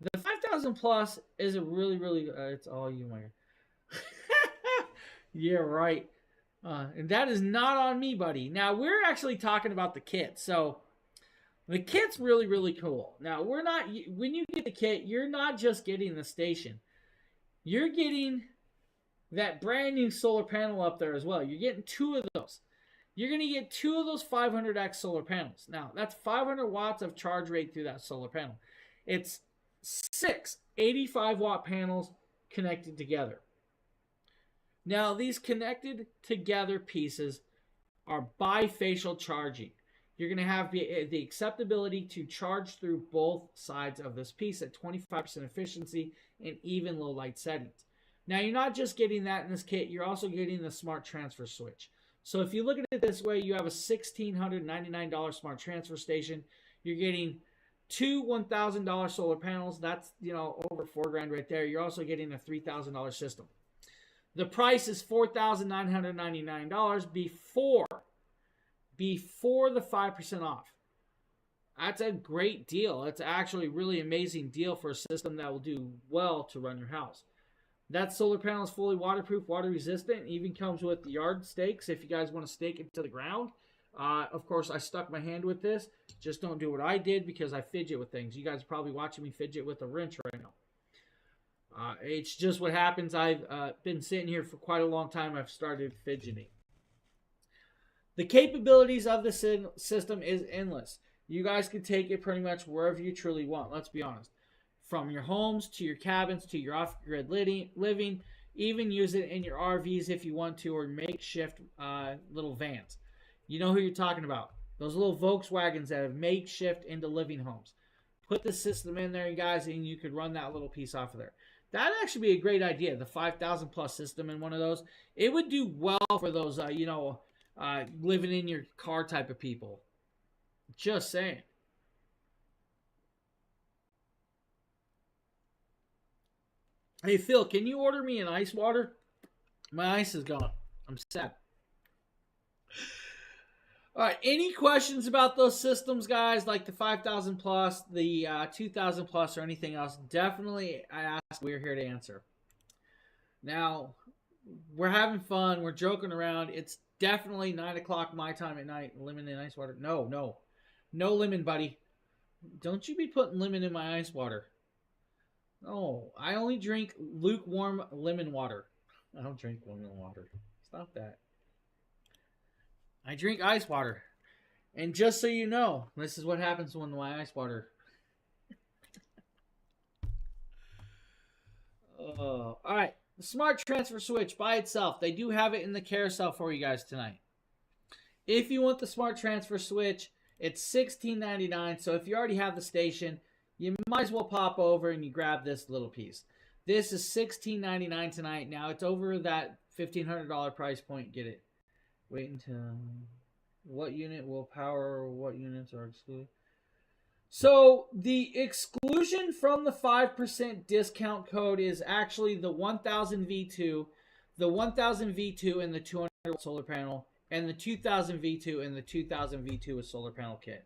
the 5,000 plus is a really, really, it's all you, man. Yeah, right. And that is not on me, buddy. Now, we're actually talking about the kit. So, the kit's really, really cool. Now, when you get the kit, you're not just getting the station. You're getting that brand new solar panel up there as well. You're getting 2 of those. You're going to get 2 of those 500x solar panels. Now, that's 500 watts of charge rate through that solar panel. It's 6 85-watt panels connected together. Now, these connected together pieces are bifacial charging. You're going to have the acceptability to charge through both sides of this piece at 25% efficiency and even low light settings. Now, you're not just getting that in this kit, you're also getting the smart transfer switch. So if you look at it this way, you have a $1,699 smart transfer station. You're getting 2 $1,000 solar panels. That's, over $4,000 right there. You're also getting a $3,000 system. The price is $4,999 before the 5% off. That's a great deal. It's actually a really amazing deal for a system that will do well to run your house. That solar panel is fully waterproof, water resistant. Even comes with yard stakes if you guys want to stake it to the ground. Of course, I stuck my hand with this. Just don't do what I did because I fidget with things. You guys are probably watching me fidget with a wrench right now. It's just what happens. I've been sitting here for quite a long time. I've started fidgeting. The capabilities of the system is endless. You guys can take it pretty much wherever you truly want. Let's be honest. From your homes to your cabins to your off-grid living. Even use it in your RVs if you want to, or makeshift little vans. You know who you're talking about. Those little Volkswagens that have makeshift into living homes. Put the system in there, you guys, and you could run that little piece off of there. That'd actually be a great idea. The 5,000 plus system in one of those. It would do well for those, living in your car type of people. Just saying. Hey, Phil, can you order me an ice water? My ice is gone. I'm sad. All right, any questions about those systems, guys, like the 5,000 plus, the 2,000 plus, or anything else? Definitely ask. We're here to answer. Now, we're having fun. We're joking around. It's definitely 9 o'clock my time at night. Lemon and ice water. No lemon, buddy. Don't you be putting lemon in my ice water. No, I only drink lukewarm lemon water. I don't drink lemon water. Stop that. I drink ice water. And just so you know, this is what happens when my ice water. All right. The Smart Transfer Switch by itself. They do have it in the carousel for you guys tonight. If you want the Smart Transfer Switch, it's $16.99. So if you already have the station, you might as well pop over and you grab this little piece. This is $16.99 tonight. Now it's over that $1,500 price point. Get it. Wait until what unit will power, what units are excluded. So the exclusion from the 5% discount code is actually the 1000 V2, the 1000 V2 and the 200 solar panel, and the 2000 V2 and the 2000 V2 with solar panel kit.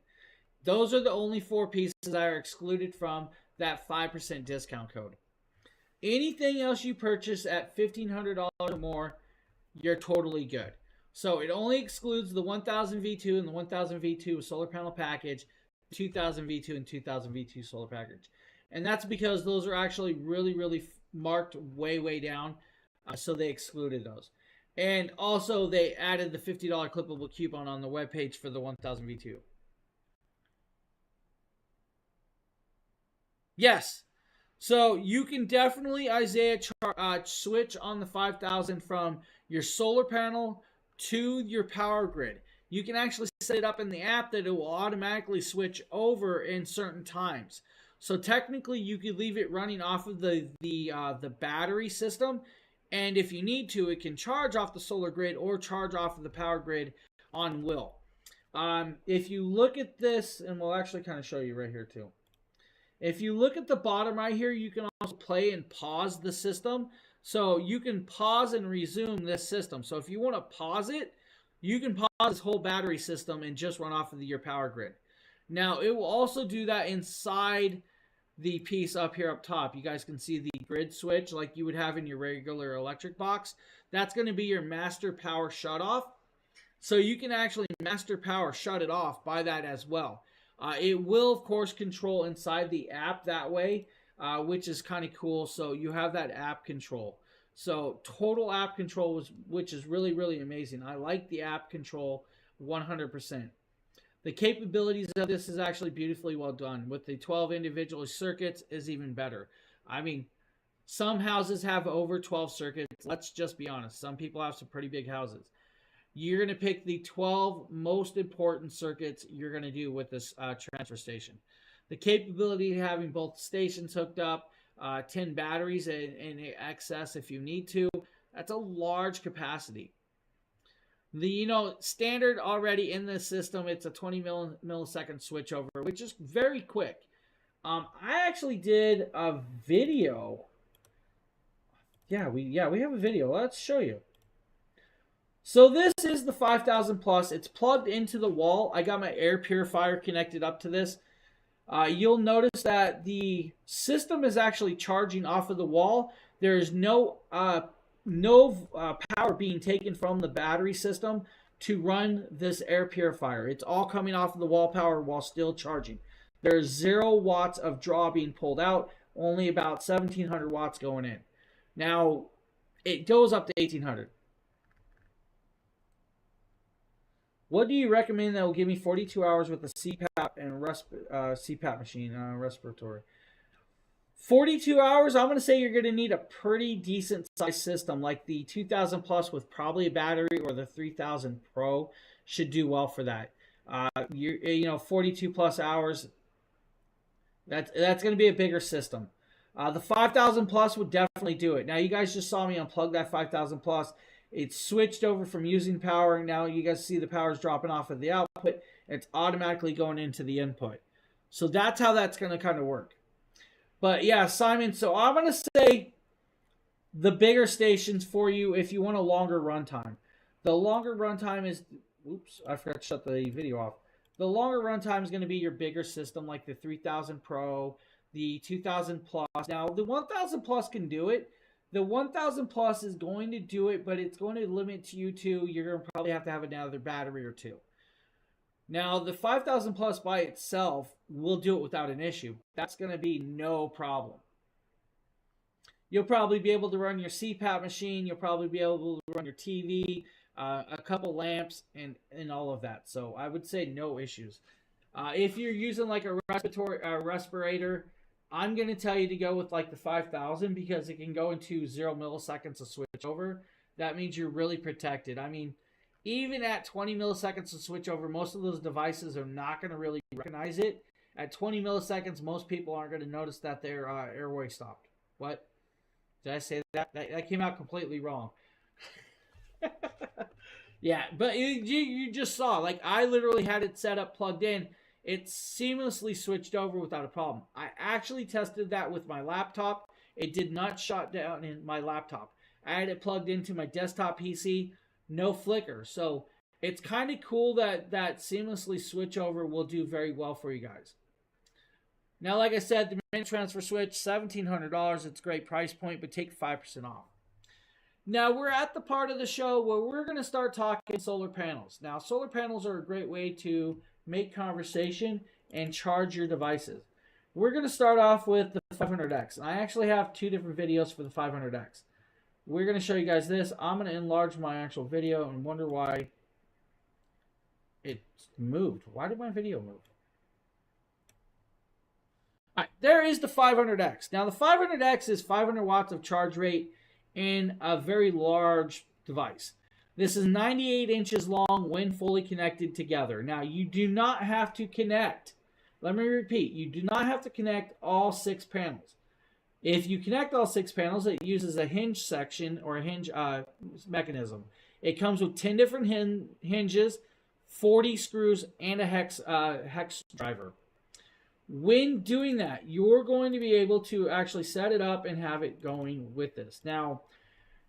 Those are the only 4 pieces that are excluded from that 5% discount code. Anything else you purchase at $1,500 or more, you're totally good. So it only excludes the 1000 V2 and the 1000 V2 with solar panel package, 2000 V2 and 2000 V2 solar package. And that's because those are actually really marked way down. So they excluded those. And also they added the $50 clippable coupon on the webpage for the 1000 V2. Yes. So you can definitely, Isaiah, switch on the 5000 from your solar panel to your power grid. You can actually set it up in the app that it will automatically switch over in certain times. So technically you could leave it running off of the battery system, and if you need to, it can charge off the solar grid or charge off of the power grid on will. If you look at this, and we'll actually kind of show you right here too. If you look at the bottom right here, you can also play and pause the system. So you can pause and resume this system. So if you want to pause it, you can pause this whole battery system and just run off of your power grid. Now, it will also do that inside the piece up here up top. You guys can see the grid switch like you would have in your regular electric box. That's going to be your master power shutoff. So you can actually master power shut it off by that as well. It will, of course, control inside the app that way, which is kind of cool. So you have that app control. So total app control, which is really amazing. I like the app control 100%. The capabilities of this is actually beautifully well done. With the 12 individual circuits is even better. I mean, some houses have over 12 circuits. Let's just be honest. Some people have some pretty big houses. You're going to pick the 12 most important circuits you're going to do with this transfer station. The capability of having both stations hooked up, 10 batteries in excess if you need to. That's a large capacity. The standard already in the system, it's a 20 millisecond switch over, which is very quick. I actually did a video. Yeah, we have a video. Let's show you. So this is the 5000 plus. It's plugged into the wall. I got my air purifier connected up to this. You'll notice that the system is actually charging off of the wall. There is no power being taken from the battery system to run this air purifier. It's all coming off of the wall power while still charging. There's 0 watts of draw being pulled out, only about 1700 watts going in. Now, it goes up to 1800. What do you recommend that will give me 42 hours with a CPAP and CPAP machine, respiratory? 42 hours, I'm going to say you're going to need a pretty decent size system, like the 2000 plus with probably a battery, or the 3000 Pro should do well for that. 42 plus hours, that's going to be a bigger system. The 5000 plus would definitely do it. Now, you guys just saw me unplug that 5000 plus. It's switched over from using power. Now you guys see the power is dropping off of the output. It's automatically going into the input. So that's how that's going to kind of work. But yeah, Simon, so I'm going to say the bigger stations for you if you want a longer runtime. The longer runtime is, oops, I forgot to shut the video off. The longer runtime is going to be your bigger system, like the 3000 Pro, the 2000 Plus. Now, the 1000 Plus can do it. The 1000 Plus is going to do it, but it's going to limit you to, you're going to probably have to have another battery or two. Now, the 5000 Plus by itself will do it without an issue. That's going to be no problem. You'll probably be able to run your CPAP machine. You'll probably be able to run your TV, a couple lamps, and all of that. So I would say no issues. If you're using like a respirator, I'm going to tell you to go with like the 5000 because it can go into 0 milliseconds of switch over. That means you're really protected. I mean, even at 20 milliseconds of switch over, most of those devices are not going to really recognize it. At 20 milliseconds, most people aren't going to notice that their airway stopped. What? Did I say that? That came out completely wrong. Yeah, but you just saw, like, I literally had it set up, plugged in. It seamlessly switched over without a problem. I actually tested that with my laptop. It did not shut down in my laptop. I had it plugged into my desktop PC, no flicker. So it's kind of cool that seamlessly switch over will do very well for you guys. Now, like I said, the main transfer switch, $1,700. It's a great price point, but take 5% off. Now, we're at the part of the show where we're going to start talking solar panels. Now, solar panels are a great way to make conversation and charge your devices. We're going to start off with the 500X. I actually have 2 different videos for the 500X. We're going to show you guys this. I'm going to enlarge my actual video and wonder why it moved. Why did my video move? All right, there is the 500X. Now, the 500X is 500 watts of charge rate in a very large device. This is 98 inches long when fully connected together. Now, you do not have to connect. Let me repeat. You do not have to connect all 6 panels. If you connect all 6 panels, it uses a hinge section or a hinge mechanism. It comes with 10 different hinges, 40 screws, and a hex driver. When doing that, you're going to be able to actually set it up and have it going with this. Now,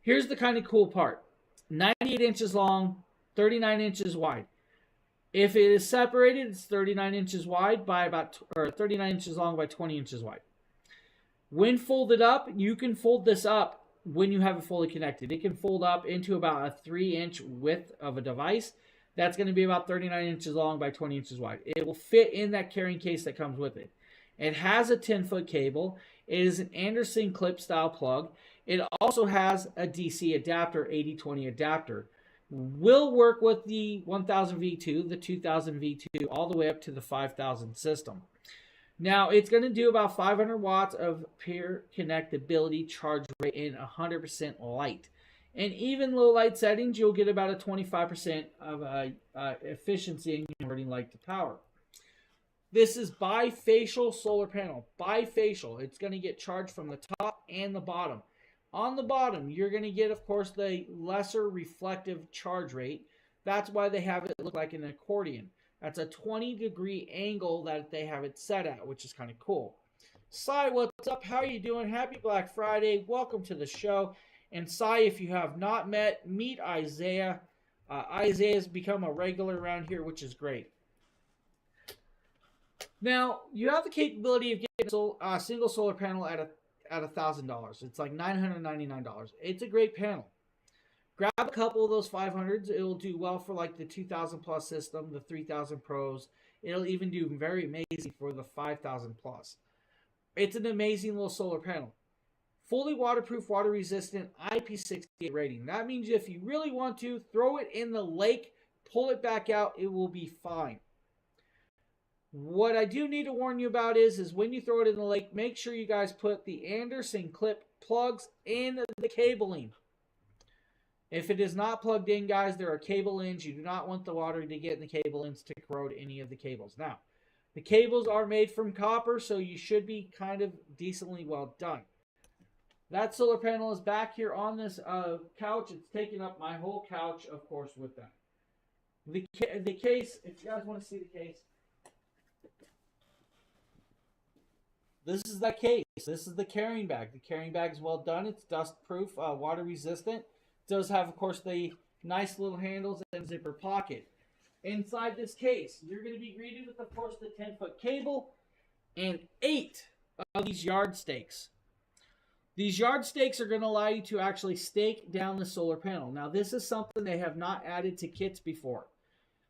here's the kind of cool part. 98 inches long, 39 inches wide. If it is separated, it's 39 inches wide by or 39 inches long by 20 inches wide. When folded up, you can fold this up when you have it fully connected. It can fold up into about a 3-inch width of a device. That's going to be about 39 inches long by 20 inches wide. It will fit in that carrying case that comes with it. It has a 10-foot cable. It is an Anderson clip style plug. It also has a DC adapter, 80/20 adapter. Will work with the 1000 V2, the 2000 V2, all the way up to the 5000 system. Now, it's going to do about 500 watts of peer connectability charge rate in 100% light. And even low light settings, you'll get about a 25% of efficiency in converting light to power. This is bifacial solar panel. Bifacial. It's going to get charged from the top and the bottom. On the bottom, you're going to get, of course, the lesser reflective charge rate. That's why they have it look like an accordion. That's a 20-degree angle that they have it set at, which is kind of cool. Cy, what's up? How are you doing? Happy Black Friday. Welcome to the show. And Cy, if you have not met, meet Isaiah. Isaiah's become a regular around here, which is great. Now, you have the capability of getting a single solar panel at $1,000. It's like $999. It's a great panel. Grab a couple of those 500s. It'll do well for like the 2000 plus system, the 3000 pros. It'll even do very amazing for the 5000 plus. It's an amazing little solar panel. Fully waterproof, water resistant, IP68 rating. That means if you really want to, throw it in the lake, pull it back out, it will be fine. What I do need to warn you about is when you throw it in the lake, make sure you guys put the Anderson clip plugs in the cabling. If it is not plugged in, guys, there are cable ends. You do not want the water to get in the cable ends to corrode any of the cables. Now, the cables are made from copper, so you should be kind of decently well done. That solar panel is back here on this couch. It's taking up my whole couch, of course, with that. The case, if you guys want to see the case, this is that case. This is the carrying bag. The carrying bag is well done. It's dust proof, water resistant. It does have, of course, the nice little handles and zipper pocket. Inside this case, you're going to be greeted with, of course, the 10-foot cable and 8 of these yard stakes. These yard stakes are going to allow you to actually stake down the solar panel. Now, this is something they have not added to kits before.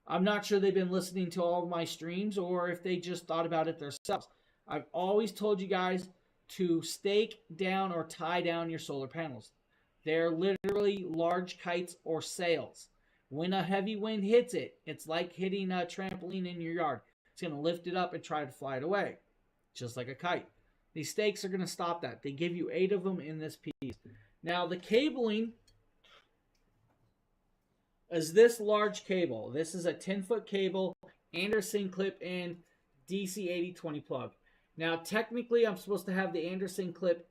I'm not sure they've been listening to all of my streams or if they just thought about it themselves. I've always told you guys to stake down or tie down your solar panels. They're literally large kites or sails. When a heavy wind hits it, it's like hitting a trampoline in your yard. It's going to lift it up and try to fly it away, just like a kite. These stakes are going to stop that. They give you 8 of them in this piece. Now, the cabling is this large cable. This is a 10-foot cable, Anderson clip in DC 8020 plug. Now, technically, I'm supposed to have the Anderson clip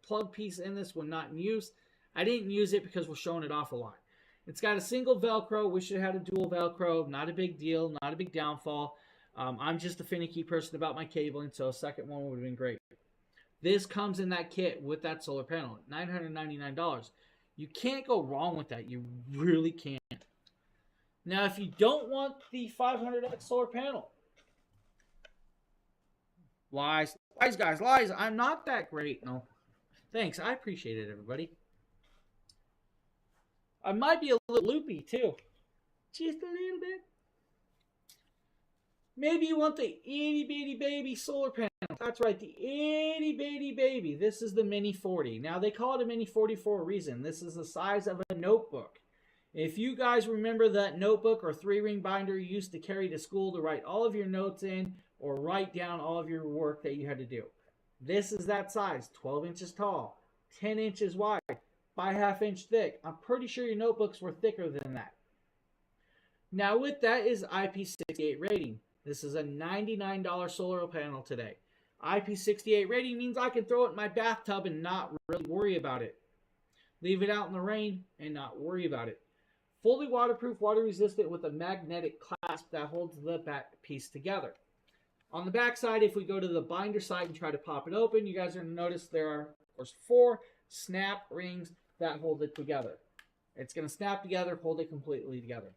plug piece in this one, not in use. I didn't use it because we're showing it off a lot. It's got a single Velcro. Wish it had a dual Velcro. Not a big deal. Not a big downfall. I'm just a finicky person about my cabling, so a second one would have been great. This comes in that kit with that solar panel, $999. You can't go wrong with that. You really can't. Now, if you don't want the 500X solar panel, lies, guys, lies. I'm not that great. No, thanks. I appreciate it, everybody. I might be a little loopy too, just a little bit. Maybe you want the itty bitty baby solar panel. That's right, the itty bitty baby. This is the Mini 40. Now, they call it a Mini 40 for a reason. This is the size of a notebook. If you guys remember that notebook or 3-ring binder you used to carry to school to write all of your notes in or write down all of your work that you had to do. This is that size, 12 inches tall, 10 inches wide, by ½ inch thick. I'm pretty sure your notebooks were thicker than that. Now, with that is IP68 rating. This is a $99 solar panel today. IP68 rating means I can throw it in my bathtub and not really worry about it. Leave it out in the rain and not worry about it. Fully waterproof, water resistant with a magnetic clasp that holds the back piece together. On the back side, if we go to the binder side and try to pop it open, you guys are going to notice there are, of course, 4 snap rings that hold it together. It's going to snap together, hold it completely together.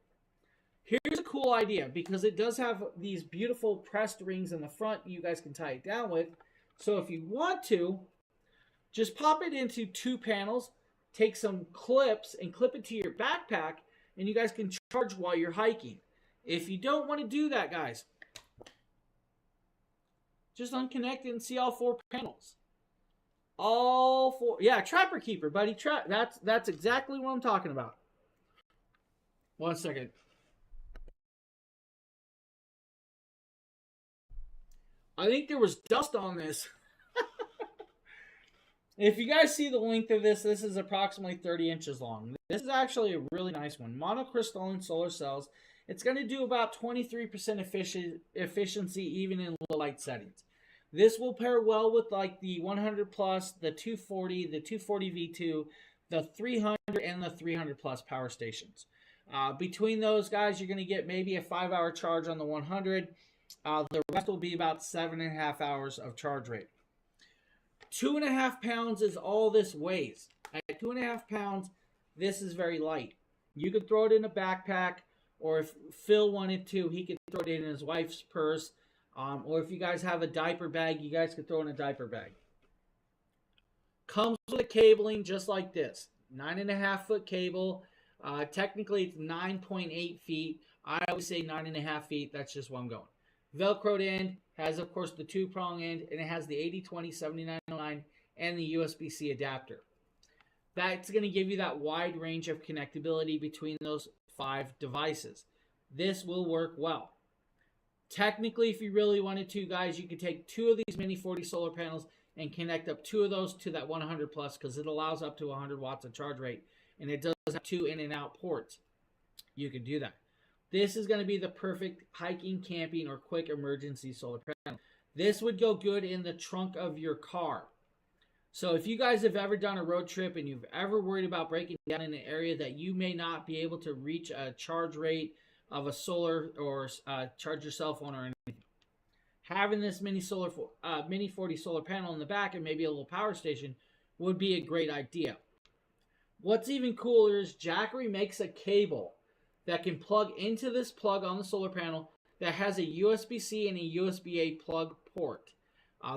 Here's a cool idea, because it does have these beautiful pressed rings in the front you guys can tie it down with. So if you want to, just pop it into 2 panels, take some clips and clip it to your backpack, and you guys can charge while you're hiking. If you don't want to do that, guys, just unconnect it and see all 4 panels. All 4. Yeah, Trapper Keeper, buddy. That's exactly what I'm talking about. One second. I think there was dust on this. If you guys see the length of this, this is approximately 30 inches long. This is actually a really nice one. Monocrystalline solar cells. It's going to do about 23% efficiency even in low light settings. This will pair well with like the 100 plus, the 240, the 240 V2, the 300, and the 300 plus power stations. Between those guys, you're going to get maybe a 5-hour charge on the 100. The rest will be about 7.5 hours of charge rate. 2.5 pounds is all this weighs. At 2.5 pounds, this is very light. You could throw it in a backpack, or if Phil wanted to, he could throw it in his wife's purse. Or if you guys have a diaper bag, you guys could throw in a diaper bag. Comes with a cabling just like this. 9.5-foot cable. Technically, it's 9.8 feet. I always say 9.5 feet. That's just where I'm going. Velcroed end has, of course, the 2-prong end, and it has the 8020 7909 and the USB-C adapter. That's going to give you that wide range of connectability between those 5 devices. This will work well. Technically, if you really wanted to, guys, you could take 2 of these mini 40 solar panels and connect up 2 of those to that 100 plus, because it allows up to 100 watts of charge rate, and it does have 2 in and out ports. You can do that. This is going to be the perfect hiking, camping, or quick emergency solar panel. This would go good in the trunk of your car. So if you guys have ever done a road trip and you've ever worried about breaking down in an area that you may not be able to reach a charge rate of a solar or charge your cell phone or anything, having this mini 40 solar panel in the back and maybe a little power station would be a great idea. What's even cooler is Jackery makes a cable that can plug into this plug on the solar panel that has a USB-C and a USB-A plug port.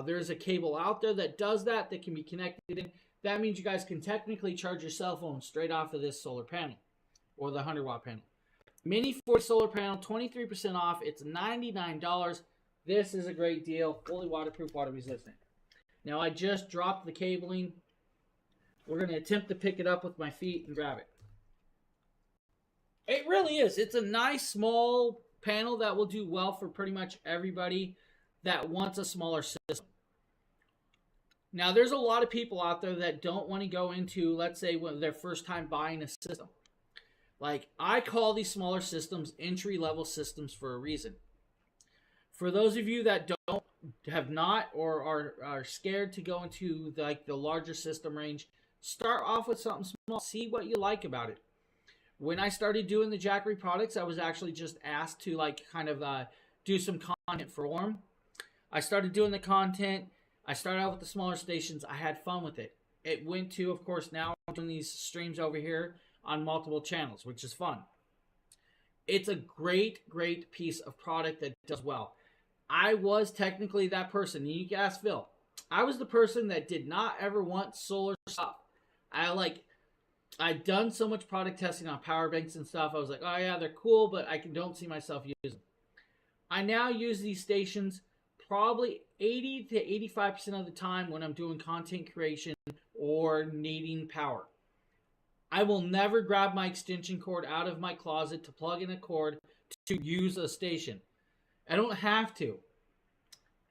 There's a cable out there that does that can be connected in. That means you guys can technically charge your cell phone straight off of this solar panel or the 100-watt panel. Mini 40 solar panel, 23% off. It's $99. This is a great deal. Fully waterproof, water resistant. Now, I just dropped the cabling. We're going to attempt to pick it up with my feet and grab it. It really is. It's a nice small panel that will do well for pretty much everybody that wants a smaller system. Now, there's a lot of people out there that don't want to go into, let's say, their first time buying a system. Like, I call these smaller systems entry-level systems for a reason. For those of you that have not or are scared to go into the larger system range, start off with something small. See what you like about it. When I started doing the Jackery products, I was actually just asked to do some content for them. I started doing the content. I started out with the smaller stations. I had fun with it. It went to, of course, now I'm doing these streams over here on multiple channels, which is fun. It's a great, great piece of product that does well. I was technically that person. You can ask Phil. I was the person that did not ever want solar stuff. I'd done so much product testing on power banks and stuff. I was like, oh yeah, they're cool, but I don't see myself using them. I now use these stations probably 80 to 85% of the time when I'm doing content creation or needing power. I will never grab my extension cord out of my closet to plug in a cord to use a station. I don't have to.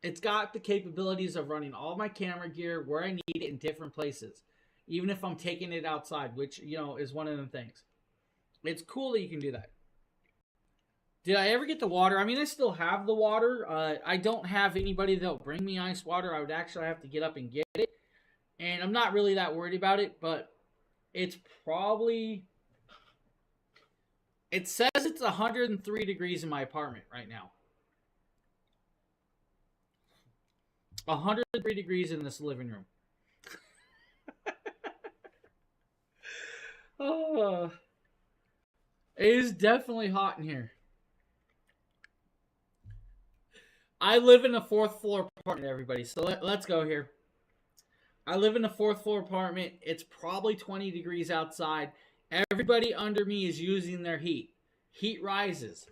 It's got the capabilities of running all my camera gear where I need it in different places. Even if I'm taking it outside, which, is one of the things. It's cool that you can do that. Did I ever get the water? I mean, I still have the water. I don't have anybody that'll bring me ice water. I would actually have to get up and get it. And I'm not really that worried about it, but it's probably... It says it's 103 degrees in my apartment right now. 103 degrees in this living room. Oh, it is definitely hot in here. I live in a 4th floor apartment, everybody. So let's go here. I live in a 4th floor apartment. It's probably 20 degrees outside. Everybody under me is using their heat. Heat rises.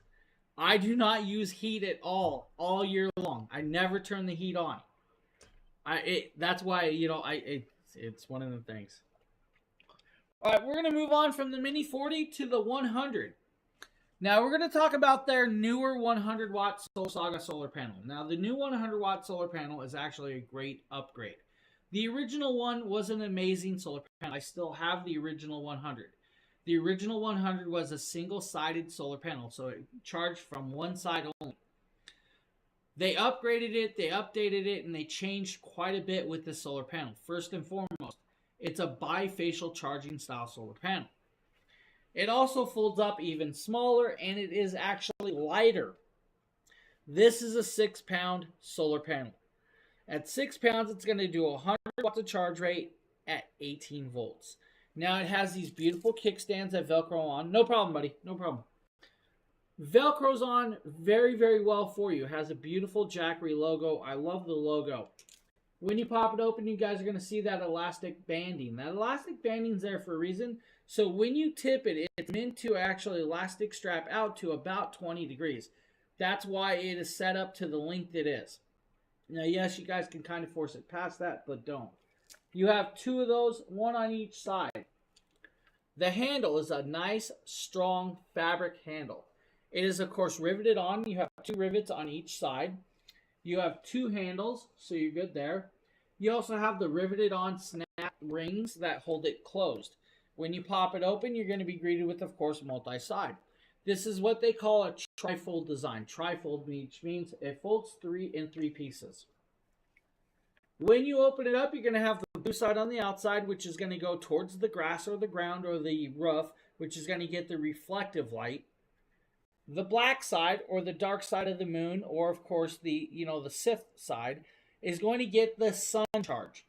I do not use heat at all year long. I never turn the heat on. That's why, it's one of the things. All right, we're going to move on from the Mini 40 to the 100. Now, we're going to talk about their newer 100-watt Solar Saga solar panel. Now, the new 100-watt solar panel is actually a great upgrade. The original one was an amazing solar panel. I still have the original 100. The original 100 was a single-sided solar panel, so it charged from one side only. They upgraded it, they updated it, and they changed quite a bit with the solar panel. First and foremost, it's a bifacial charging style solar panel. It also folds up even smaller, and it is actually lighter. This is a 6-pound solar panel. At 6 pounds, it's going to do 100 watts of charge rate at 18 volts. Now it has these beautiful kickstands that Velcro on. No problem, buddy. No problem. Velcro's on very, very well for you. It has a beautiful Jackery logo. I love the logo. When you pop it open, you guys are going to see that elastic banding. That elastic banding's there for a reason. So when you tip it, it's meant to actually elastic strap out to about 20 degrees. That's why it is set up to the length it is. Now, yes, you guys can kind of force it past that, but don't. You have two of those, one on each side. The handle is a nice, strong fabric handle. It is, of course, riveted on. You have two rivets on each side. You have two handles, so you're good there. You also have the riveted on snap rings that hold it closed. When you pop it open, you're going to be greeted with, of course, multi-side. This is what they call a trifold design. Trifold means it folds in three pieces. When you open it up, you're going to have the blue side on the outside, which is going to go towards the grass or the ground or the roof, which is going to get the reflective light. The black side, or the dark side of the moon, or of course the Sith side, is going to get the sun charge.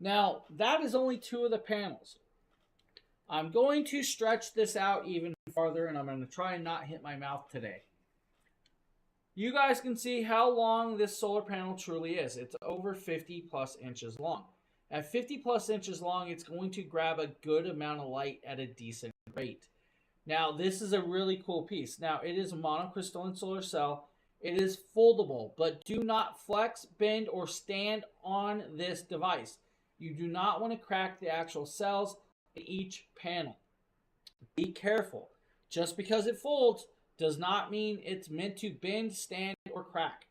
Now, that is only two of the panels. I'm going to stretch this out even farther, and I'm going to try and not hit my mouth today. You guys can see how long this solar panel truly is. It's over 50 plus inches long. At 50 plus inches long, it's going to grab a good amount of light at a decent rate. Now, this is a really cool piece. Now, it is a monocrystalline solar cell. It is foldable, but do not flex, bend, or stand on this device. You do not want to crack the actual cells in each panel. Be careful. Just because it folds does not mean it's meant to bend, stand, or crack.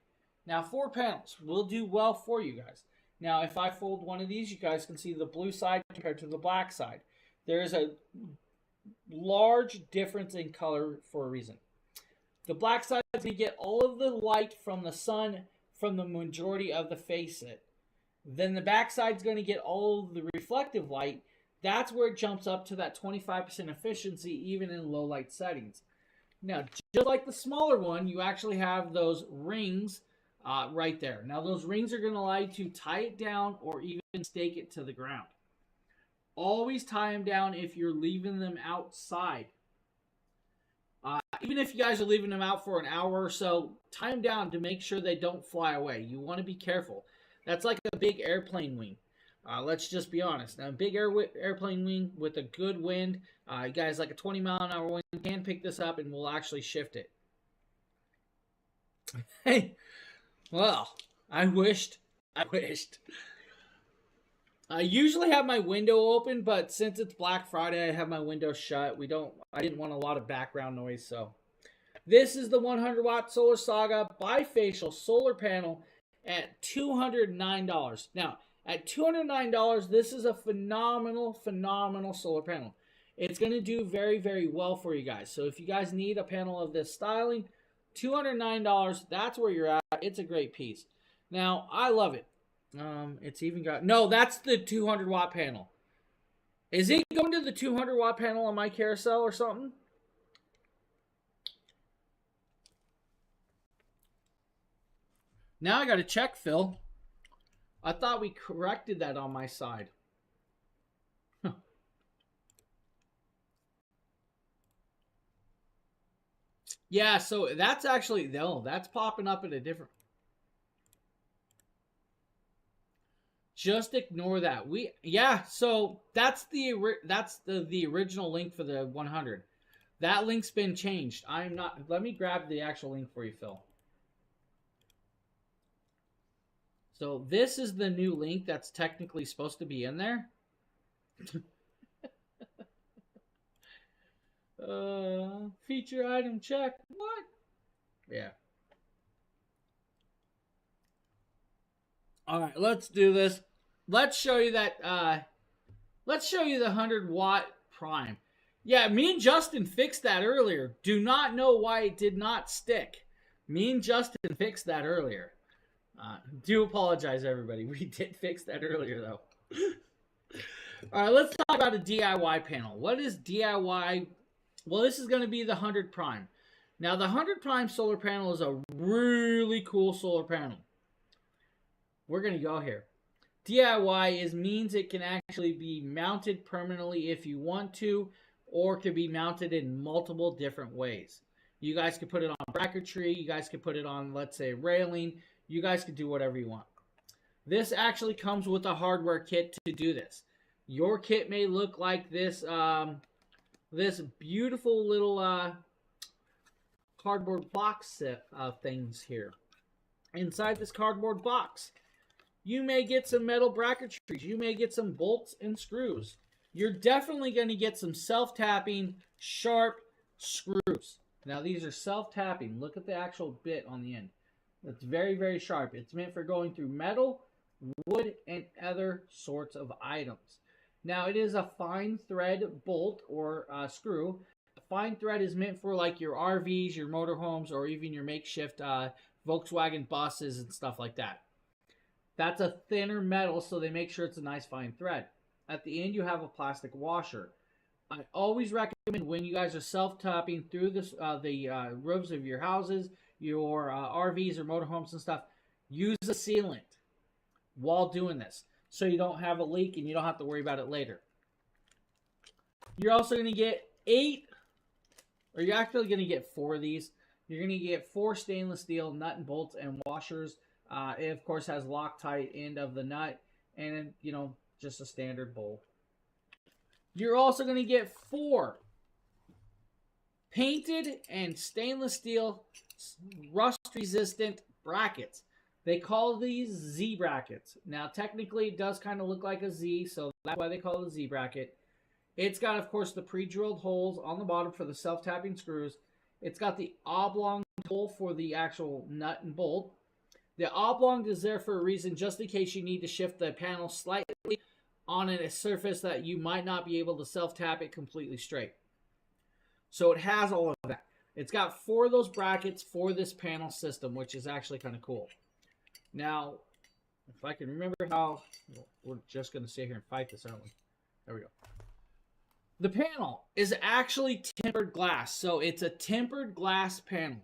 Now, 4 panels will do well for you guys. Now, if I fold one of these, you guys can see the blue side compared to the black side. There is a large difference in color for a reason. The black side is going to get all of the light from the sun from the majority of the face it. Then the back side is going to get all of the reflective light. That's where it jumps up to that 25% efficiency even in low light settings. Now, just like the smaller one, you actually have those rings right there. Now, those rings are going to allow you to tie it down or even stake it to the ground. Always tie them down if you're leaving them outside. Even if you guys are leaving them out for an hour or so, tie them down to make sure they don't fly away. You want to be careful. That's like a big airplane wing. Let's just be honest. Now, a big airplane wing with a good wind, you guys like a 20 mile an hour wind, can pick this up and we'll actually shift it. Hey, well, I wished. I usually have my window open, but since it's Black Friday, I have my window shut. I didn't want a lot of background noise, so. This is the 100 watt Solar Saga bifacial solar panel at $209. Now, at $209, this is a phenomenal solar panel. It's going to do very, very well for you guys. So if you guys need a panel of this styling, $209, that's where you're at. It's a great piece. Now, I love it. It's even got... No, that's the 200 watt panel. Is it going to the 200 watt panel on my carousel or something? Now I got to check, Phil. I thought we corrected that on my side. Huh. Yeah, so that's actually... No, that's popping up at a different... Just ignore that. So that's the original link for the 100. That link's been changed. Let me grab the actual link for you, Phil. So this is the new link that's technically supposed to be in there. Feature item check. What? Yeah. All right, let's do this. Let's show you that. Let's show you the 100 watt prime. Yeah, me and Justin fixed that earlier. Do not know why it did not stick. Me and Justin fixed that earlier. Do apologize, everybody. We did fix that earlier, though. All right, let's talk about a DIY panel. What is DIY? Well, this is going to be the 100 prime. Now, the 100 prime solar panel is a really cool solar panel. We're going to go here. DIY means it can actually be mounted permanently if you want to, or could be mounted in multiple different ways. You guys could put it on bracketry. You guys could put it on, let's say, railing. You guys could do whatever you want. This actually comes with a hardware kit to do this. Your kit may look like this, this beautiful little cardboard box of things here. Inside this cardboard box, you may get some metal bracketries. You may get some bolts and screws. You're definitely going to get some self-tapping, sharp screws. Now, these are self-tapping. Look at the actual bit on the end. It's very, very sharp. It's meant for going through metal, wood, and other sorts of items. Now, it is a fine thread bolt or screw. A fine thread is meant for like your RVs, your motorhomes, or even your makeshift Volkswagen buses and stuff like that. That's a thinner metal, so they make sure it's a nice fine thread. At the end, you have a plastic washer. I always recommend when you guys are self-tapping through this, the roofs of your houses, your RVs or motorhomes and stuff, use a sealant while doing this so you don't have a leak and you don't have to worry about it later. You're also going to get 8, or you're actually going to get 4 of these. You're going to get 4 stainless steel nut and bolts and washers. It, of course, has Loctite end of the nut and, you know, just a standard bolt. You're also going to get 4 painted and stainless steel rust-resistant brackets. They call these Z brackets. Now, technically, it does kind of look like a Z, so that's why they call it a Z bracket. It's got, of course, the pre-drilled holes on the bottom for the self-tapping screws. It's got the oblong hole for the actual nut and bolt. The oblong is there for a reason, just in case you need to shift the panel slightly on a surface that you might not be able to self-tap it completely straight. So it has all of that. It's got 4 of those brackets for this panel system, which is actually kind of cool. Now, if I can remember how, well, we're just going to sit here and fight this, aren't we? There we go. The panel is actually tempered glass. So it's a tempered glass panel.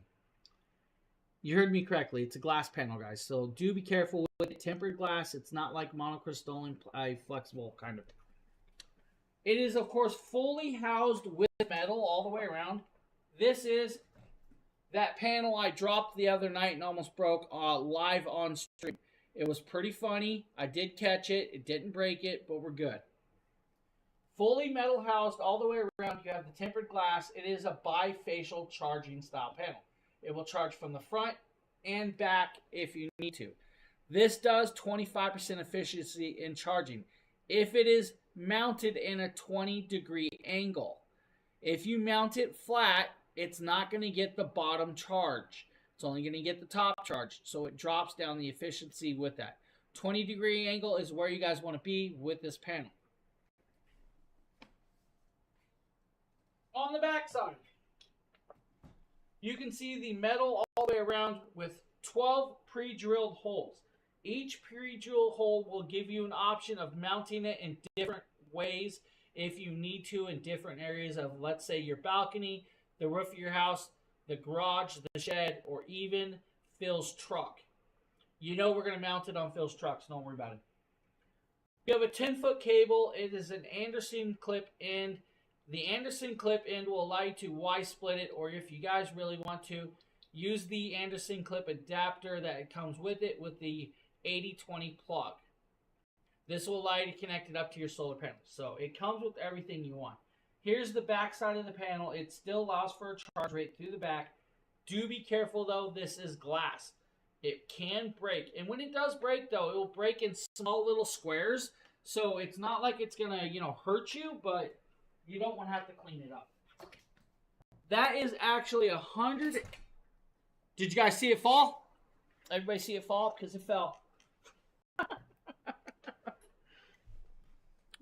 You heard me correctly. It's a glass panel, guys. So do be careful with it. Tempered glass. It's not like monocrystalline, flexible kind of. It is, of course, fully housed with metal all the way around. This is that panel I dropped the other night and almost broke live on stream. It was pretty funny. I did catch it. It didn't break it, but we're good. Fully metal housed all the way around. You have the tempered glass. It is a bifacial charging style panel. It will charge from the front and back if you need to. This does 25% efficiency in charging if it is mounted in a 20-degree angle. If you mount it flat, it's not going to get the bottom charge. It's only going to get the top charge, so it drops down the efficiency with that. 20-degree angle is where you guys want to be with this panel. On the back side, you can see the metal all the way around with 12 pre-drilled holes. Each pre-drilled hole will give you an option of mounting it in different ways if you need to in different areas of, let's say, your balcony, the roof of your house, the garage, the shed, or even Phil's truck. You know we're going to mount it on Phil's truck, so don't worry about it. You have a 10-foot cable. It is an Anderson clip end. The Anderson clip end will allow you to Y-split it, or if you guys really want to, use the Anderson clip adapter that comes with it with the 80/20 plug. This will allow you to connect it up to your solar panel. So it comes with everything you want. Here's the back side of the panel. It still allows for a charge rate through the back. Do be careful, though. This is glass. It can break. And when it does break, though, it will break in small little squares. So it's not like it's going to, hurt you, but you don't want to have to clean it up. That is actually 100. Did you guys see it fall? Everybody see it fall? Because it fell.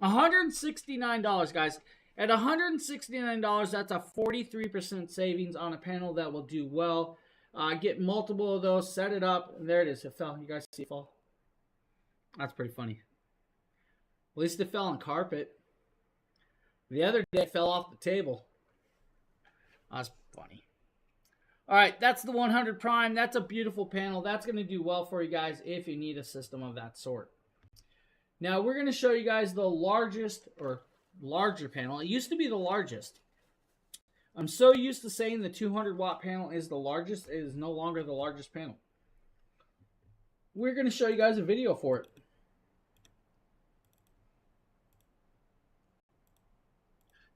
$169, guys. At $169, that's a 43% savings on a panel that will do well. Get multiple of those, set it up, and there it is. It fell. You guys see it fall? That's pretty funny. At least it fell on carpet. The other day, it fell off the table. That's funny. All right, that's the 100 Prime. That's a beautiful panel. That's going to do well for you guys if you need a system of that sort. Now we're going to show you guys the largest or larger panel. It used to be the largest. I'm so used to saying the 200 watt panel is the largest. It is no longer the largest panel. We're going to show you guys a video for it.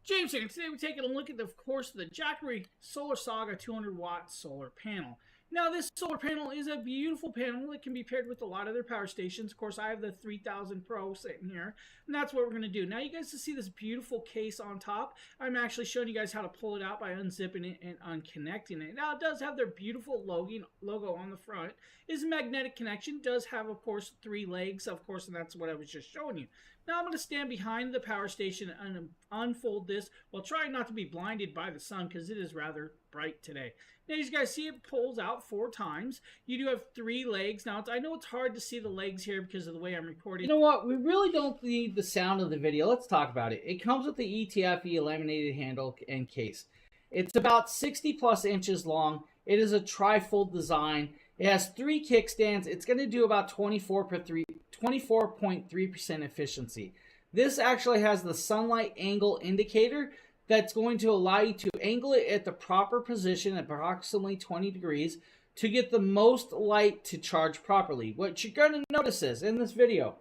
James here, and today we're taking a look at, of course, the Jackery Solar Saga 200 watt solar panel. Now, this solar panel is a beautiful panel. It can be paired with a lot of their power stations. Of course, I have the 3000 Pro sitting here, and that's what we're going to do. Now, you guys can see this beautiful case on top. I'm actually showing you guys how to pull it out by unzipping it and unconnecting it. Now, it does have their beautiful logo on the front. It's a magnetic connection. It does have, of course, 3 legs, of course, and that's what I was just showing you. Now, I'm going to stand behind the power station and unfold this while trying not to be blinded by the sun because it is rather bright today. Now, as you guys see, it pulls out 4 times. You do have 3 legs. Now, I know it's hard to see the legs here because of the way I'm recording. You know what? We really don't need the sound of the video. Let's talk about it. It comes with the ETFE laminated handle and case. It's about 60 plus inches long. It is a tri-fold design. It has 3 kickstands. It's going to do about 24.3% efficiency. This actually has the sunlight angle indicator that's going to allow you to angle it at the proper position at approximately 20 degrees to get the most light to charge properly. What you're going to notice is in this video,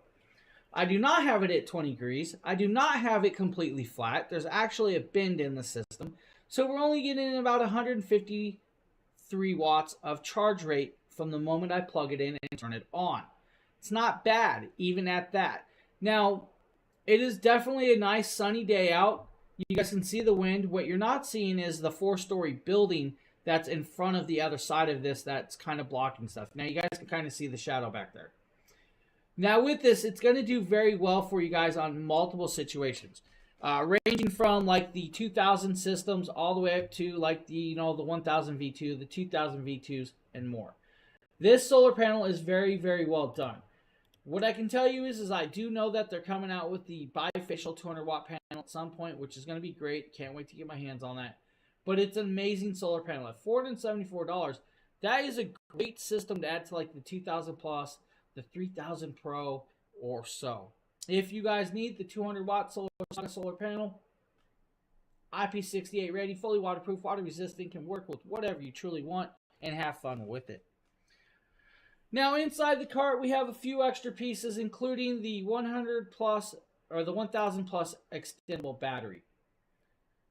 I do not have it at 20 degrees. I do not have it completely flat. There's actually a bend in the system. So we're only getting about 153 watts of charge rate from the moment I plug it in and turn it on. It's not bad, even at that. Now, it is definitely a nice sunny day out. You guys can see the wind. What you're not seeing is the 4-story building that's in front of the other side of this that's kind of blocking stuff. Now, you guys can kind of see the shadow back there. Now, with this, it's going to do very well for you guys on multiple situations. Ranging from like the 2000 systems all the way up to like the 1000 V2, the 2000 V2s, and more. This solar panel is very, very well done. What I can tell you is I do know that they're coming out with the bifacial 200 watt panel at some point, which is going to be great. Can't wait to get my hands on that. But it's an amazing solar panel at $474. That is a great system to add to like the 2000 plus, the 3000 Pro or so. If you guys need the 200 watt solar panel, IP68 ready, fully waterproof, water resistant, can work with whatever you truly want and have fun with it. Now, inside the cart, we have a few extra pieces, including the 100 plus or the 1000 plus extendable battery.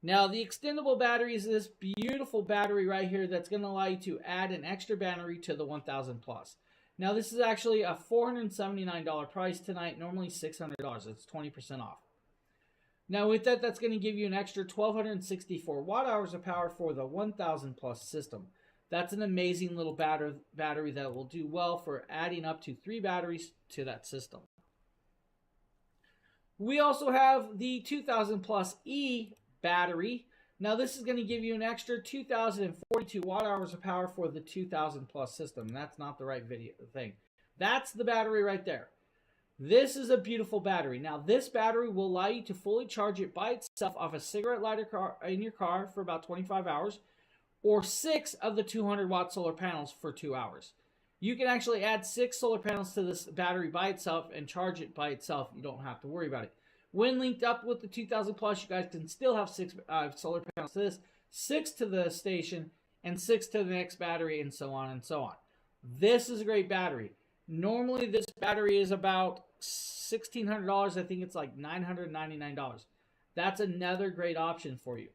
Now, the extendable battery is this beautiful battery right here that's going to allow you to add an extra battery to the 1000 plus. Now, this is actually a $479 price tonight, normally $600. It's 20% off. Now, with that, that's going to give you an extra 1264 watt hours of power for the 1000 plus system. That's an amazing little battery that will do well for adding up to 3 batteries to that system. We also have the 2000 plus E battery. Now, this is going to give you an extra 2042 watt hours of power for the 2000 plus system. That's not the right thing. That's the battery right there. This is a beautiful battery. Now, this battery will allow you to fully charge it by itself off a cigarette lighter in your car for about 25 hours. Or 6 of the 200 watt solar panels for 2 hours. You can actually add 6 solar panels to this battery by itself and charge it by itself. You don't have to worry about it. When linked up with the 2000 plus, you guys can still have 6 solar panels to this, 6 to the station, and 6 to the next battery, and so on and so on. This is a great battery. Normally, this battery is about $1,600. I think it's like $999. That's another great option for you.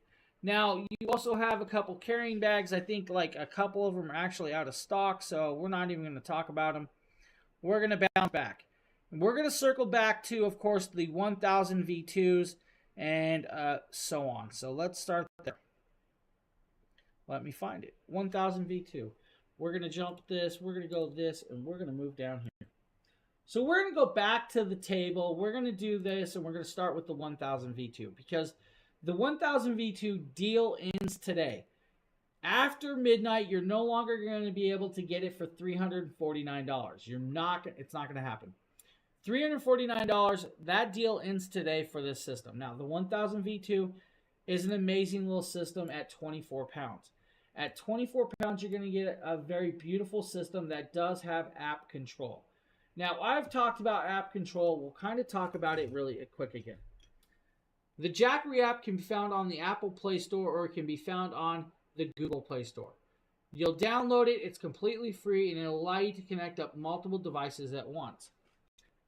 Now, you also have a couple carrying bags. I think like a couple of them are actually out of stock, so we're not even going to talk about them. We're going to bounce back. We're going to circle back to, of course, the 1000 V2s and so on. So let's start there. Let me find it. 1000 V2. We're going to jump this. We're going to go this, and we're going to move down here. So we're going to go back to the table. We're going to do this, and we're going to start with the 1000 V2 because the 1000 V2 deal ends today. After midnight, you're no longer going to be able to get it for $349. It's not going to happen. $349, that deal ends today for this system. Now, the 1000 V2 is an amazing little system at 24 pounds. At 24 pounds, you're going to get a very beautiful system that does have app control. Now, I've talked about app control. We'll kind of talk about it really quick again. The Jackery app can be found on the Apple Play Store or it can be found on the Google Play Store. You'll download it. It's completely free, and it'll allow you to connect up multiple devices at once.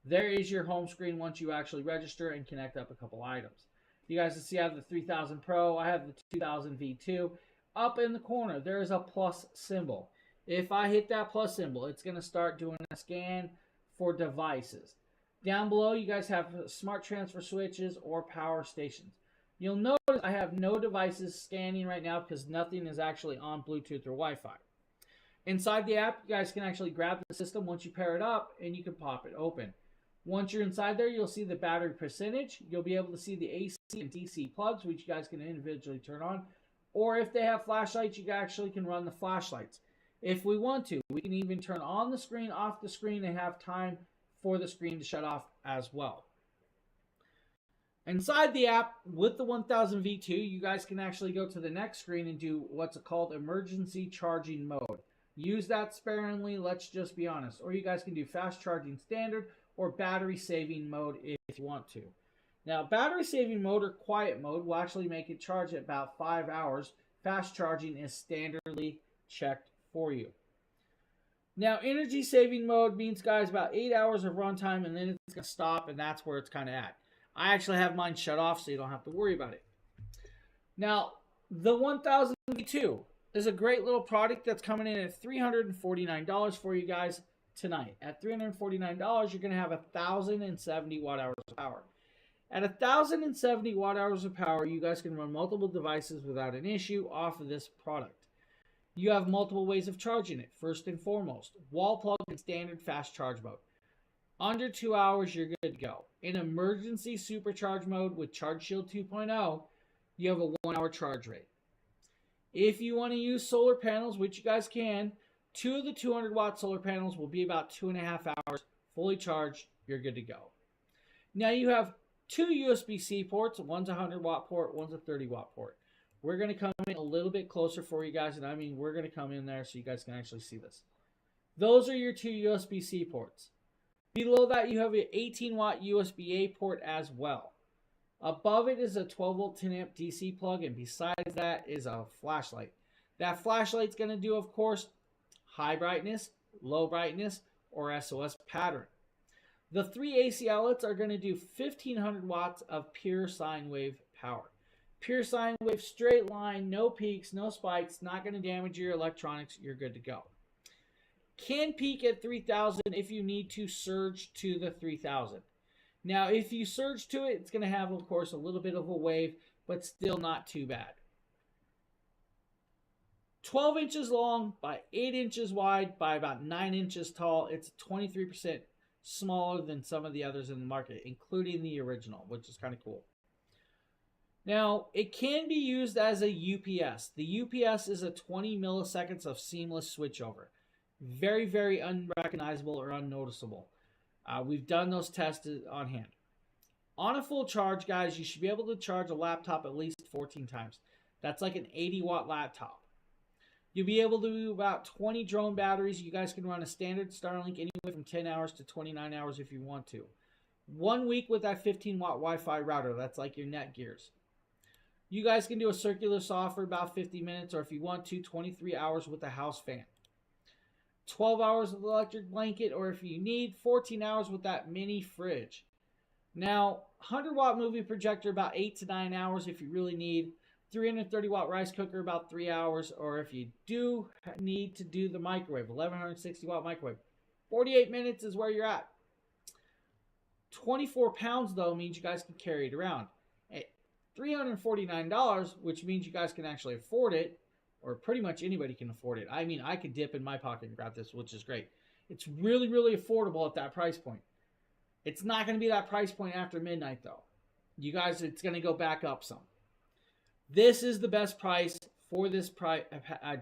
There is your home screen once you actually register and connect up a couple items. You guys can see I have the 3000 Pro. I have the 2000 V2. Up in the corner, there is a plus symbol. If I hit that plus symbol, it's going to start doing a scan for devices. Down below, you guys have smart transfer switches or power stations. You'll notice I have no devices scanning right now because nothing is actually on Bluetooth or Wi-Fi. Inside the app, you guys can actually grab the system once you pair it up and you can pop it open. Once you're inside there, you'll see the battery percentage. You'll be able to see the AC and DC plugs, which you guys can individually turn on. Or if they have flashlights, you actually can run the flashlights. If we want to, we can even turn on the screen, off the screen, and have time for the screen to shut off as well. Inside the app, with the 1000 V2, you guys can actually go to the next screen and do what's called emergency charging mode. Use that sparingly, let's just be honest. Or you guys can do fast charging standard or battery saving mode if you want to. Now, battery saving mode or quiet mode will actually make it charge at about 5 hours. Fast charging is standardly checked for you. Now, energy saving mode means, guys, about 8 hours of runtime, and then it's going to stop, and that's where it's kind of at. I actually have mine shut off, so you don't have to worry about it. Now, the 1000 V2 is a great little product that's coming in at $349 for you guys tonight. At $349, you're going to have 1,070 watt hours of power. At 1,070 watt hours of power, you guys can run multiple devices without an issue off of this product. You have multiple ways of charging it. First and foremost, wall plug and standard fast charge mode. Under 2 hours, you're good to go. In emergency supercharge mode with Charge Shield 2.0, you have a 1 hour charge rate. If you want to use solar panels, which you guys can, 2 of the 200 watt solar panels will be about 2.5 hours. Fully charged, you're good to go. Now you have 2 USB-C ports. One's a 100 watt port, one's a 30 watt port. We're going to come in a little bit closer for you guys, and I mean we're going to come in there so you guys can actually see this. Those are your 2 USB-C ports. Below that, you have an 18 watt USB-A port as well. Above it is a 12 volt 10 amp DC plug, and besides that is a flashlight. That flashlight's going to do, of course, high brightness, low brightness, or SOS pattern. The 3 AC outlets are going to do 1500 watts of pure sine wave power. Pure sine wave, straight line, no peaks, no spikes, not going to damage your electronics, you're good to go. Can peak at 3000 if you need to surge to the 3000. Now, if you surge to it, it's going to have, of course, a little bit of a wave, but still not too bad. 12 inches long by 8 inches wide by about 9 inches tall. It's 23% smaller than some of the others in the market, including the original, which is kind of cool. Now, it can be used as a UPS. The UPS is a 20 milliseconds of seamless switchover. Very, very unrecognizable or unnoticeable. We've done those tests on hand. On a full charge, guys, you should be able to charge a laptop at least 14 times. That's like an 80 watt laptop. You'll be able to do about 20 drone batteries. You guys can run a standard Starlink anywhere from 10 hours to 29 hours if you want to. 1 week with that 15 watt Wi-Fi router. That's like your Netgears. You guys can do a circular saw for about 50 minutes, or if you want to, 23 hours with a house fan. 12 hours with electric blanket, or if you need, 14 hours with that mini fridge. Now, 100 watt movie projector, about 8 to 9 hours if you really need. 330 watt rice cooker, about 3 hours, or if you do need to do the microwave, 1160 watt microwave. 48 minutes is where you're at. 24 pounds, though, means you guys can carry it around. At $349, which means you guys can actually afford it, or pretty much anybody can afford it. I mean, I could dip in my pocket and grab this, which is great. It's really, really affordable at that price point. It's not going to be that price point after midnight, though. You guys, it's going to go back up some. This is the best price for this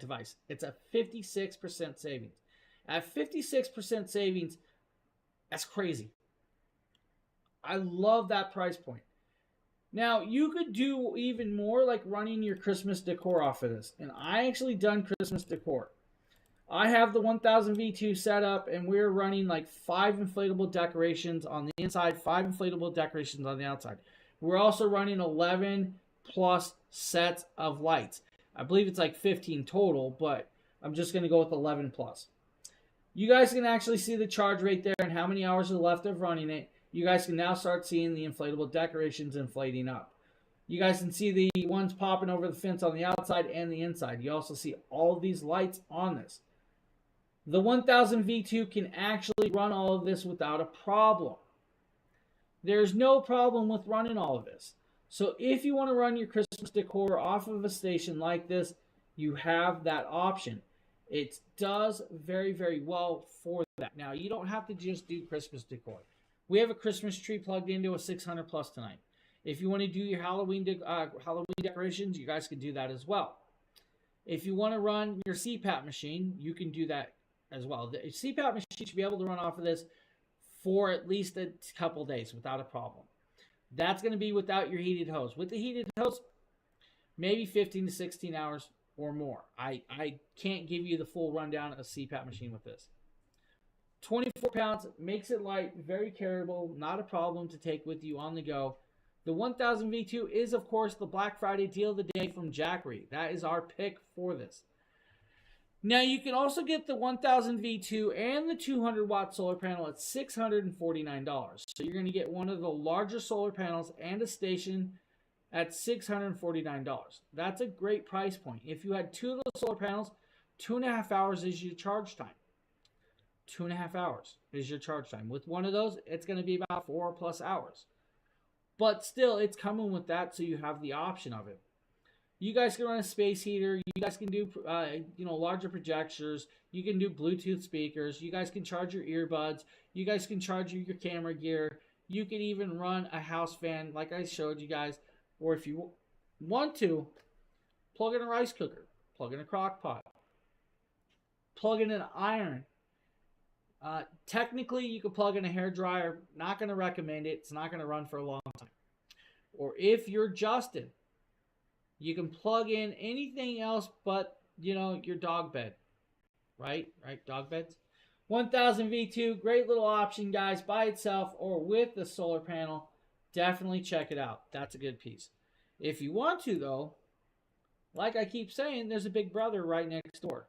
device. It's a 56% savings. At 56% savings, that's crazy. I love that price point. Now, you could do even more, like running your Christmas decor off of this. And I actually done Christmas decor. I have the 1000 V2 set up, and we're running like 5 inflatable decorations on the inside, 5 inflatable decorations on the outside. We're also running 11 plus sets of lights. I believe it's like 15 total, but I'm just going to go with 11 plus. You guys can actually see the charge rate there and how many hours are left of running it. You guys can now start seeing the inflatable decorations inflating up. You guys can see the ones popping over the fence on the outside and the inside. You also see all of these lights on this. The 1000 V2 can actually run all of this without a problem. There's no problem with running all of this. So if you want to run your Christmas decor off of a station like this, you have that option. It does very, very well for that. Now, you don't have to just do Christmas decor. We have a Christmas tree plugged into a 600 plus tonight. If you want to do your Halloween decorations, you guys can do that as well. If you want to run your CPAP machine, you can do that as well. The CPAP machine should be able to run off of this for at least a couple days without a problem. That's going to be without your heated hose. With the heated hose, maybe 15 to 16 hours or more. I can't give you the full rundown of a CPAP machine with this. 24 pounds, makes it light, very carryable, not a problem to take with you on the go. The 1000 V2 is, of course, the Black Friday deal of the day from Jackery. That is our pick for this. Now, you can also get the 1000 V2 and the 200 watt solar panel at $649. So you're going to get one of the larger solar panels and a station at $649. That's a great price point. If you had 2 of those solar panels, 2.5 hours is your charge time. 2.5 hours is your charge time. With one of those, it's going to be about 4+ hours. But still, it's coming with that, so you have the option of it. You guys can run a space heater. You guys can do, larger projectors. You can do Bluetooth speakers. You guys can charge your earbuds. You guys can charge your camera gear. You can even run a house fan, like I showed you guys. Or if you want to, plug in a rice cooker, plug in a crock pot, plug in an iron. Technically, you can plug in a hair dryer. Not going to recommend it. It's not going to run for a long time. Or if you're Justin, you can plug in anything else but, your dog bed. Right? Dog beds. 1000 V2, great little option, guys, by itself or with the solar panel. Definitely check it out. That's a good piece. If you want to, though, like I keep saying, there's a big brother right next door.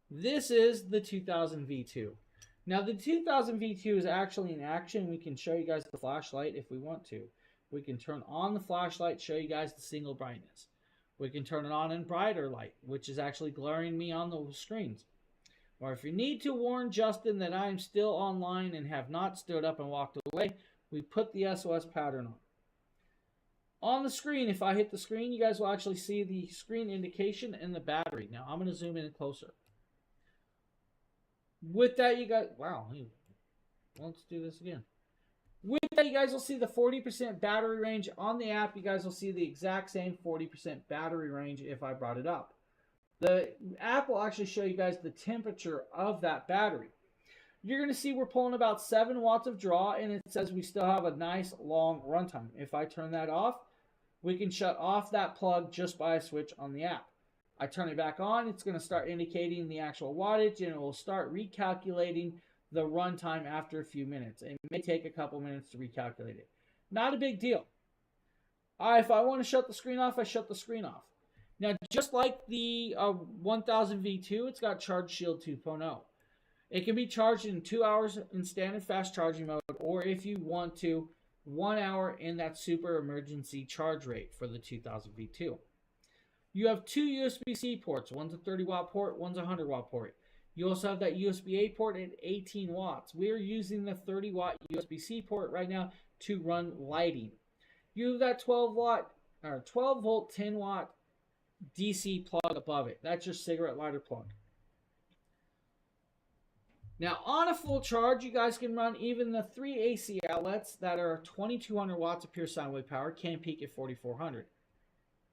This is the 2000 V2. Now, the 2000 V2 is actually in action. We can show you guys the flashlight if we want to. We can turn on the flashlight, show you guys the single brightness. We can turn it on in brighter light, which is actually glaring me on the screens. Or if you need to warn Justin that I am still online and have not stood up and walked away, we put the SOS pattern on. On the screen, if I hit the screen, you guys will actually see the screen indication and the battery. Now, I'm going to zoom in closer. With that, you guys... Wow. Let's do this again. With that, you guys will see the 40% battery range on the app. You guys will see the exact same 40% battery range if I brought it up. The app will actually show you guys the temperature of that battery. You're going to see we're pulling about 7 watts of draw, and it says we still have a nice long runtime. If I turn that off, we can shut off that plug just by a switch on the app. I turn it back on, it's going to start indicating the actual wattage, and it will start recalculating the runtime after a few minutes. It may take a couple minutes to recalculate it. Not a big deal. If I want to shut the screen off, I shut the screen off. Now, just like the 1000 V2, it's got Charge Shield 2.0. It can be charged in 2 hours in standard fast charging mode, or if you want to, 1 hour in that super emergency charge rate for the 2000 V2. You have 2 USB-C ports. One's a 30 watt port, one's a 100 watt port. You also have that USB-A port at 18 watts. We're using the 30 watt USB-C port right now to run lighting. You have that 12 volt 10 watt DC plug above it. That's your cigarette lighter plug. Now, on a full charge, you guys can run even the 3 AC outlets that are 2200 watts of pure sound wave power, can peak at 4400.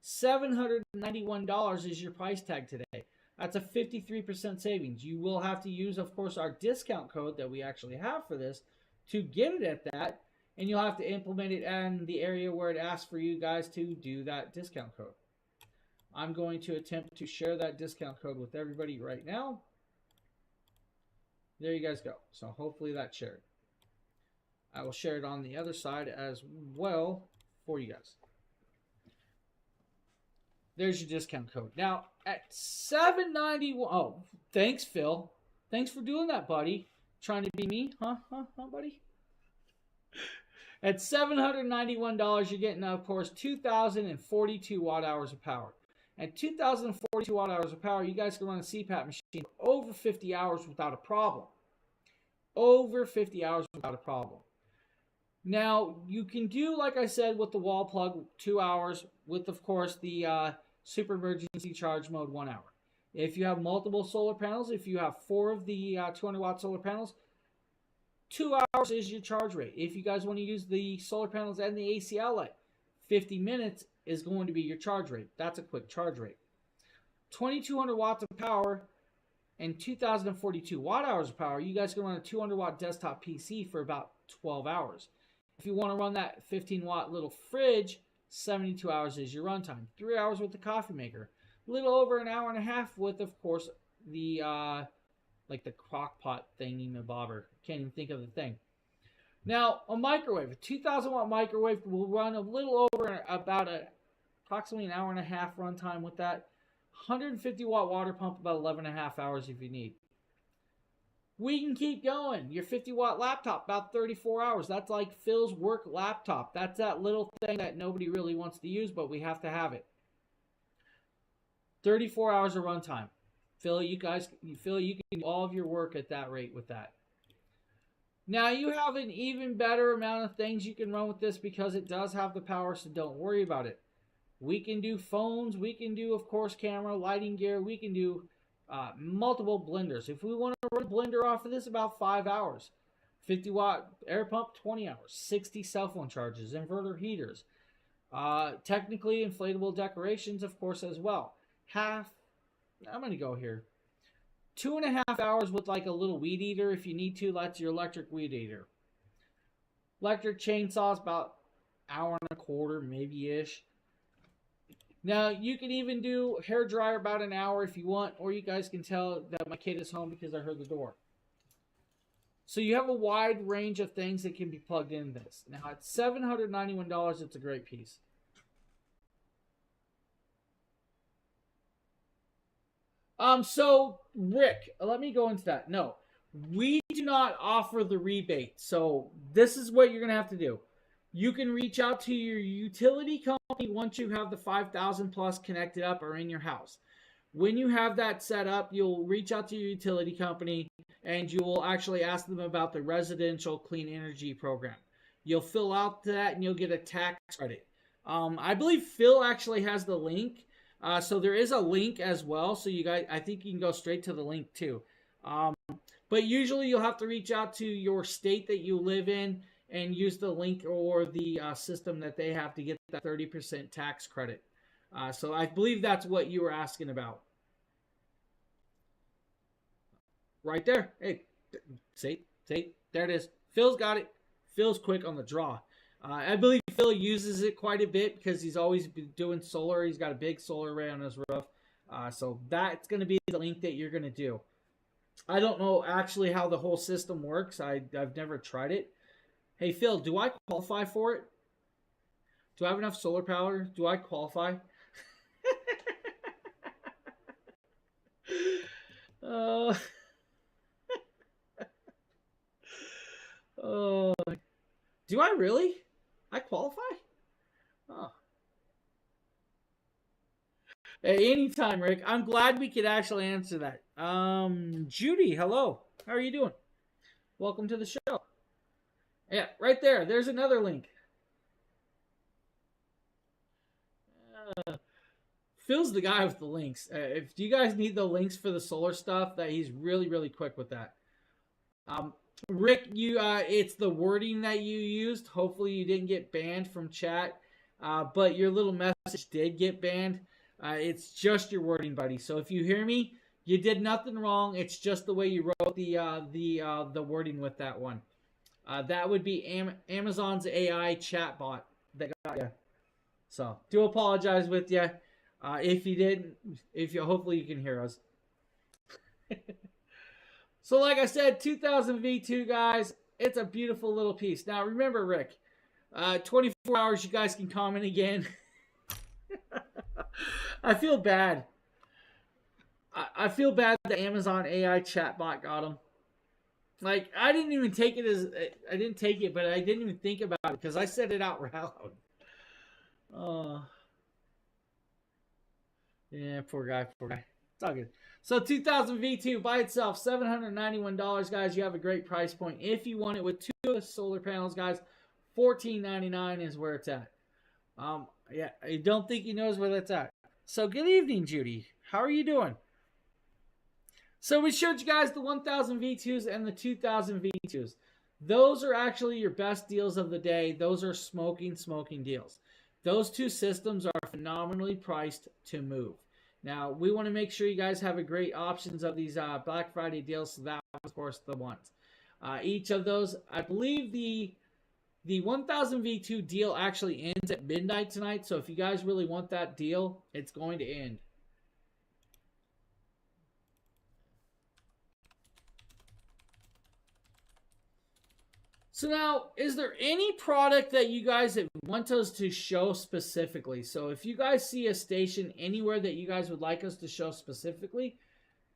$791 is your price tag today. That's a 53% savings. You will have to use, of course, our discount code that we actually have for this to get it at that, and you'll have to implement it in the area where it asks for you guys to do that discount code. I'm going to attempt to share that discount code with everybody right now. There you guys go. So hopefully that's shared. I will share it on the other side as well for you guys. There's your discount code. Now at $7.91. Oh, thanks, Phil. Thanks for doing that, buddy. Trying to be me, huh, buddy? At $791, you're getting, of course, 2,042 watt hours of power. At 2,042 watt hours of power, you guys can run a CPAP machine for over 50 hours without a problem. Over 50 hours without a problem. Now, you can do, like I said, with the wall plug, 2 hours, with, of course, the super emergency charge mode, 1 hour. If you have multiple solar panels, if you have 4 of the 200 watt solar panels, 2 hours is your charge rate. If you guys want to use the solar panels and the AC outlet, 50 minutes is going to be your charge rate. That's a quick charge rate. 2,200 watts of power and 2,042 watt hours of power, you guys can run a 200 watt desktop PC for about 12 hours. If you want to run that 15 watt little fridge, 72 hours is your runtime. 3 hours with the coffee maker. A little over an hour and a half with, of course, the like the crock pot thingy mabobber. Can't even think of the thing. Now, a microwave, a 2,000 watt microwave will run a little over about approximately an hour and a half runtime with that. 150 watt water pump, about 11 and a half hours if you need. We can keep going. Your 50 watt laptop, about 34 hours. That's like Phil's work laptop. That's that little thing that nobody really wants to use, but we have to have it. 34 hours of runtime. Phil, you can do all of your work at that rate with that. Now you have an even better amount of things you can run with this because it does have the power, so don't worry about it. We can do phones. We can do, of course, camera, lighting gear. We can do multiple blenders. If we want to run a blender off of this, about 5 hours. 50 watt air pump, 20 hours. 60 cell phone chargers, inverter heaters. Technically inflatable decorations, of course, as well. I'm going to go here. 2.5 hours with like a little weed eater if you need to. That's your electric weed eater. Electric chainsaws, about hour and a quarter, maybe-ish. Now, you can even do hair dryer about an hour if you want, or you guys can tell that my kid is home because I heard the door. So you have a wide range of things that can be plugged in this. Now, at $791, it's a great piece. So, Rick, let me go into that. No, we do not offer the rebate. So, this is what you're going to have to do. You can reach out to your utility company once you have the 5,000 plus connected up or in your house. When you have that set up, you'll reach out to your utility company and you will actually ask them about the residential clean energy program. You'll fill out that and you'll get a tax credit. I believe Phil actually has the link. So there is a link as well. So you guys, I think you can go straight to the link too. But usually you'll have to reach out to your state that you live in and use the link or the system that they have to get that 30% tax credit. So I believe that's what you were asking about. Right there. Hey, see, there it is. Phil's got it. Phil's quick on the draw. I believe Phil uses it quite a bit because he's always been doing solar. He's got a big solar array on his roof. So that's going to be the link that you're going to do. I don't know actually how the whole system works. I've never tried it. Hey, Phil, do I qualify for it? Do I have enough solar power? Do I qualify? Do I really? I qualify? Oh. Hey, anytime, Rick. I'm glad we could actually answer that. Judy, hello. How are you doing? Welcome to the show. Yeah, right there. There's another link. Phil's the guy with the links. If you guys need the links for the solar stuff, that he's really, really quick with that. Rick, it's the wording that you used. Hopefully you didn't get banned from chat, but your little message did get banned. It's just your wording, buddy. So if you hear me, you did nothing wrong. It's just the way you wrote the wording with that one. That would be Amazon's AI chatbot that got you. So do apologize with you. If you didn't, hopefully you can hear us. So like I said, 2000 V2, guys. It's a beautiful little piece. Now remember, Rick, 24 hours, you guys can comment again. I feel bad. I feel bad the Amazon AI chatbot got him. Like, I didn't even take it as, I didn't take it, but I didn't even think about it because I said it out loud. Yeah, poor guy, poor guy. It's all good. So 2000 V2 by itself, $791, guys. You have a great price point. If you want it with two of the solar panels, guys, $14.99 is where it's at. Yeah, I don't think he knows where that's at. So good evening, Judy. How are you doing? So we showed you guys the 1000 V2s and the 2000 V2s. Those are actually your best deals of the day. Those are smoking deals. Those two systems are phenomenally priced to move. Now, we want to make sure you guys have a great options of these Black Friday deals. So that was, of course, the ones. Each of those, I believe the 1000 V2 deal actually ends at midnight tonight. So if you guys really want that deal, it's going to end. So now, is there any product that you guys want us to show specifically? So if you guys see a station anywhere that you guys would like us to show specifically,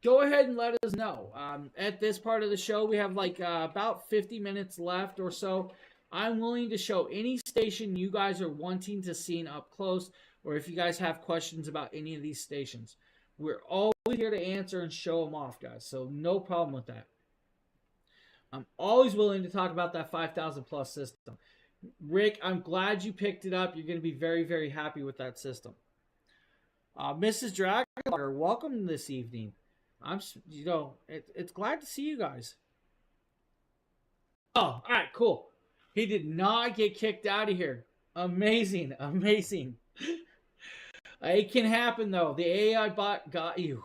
go ahead and let us know. At this part of the show, we have like about 50 minutes left or so. I'm willing to show any station you guys are wanting to see up close, or if you guys have questions about any of these stations. We're always here to answer and show them off, guys. So no problem with that. I'm always willing to talk about that 5,000 plus system. Rick, I'm glad you picked it up. You're going to be very, very happy with that system. Mrs. Dragonwater, welcome this evening. It's glad to see you guys. Oh, all right, cool. He did not get kicked out of here. Amazing, amazing. It can happen, though. The AI bot got you.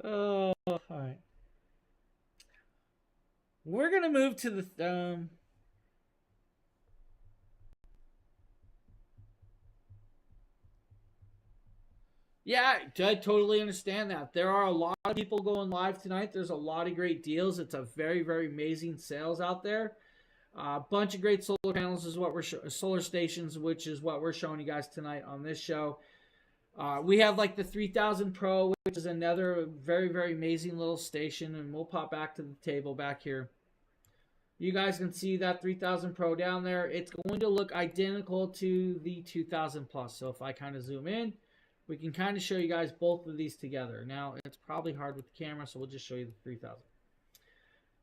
Oh, all right. We're going to move to the... Yeah, I totally understand that. There are a lot of people going live tonight. There's a lot of great deals. It's a very, very amazing sales out there. A bunch of great solar panels is what we're solar stations, which is what we're showing you guys tonight on this show. We have like the 3000 Pro, which is another very, very amazing little station, and we'll pop back to the table back here. You guys can see that 3000 Pro down there. It's going to look identical to the 2000 Plus. So if I kind of zoom in, we can kind of show you guys both of these together. Now, it's probably hard with the camera, so we'll just show you the 3000.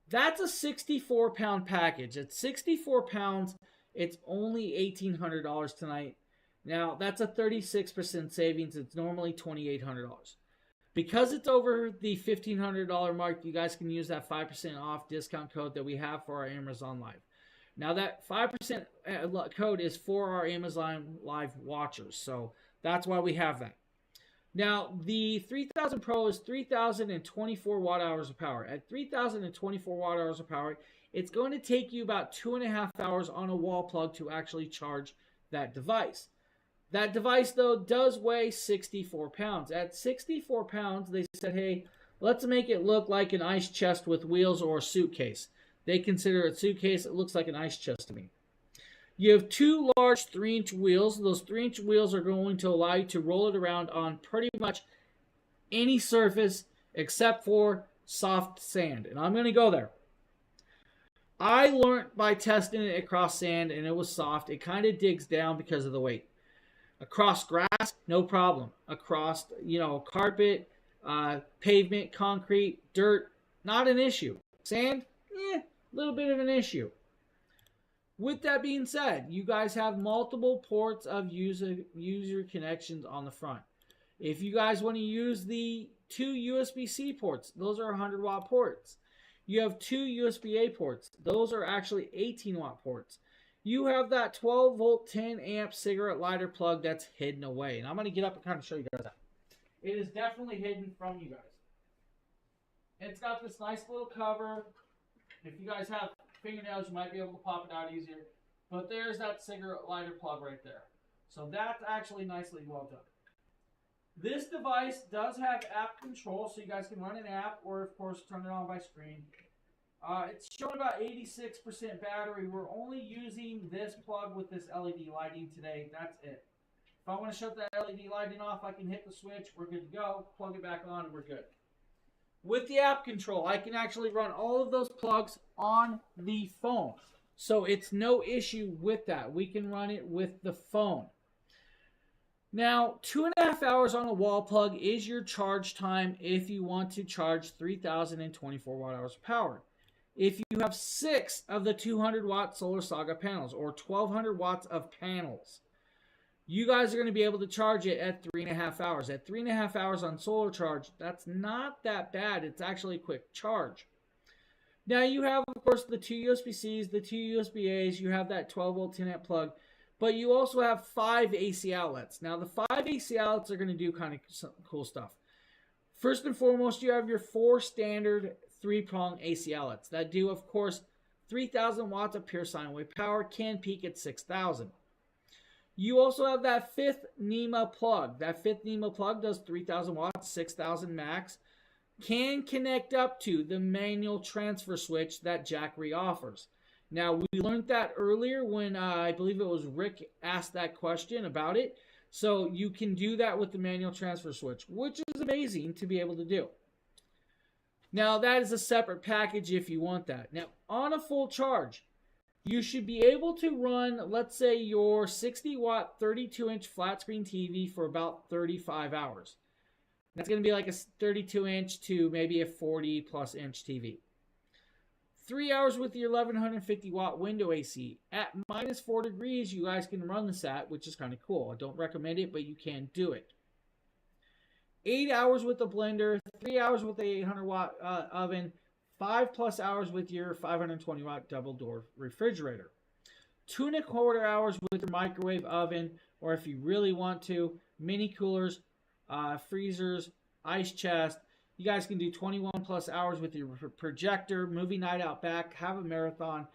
That's a 64-pound package. At 64 pounds, it's only $1,800 tonight. Now, that's a 36% savings. It's normally $2,800. Because it's over the $1,500 mark, you guys can use that 5% off discount code that we have for our Amazon Live. Now, that 5% code is for our Amazon Live watchers, so that's why we have that. Now, the 3000 Pro is 3,024 watt-hours of power. At 3,024 watt-hours of power, it's going to take you about 2.5 hours on a wall plug to actually charge that device. That device, though, does weigh 64 pounds. At 64 pounds, they said, hey, let's make it look like an ice chest with wheels or a suitcase. They consider it a suitcase. It looks like an ice chest to me. You have two large 3-inch wheels. Those 3-inch wheels are going to allow you to roll it around on pretty much any surface except for soft sand. And I'm going to go there. I learned by testing it across sand, and it was soft. It kind of digs down because of the weight. Across grass, no problem. Across, carpet, pavement, concrete, dirt, not an issue. Sand, a little bit of an issue. With that being said, you guys have multiple ports of user connections on the front. If you guys want to use the two USB-C ports, those are 100-watt ports. You have two USB-A ports. Those are actually 18-watt ports. You have that 12-volt, 10-amp cigarette lighter plug that's hidden away. And I'm going to get up and kind of show you guys that. It is definitely hidden from you guys. It's got this nice little cover. If you guys have fingernails, you might be able to pop it out easier. But there's that cigarette lighter plug right there. So that's actually nicely well done. This device does have app control, so you guys can run an app or, of course, turn it on by screen. It's showing about 86% battery. We're only using this plug with this LED lighting today. That's it. If I want to shut that LED lighting off, I can hit the switch. We're good to go. Plug it back on, and we're good. With the app control, I can actually run all of those plugs on the phone. So it's no issue with that. We can run it with the phone. Now, 2.5 hours on a wall plug is your charge time if you want to charge 3,024 watt hours of power. If you have 6 of the 200 watt Solar Saga panels or 1,200 watts of panels, you guys are going to be able to charge it at 3.5 hours. At 3.5 hours on solar charge, that's not that bad. It's actually a quick charge. Now you have, of course, the 2 USB-Cs, the 2 USB-As. You have that 12 volt 10 amp plug. But you also have 5 AC outlets. Now the 5 AC outlets are going to do kind of some cool stuff. First and foremost, you have your 4 standard 3-prong AC outlets that do, of course, 3,000 watts of pure sine wave power, can peak at 6,000. You also have that 5th NEMA plug. That 5th NEMA plug does 3,000 watts, 6,000 max. Can connect up to the manual transfer switch that Jackery offers. Now, we learned that earlier when I believe it was Rick asked that question about it. So you can do that with the manual transfer switch, which is amazing to be able to do. Now, that is a separate package if you want that. Now, on a full charge, you should be able to run, let's say, your 60 watt 32-inch flat screen TV for about 35 hours. That's going to be like a 32-inch to maybe a 40-plus inch TV. 3 hours with your 1150 watt window AC. At minus 4 degrees, you guys can run this at, which is kind of cool. I don't recommend it, but you can do it. 8 hours with the blender, 3 hours with the 800 watt oven, 5+ hours with your 520 watt double door refrigerator. 2.25 hours with your microwave oven, or if you really want to, mini coolers, freezers, ice chest. You guys can do 21+ hours with your projector, movie night out back, have a marathon,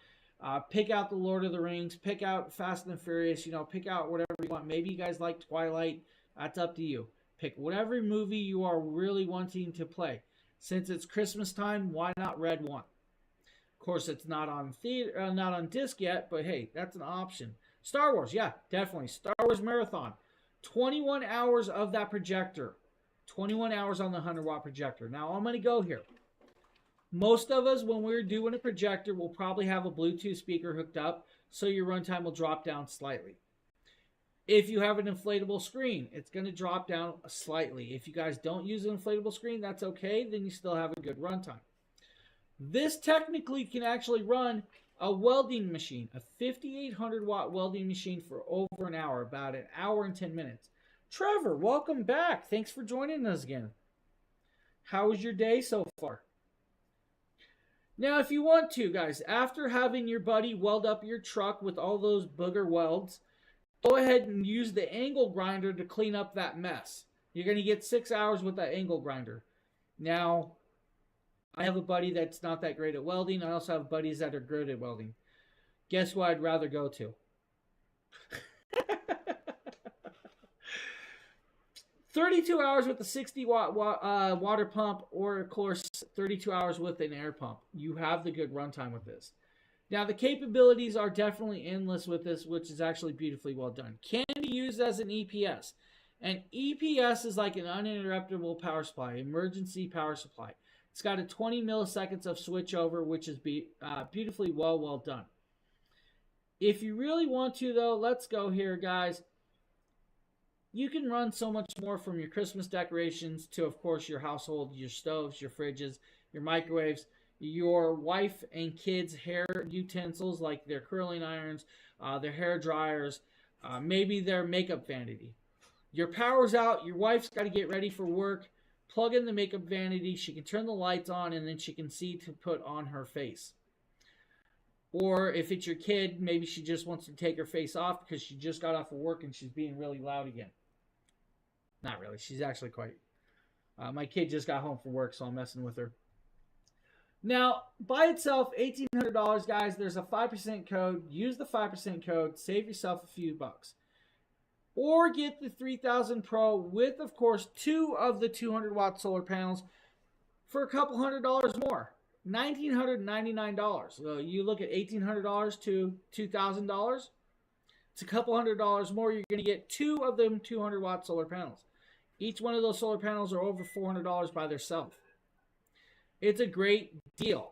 pick out the Lord of the Rings, pick out Fast and the Furious, pick out whatever you want. Maybe you guys like Twilight. That's up to you. Pick whatever movie you are really wanting to play. Since it's Christmas time, why not Red One? Of course, it's not on theater, not on disc yet, but hey, that's an option. Star Wars, yeah, definitely. Star Wars Marathon. 21 hours of that projector. 21 hours on the 100 watt projector. Now, I'm going to go here. Most of us, when we're doing a projector, will probably have a Bluetooth speaker hooked up, so your runtime will drop down slightly. If you have an inflatable screen, it's going to drop down slightly. If you guys don't use an inflatable screen, that's okay. Then you still have a good runtime. This technically can actually run a welding machine, a 5,800 watt welding machine for over an hour, about an hour and 10 minutes. Trevor, welcome back. Thanks for joining us again. How was your day so far? Now, if you want to, guys, after having your buddy weld up your truck with all those booger welds, go ahead and use the angle grinder to clean up that mess. You're going to get 6 hours with that angle grinder. Now, I have a buddy that's not that great at welding. I also have buddies that are good at welding. Guess what I'd rather go to? 32 hours with a 60 watt water pump, or of course 32 hours with an air pump. You have the good runtime with this. Now the capabilities are definitely endless with this, which is actually beautifully well done. Can be used as an EPS. An EPS is like an uninterruptible power supply, emergency power supply. It's got a 20 milliseconds of switchover, which is beautifully well done. If you really want to, though, let's go here, guys. You can run so much more, from your Christmas decorations to, of course, your household, your stoves, your fridges, your microwaves, your wife and kids' hair utensils like their curling irons, their hair dryers, maybe their makeup vanity. Your power's out, your wife's got to get ready for work, plug in the makeup vanity, she can turn the lights on, and then she can see to put on her face. Or if it's your kid, maybe she just wants to take her face off because she just got off of work and she's being really loud again. Not really, she's actually quite... my kid just got home from work, so I'm messing with her. Now, by itself, $1,800, guys. There's a 5% code. Use the 5% code. Save yourself a few bucks. or get the 3000 Pro with, of course, 2 of the 200-watt solar panels for a couple $100 more. $1,999. So you look at $1,800 to $2,000. It's a couple $100 more. You're going to get 2 of them 200-watt solar panels. Each one of those solar panels are over $400 by themselves. It's a great deal.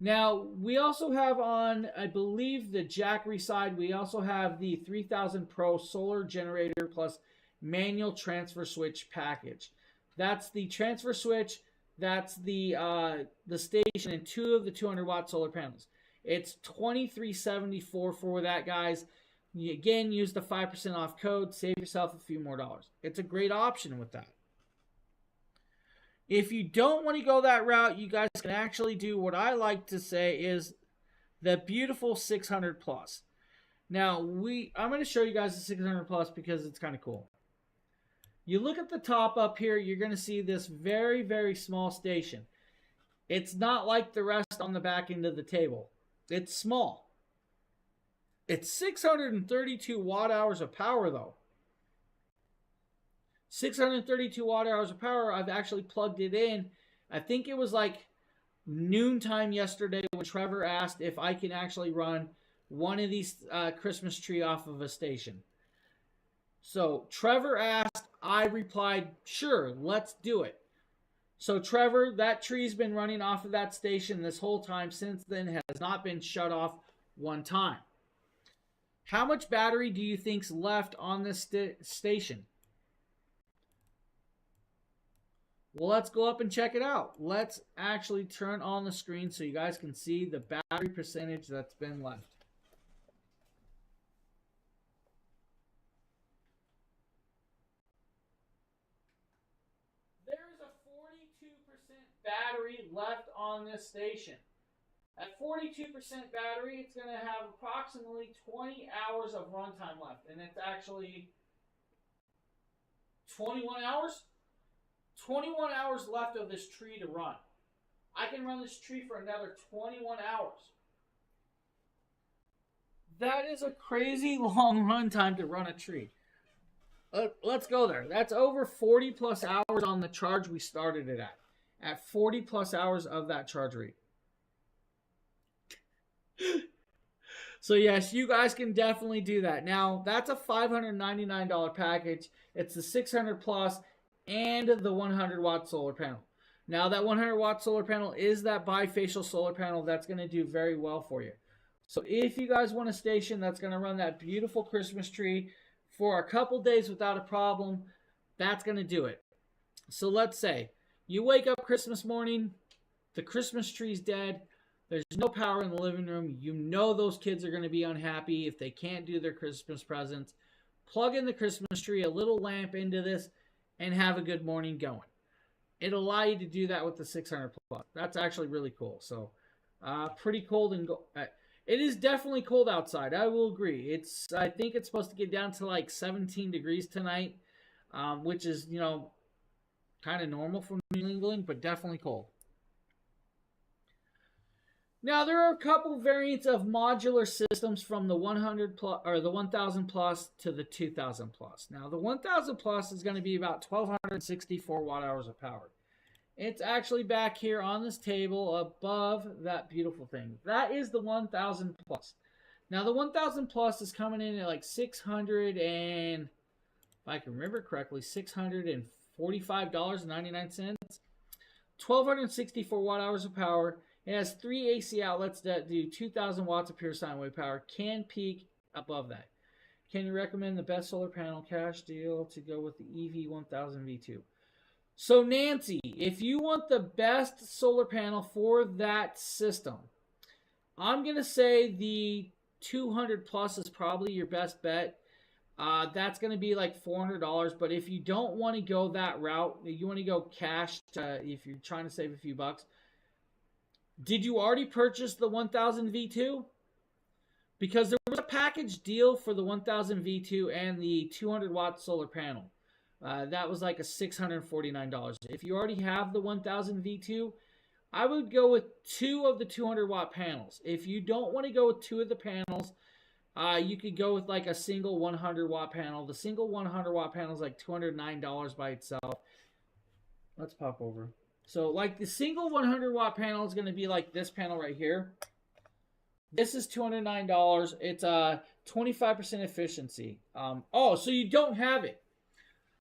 Now, we also have on, I believe, the Jackery side, we also have the 3000 Pro solar generator plus manual transfer switch package. That's the transfer switch, that's the station, and 2 of the 200-watt solar panels. It's $2,374 for that, guys. You, again, use the 5% off code, save yourself a few more dollars. It's a great option with that. If you don't want to go that route, you guys can actually do what I like to say is the beautiful 600 plus. Now, I'm going to show you guys the 600 plus because it's kind of cool. You look at the top up here, you're going to see this very, very small station. It's not like the rest on the back end of the table. It's small. It's 632 watt hours of power, though. 632 watt hours of power. I've actually plugged it in. I think it was like noontime yesterday when Trevor asked if I can actually run one of these Christmas tree off of a station. So Trevor asked, I replied, sure, let's do it. So Trevor, that tree's been running off of that station this whole time since then, has not been shut off one time. How much battery do you think's left on this station? Well, let's go up and check it out. Let's actually turn on the screen so you guys can see the battery percentage that's been left. There's a 42% battery left on this station. At 42% battery, it's going to have approximately 20 hours of runtime left. And it's actually 21 hours? 21 hours left of this tree to run. I can run this tree for another 21 hours. That is a crazy long run time to run a tree. Let's go there. That's over 40 plus hours on the charge we started it at 40 plus hours of that charge rate. So yes, you guys can definitely do that. Now, that's a $599 package. It's the 600 plus and the 100 watt solar panel. Now, that 100 watt solar panel is that bifacial solar panel that's going to do very well for you. So if you guys want a station that's going to run that beautiful Christmas tree for a couple days without a problem, that's going to do it. So let's say you wake up Christmas morning, the Christmas tree's dead, there's no power in the living room, you know those kids are going to be unhappy if they can't do their Christmas presents. Plug in the Christmas tree, a little lamp into this, and have a good morning going. It'll allow you to do that with the 600 plus. That's actually really cool. So pretty cold and it is definitely cold outside. I will agree. I think it's supposed to get down to like 17 degrees tonight, which is, you know, kind of normal for New England, but definitely cold. Now, there are a couple variants of modular systems from the 100 plus or the 1000 plus to the 2000 plus. Now, the 1000 plus is going to be about 1264 watt hours of power. It's actually back here on this table above that beautiful thing. That is the 1000 plus. Now, the 1000 plus is coming in at like 600 and, if I can remember correctly, $645.99. 1264 watt hours of power. It has 3 AC outlets that do 2,000 watts of pure sine wave power. Can peak above that. Can you recommend the best solar panel cash deal to go with the EV1000 V2? So Nancy, if you want the best solar panel for that system, I'm going to say the 200 plus is probably your best bet. That's going to be like $400. But if you don't want to go that route, you want to go cash if you're trying to save a few bucks. Did you already purchase the 1000 V2? Because there was a package deal for the 1000 V2 and the 200 watt solar panel. That was like a $649. If you already have the 1000 V2, I would go with 2 of the 200 watt panels. If you don't want to go with 2 of the panels, You could go with like a single 100 watt panel. The single 100 watt panel is like $209 by itself. Let's pop over. So like the single 100 watt panel is going to be like this panel right here. This is $209. It's a 25% efficiency. Oh, so you don't have it.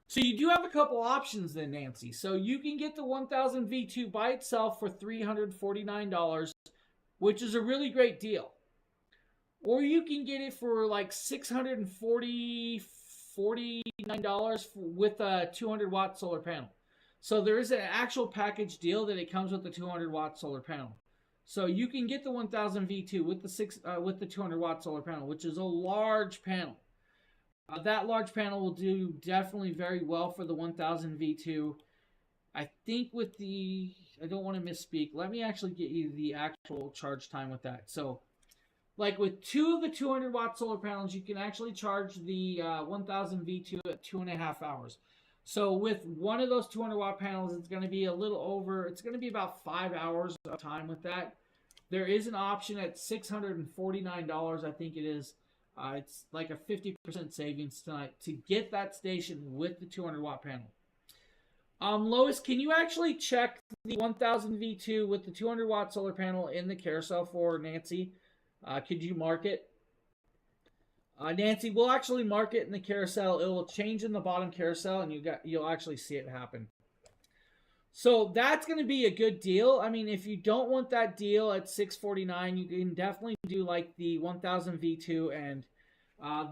So you do have a couple options then, Nancy. So you can get the 1000 V2 by itself for $349, which is a really great deal. Or you can get it for like $649 with a 200 watt solar panel. So there is an actual package deal that it comes with the 200 watt solar panel. So you can get the 1000 V2 with the 200 watt solar panel, which is a large panel. That large panel will do definitely very well for the 1000 V2. I think with the, I don't want to misspeak. Let me actually get you the actual charge time with that. So like with two of the 200 watt solar panels, you can actually charge the 1000 V2 at 2.5 hours. So with one of those 200 watt panels, it's going to be a little over, it's going to be about 5 hours of time with that. There is an option at $649, I think it is. It's like a 50% savings tonight to get that station with the 200 watt panel. Lois, can you actually check the 1000 V2 with the 200 watt solar panel in the carousel for Nancy? Could you mark it? Nancy, we'll actually mark it in the carousel. It will change in the bottom carousel, and you'll actually see it happen. So that's going to be a good deal. I mean, if you don't want that deal at $649, you can definitely do like the 1000 V2 and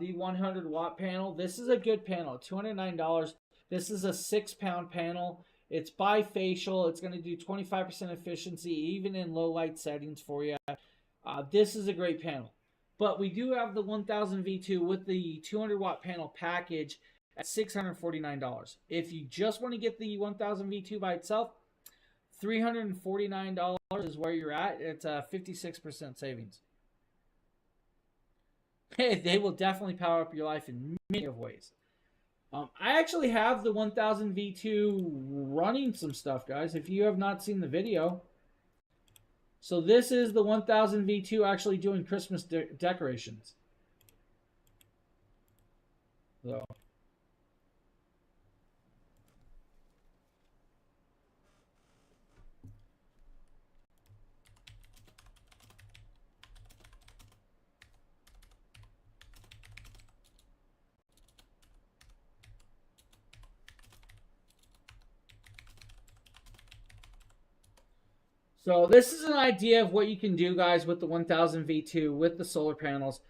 the 100 watt panel. This is a good panel, $209. This is a 6-pound panel. It's bifacial. It's going to do 25% efficiency, even in low light settings for you. This is a great panel. But we do have the 1000 V2 with the 200 watt panel package at $649. If you just want to get the 1000 V2 by itself, $349 is where you're at. It's a 56% savings. They will definitely power up your life in many of ways. I actually have the 1000 V2 running some stuff, guys, if you have not seen the video. So this is the 1000 V2 actually doing Christmas decorations. So. So this is an idea of what you can do, guys, with the 1000 V2 with the solar panels.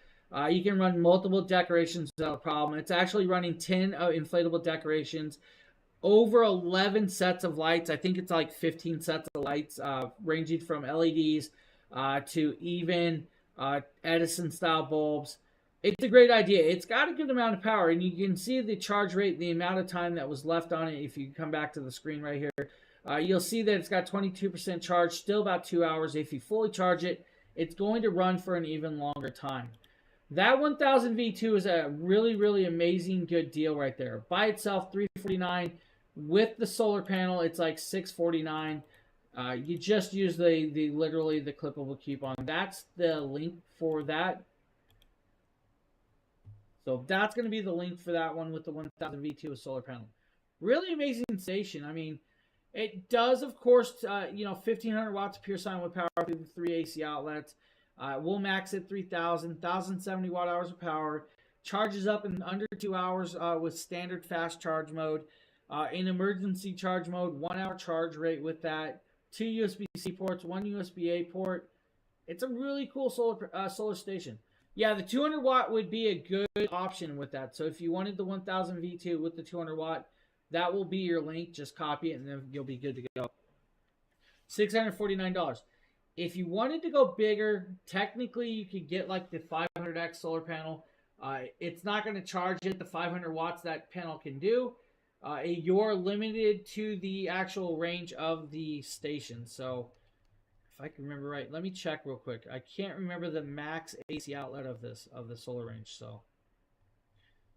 You can run multiple decorations without a problem. It's actually running 10 inflatable decorations, over 11 sets of lights. I think it's like 15 sets of lights, ranging from LEDs to even Edison-style bulbs. It's a great idea. It's got a good amount of power, and you can see the charge rate, the amount of time that was left on it. If you come back to the screen right here, you'll see that it's got 22% charge, still about 2 hours. If you fully charge it, it's going to run for an even longer time. That 1000 V2 is a really, really amazing good deal right there. By itself, $349. With the solar panel, it's like $649. You just use the literally the clippable coupon. That's the link for that. So that's going to be the link for that one with the 1000 V2 with solar panel. Really amazing station. I mean, it does, of course, 1500 watts of pure sine wave power through the 3 AC outlets. We'll max at 3000, 1070 watt hours of power. Charges up in under 2 hours with standard fast charge mode. In emergency charge mode, 1 hour charge rate with that. 2 USB-C ports, 1 USB-A port. It's a really cool solar station. Yeah, the 200 watt would be a good option with that. So if you wanted the 1000 V2 with the 200 watt, that will be your link. Just copy it and then you'll be good to go. $649. If you wanted to go bigger, technically you could get like the 500X solar panel. It's not going to charge it the 500 watts that panel can do. You're limited to the actual range of the station. So if I can remember right, let me check real quick. I can't remember the max AC outlet of the solar range. So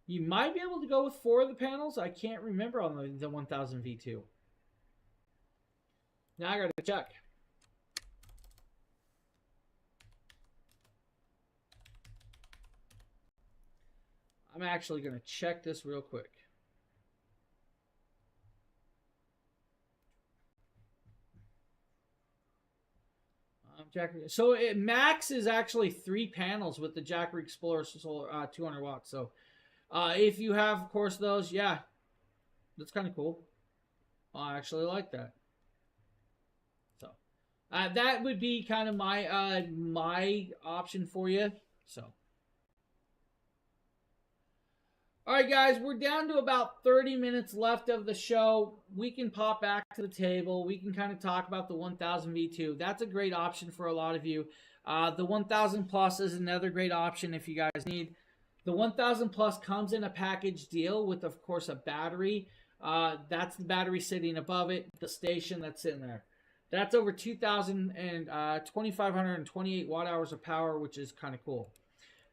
you might be able to go with 4 of the panels. I can't remember on the 1000 V2. Now I got to check. I'm actually going to check this real quick. Jackery. So max is actually 3 panels with the Jackery Explorer Solar 200 watts. So if you have, of course, those, yeah, that's kind of cool. I actually like that. So that would be kind of my my option for you. So. All right, guys, we're down to about 30 minutes left of the show. We can pop back to the table. We can kind of talk about the 1000 V2. That's a great option for a lot of you. The 1000 Plus is another great option if you guys need. The 1000 Plus comes in a package deal with, of course, a battery. That's the battery sitting above it, the station that's sitting there. That's over 2,528 watt hours of power, which is kind of cool.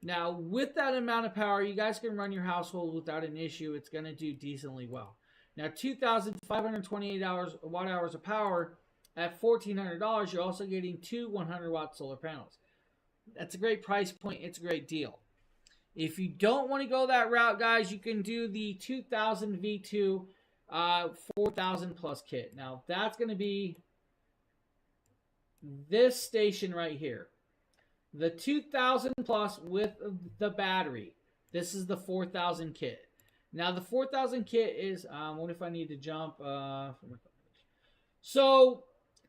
Now, with that amount of power, you guys can run your household without an issue. It's going to do decently well. Now, 2,528 watt hours of power at $1,400, you're also getting 2 100-watt solar panels. That's a great price point. It's a great deal. If you don't want to go that route, guys, you can do the 2000 V2 4000 plus kit. Now, that's going to be this station right here. The 2000 plus with the battery. This is the 4000 kit. Now the 4000 kit is, what if I need to jump? So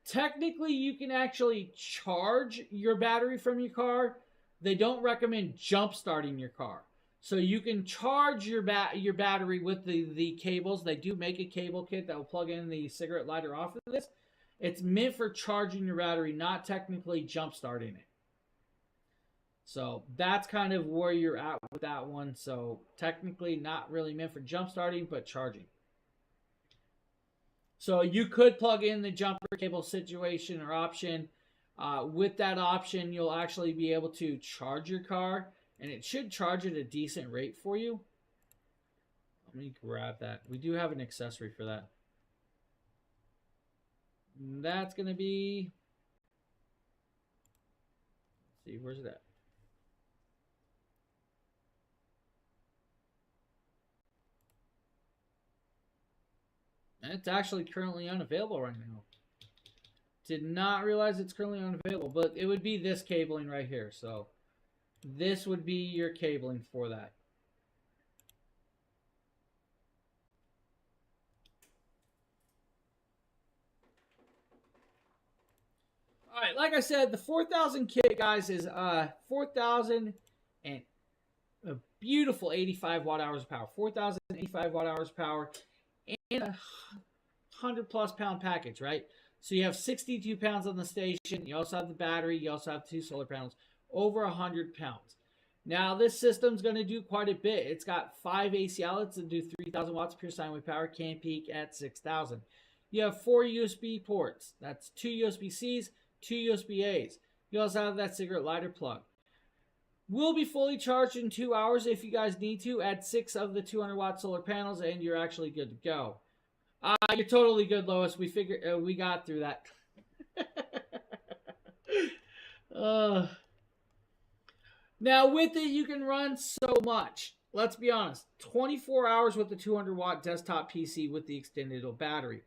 technically you can actually charge your battery from your car. They don't recommend jump starting your car. So you can charge your battery with the cables. They do make a cable kit that will plug in the cigarette lighter off of this. It's meant for charging your battery, not technically jump starting it. So that's kind of where you're at with that one. So technically not really meant for jump starting, but charging. So you could plug in the jumper cable situation or option. With that option, you'll actually be able to charge your car, and it should charge at a decent rate for you. Let me grab that. We do have an accessory for that. And that's going to be, let's see, where's it at? And it's actually currently unavailable right now. Did not realize it's currently unavailable, but it would be this cabling right here. So this would be your cabling for that. All right, like I said, the 4000 kit, guys, is 4000 and a beautiful 85 watt hours of power. 4085 watt hours of power. And a 100 plus pound package, right? So you have 62 pounds on the station. You also have the battery. You also have 2 solar panels. Over 100 pounds. Now, this system's going to do quite a bit. It's got 5 AC outlets that do 3,000 watts pure sine wave power. Can peak at 6,000. You have 4 USB ports. That's 2 USB-Cs, 2 USB-As. You also have that cigarette lighter plug. Will be fully charged in 2 hours if you guys need to. Add 6 of the 200 watt solar panels and you're actually good to go. You're totally good, Lois. We figured we got through that. Now with it, you can run so much. Let's be honest. 24 hours with the 200 watt desktop PC with the extended battery.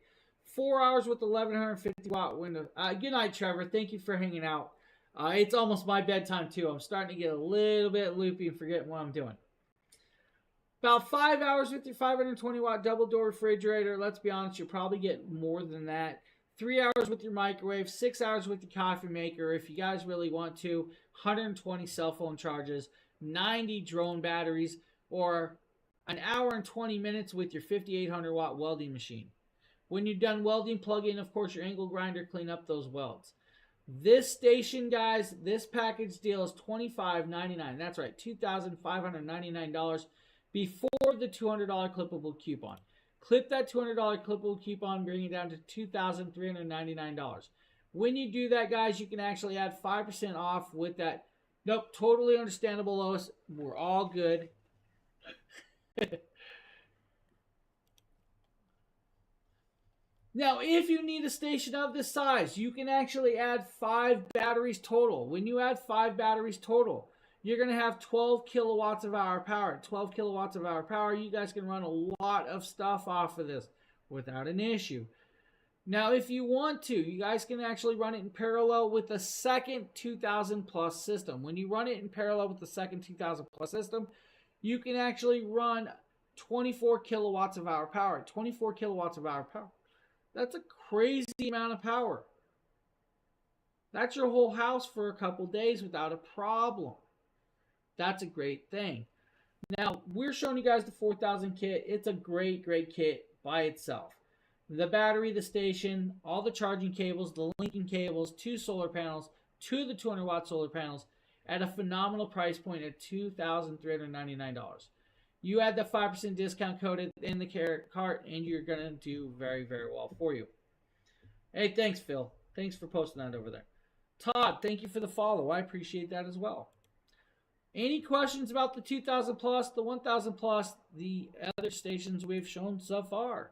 4 hours with the 1150 watt window. Good night, Trevor. Thank you for hanging out. It's almost my bedtime, too. I'm starting to get a little bit loopy and forgetting what I'm doing. About 5 hours with your 520 watt double door refrigerator. Let's be honest, you'll probably get more than that. 3 hours with your microwave. 6 hours with your coffee maker. If you guys really want to, 120 cell phone charges. 90 drone batteries. Or an hour and 20 minutes with your 5800 watt welding machine. When you're done welding, plug in, of course, your angle grinder. Clean up those welds. This station, guys, this package deal is $25.99. That's right, $2,599 before the $200 clippable coupon. Clip that $200 clippable coupon, bring it down to $2,399. When you do that, guys, you can actually add 5% off with that. Nope, totally understandable, Lois. We're all good. Now, if you need a station of this size, you can actually add 5 batteries total. When you add 5 batteries total, you're going to have 12 kilowatts of hour power. 12 kilowatts of hour power, you guys can run a lot of stuff off of this without an issue. Now, if you want to, you guys can actually run it in parallel with the second 2000 plus system. When you run it in parallel with the second 2000 plus system, you can actually run 24 kilowatts of hour power. 24 kilowatts of hour power. That's a crazy amount of power. That's your whole house for a couple days without a problem. That's a great thing. Now, we're showing you guys the 4000 kit. It's a great, great kit by itself. The battery, the station, all the charging cables, the linking cables, 2 solar panels, 2 of the 200-watt solar panels at a phenomenal price point at $2,399. You add the 5% discount code in the cart, and you're going to do very, very well for you. Hey, thanks, Phil. Thanks for posting that over there. Todd, thank you for the follow. I appreciate that as well. Any questions about the 2000 plus, the 1000 plus, the other stations we've shown so far?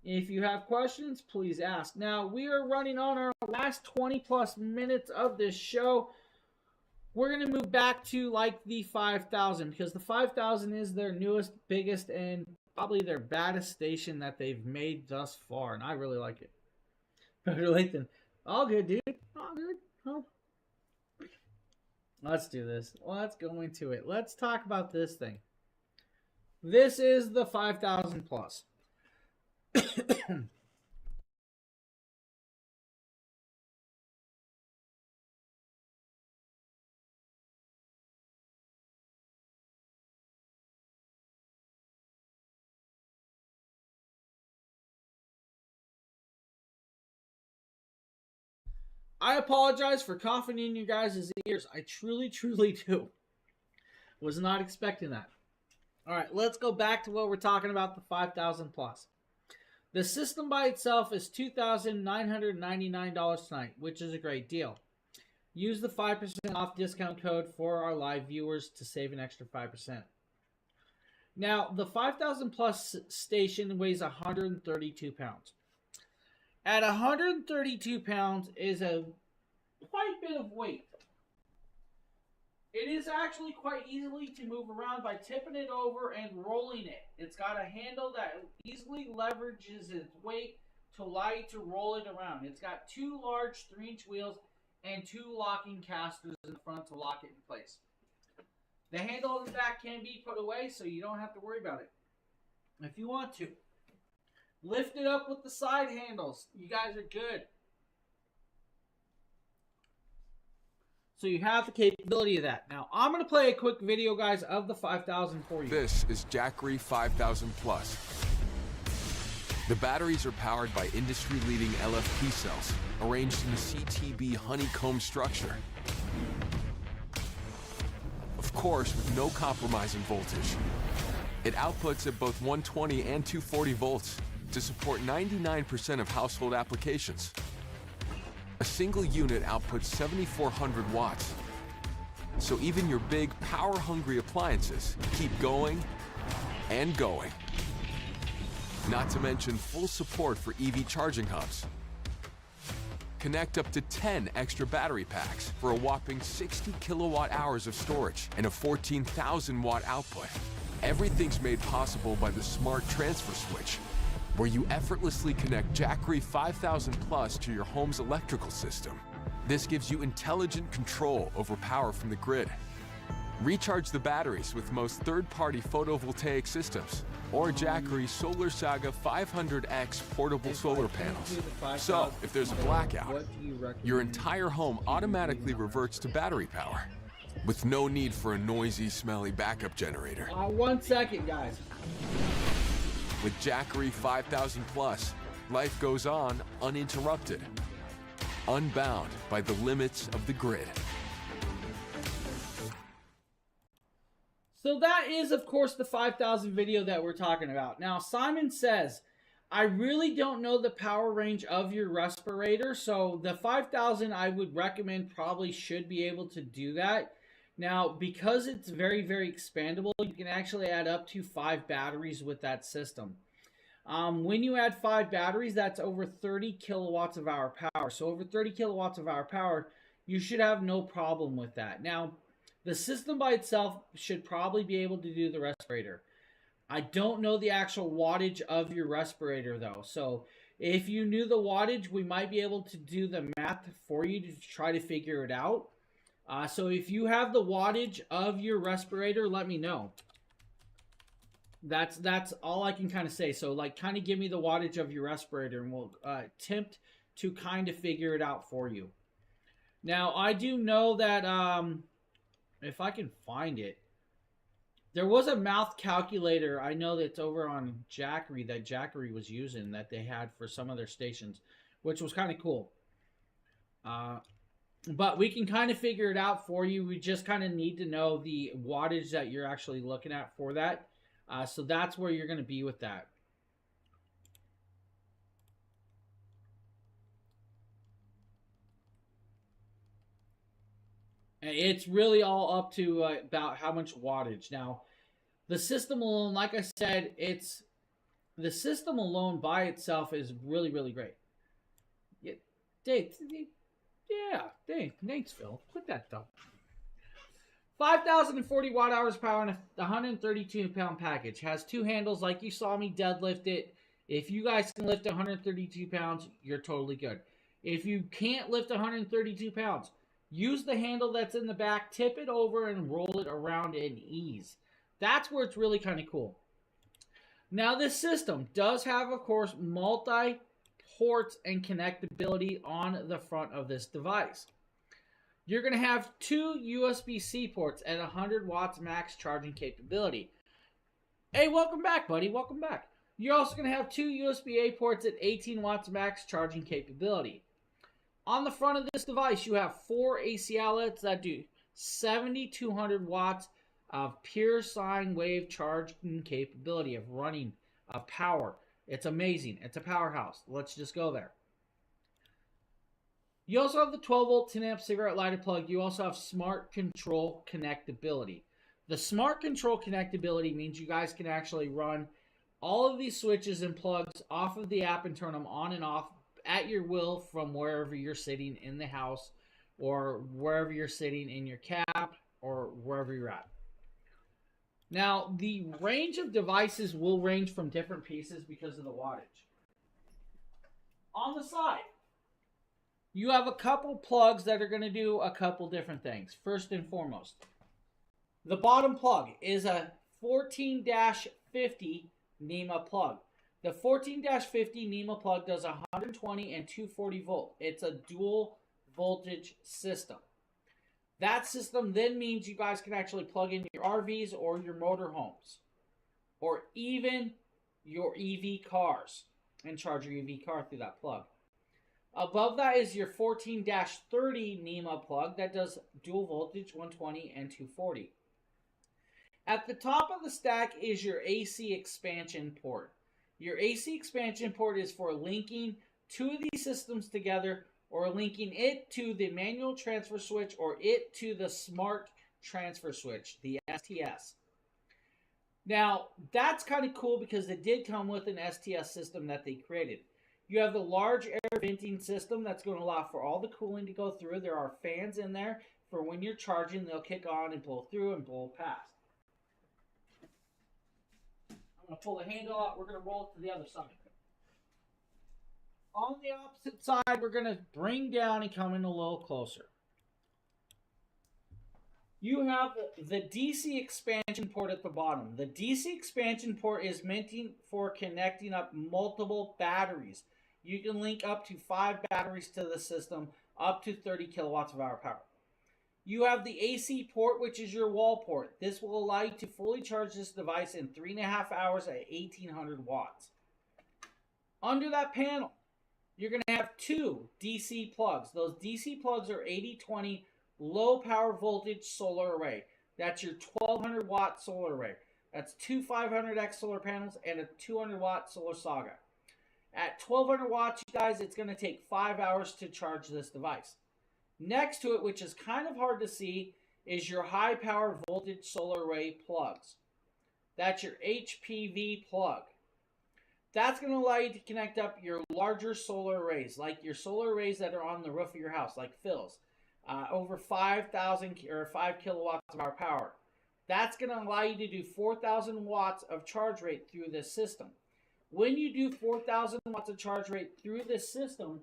If you have questions, please ask. Now, we are running on our last 20 plus minutes of this show. We're going to move back to like the 5000 because the 5000 is their newest, biggest, and probably their baddest station that they've made thus far, and I really like it. Better late than all good, dude. All good. Oh. Let's do this. Let's go into it. Let's talk about this thing. This is the 5000 plus. I apologize for coughing in you guys' ears. I truly, truly do. Was not expecting that. All right, let's go back to what we're talking about, the 5000 plus. The system by itself is $2,999 tonight, which is a great deal. Use the 5% off discount code for our live viewers to save an extra 5%. Now, the 5000 plus station weighs 132 pounds. At 132 pounds is a quite bit of weight. It is actually quite easily to move around by tipping it over and rolling it. It's got a handle that easily leverages its weight to allow you to roll it around. It's got 2 large 3-inch wheels and 2 locking casters in the front to lock it in place. The handle in the back can be put away so you don't have to worry about it if you want to. Lift it up with the side handles. You guys are good. So you have the capability of that. Now, I'm going to play a quick video, guys, of the 5000 for you. This is Jackery 5000 Plus. The batteries are powered by industry-leading LFP cells, arranged in a CTB honeycomb structure. Of course, with no compromise in voltage. It outputs at both 120 and 240 volts to support 99% of household applications. A single unit outputs 7,400 watts. So even your big, power-hungry appliances keep going and going. Not to mention full support for EV charging hubs. Connect up to 10 extra battery packs for a whopping 60 kilowatt hours of storage and a 14,000 watt output. Everything's made possible by the smart transfer switch, where you effortlessly connect Jackery 5000 Plus to your home's electrical system. This gives you intelligent control over power from the grid. Recharge the batteries with most third-party photovoltaic systems or Jackery Solar Saga 500X portable solar panels. So, if there's a blackout, your entire home automatically reverts to battery power with no need for a noisy, smelly backup generator. 1 second, guys. With Jackery 5000 Plus, life goes on uninterrupted, unbound by the limits of the grid. So that is, of course, the 5000 video that we're talking about. Now, Simon says, I really don't know the power range of your respirator, so the 5000 I would recommend probably should be able to do that. Now, because it's very, very expandable, you can actually add up to 5 batteries with that system. When you add 5 batteries, that's over 30 kilowatts of hour power. So over 30 kilowatts of hour power, you should have no problem with that. Now, the system by itself should probably be able to do the respirator. I don't know the actual wattage of your respirator though. So if you knew the wattage, we might be able to do the math for you to try to figure it out. So if you have the wattage of your respirator, let me know. That's all I can kind of say. So like kind of give me the wattage of your respirator and we'll attempt to kind of figure it out for you. Now I do know that if I can find it, there was a mouth calculator. I know that's over on Jackery that Jackery was using that they had for some of their stations, which was kind of cool. But we can kind of figure it out for you. We just kind of need to know the wattage that you're actually looking at for that. So that's where you're going to be with that. And it's really all up to about how much wattage. Now, the system alone, like I said, the system alone by itself is really, really great. Yeah, Dave, thanks, Phil. Put that down. 5,040 watt hours power and a 132 pound package. Has 2 handles like you saw me deadlift it. If you guys can lift 132 pounds, you're totally good. If you can't lift 132 pounds, use the handle that's in the back, tip it over and roll it around in ease. That's where it's really kind of cool. Now this system does have, of course, multi-ports and connectability on the front of this device. You're going to have 2 USB-C ports at 100 watts max charging capability. Hey, welcome back, buddy. Welcome back. You're also going to have 2 USB-A ports at 18 watts max charging capability. On the front of this device, you have 4 AC outlets that do 7,200 watts of pure sine wave charging capability of running of power. It's amazing. It's a powerhouse. Let's just go there. You also have the 12 volt 10 amp cigarette lighter plug. You also have smart control connectability. The smart control connectability means you guys can actually run all of these switches and plugs off of the app and turn them on and off at your will from wherever you're sitting in the house or wherever you're sitting in your cab or wherever you're at. Now, the range of devices will range from different pieces because of the wattage. On the side, you have a couple plugs that are going to do a couple different things. First and foremost, the bottom plug is a 14-50 NEMA plug. The 14-50 NEMA plug does 120 and 240 volt. It's a dual voltage system. That system then means you guys can actually plug in your RVs or your motorhomes or even your EV cars and charge your EV car through that plug. Above that is your 14-30 NEMA plug that does dual voltage 120 and 240. At the top of the stack is your AC expansion port. Your AC expansion port is for linking 2 of these systems together or linking it to the manual transfer switch or it to the smart transfer switch, the STS. Now, that's kind of cool because it did come with an STS system that they created. You have the large air venting system that's going to allow for all the cooling to go through. There are fans in there for when you're charging, they'll kick on and blow through and blow past. I'm going to pull the handle out. We're going to roll it to the other side. On the opposite side, we're going to bring down and come in a little closer. You have the DC expansion port at the bottom. The DC expansion port is meant for connecting up multiple batteries. You can link up to 5 batteries to the system, up to 30 kilowatts of hour power. You have the AC port, which is your wall port. This will allow you to fully charge this device in 3.5 hours at 1,800 watts. Under that panel, you're going to have 2 DC plugs. Those DC plugs are 80/20 low power voltage solar array. That's your 1,200 watt solar array. That's 2 500X solar panels and a 200 watt solar saga. At 1,200 watts, you guys, it's going to take 5 hours to charge this device. Next to it, which is kind of hard to see, is your high power voltage solar array plugs. That's your HPV plug. That's going to allow you to connect up your larger solar arrays, like your solar arrays that are on the roof of your house, like Phil's, over 5,000 or 5 kilowatts of our power. That's going to allow you to do 4,000 watts of charge rate through this system. When you do 4,000 watts of charge rate through this system,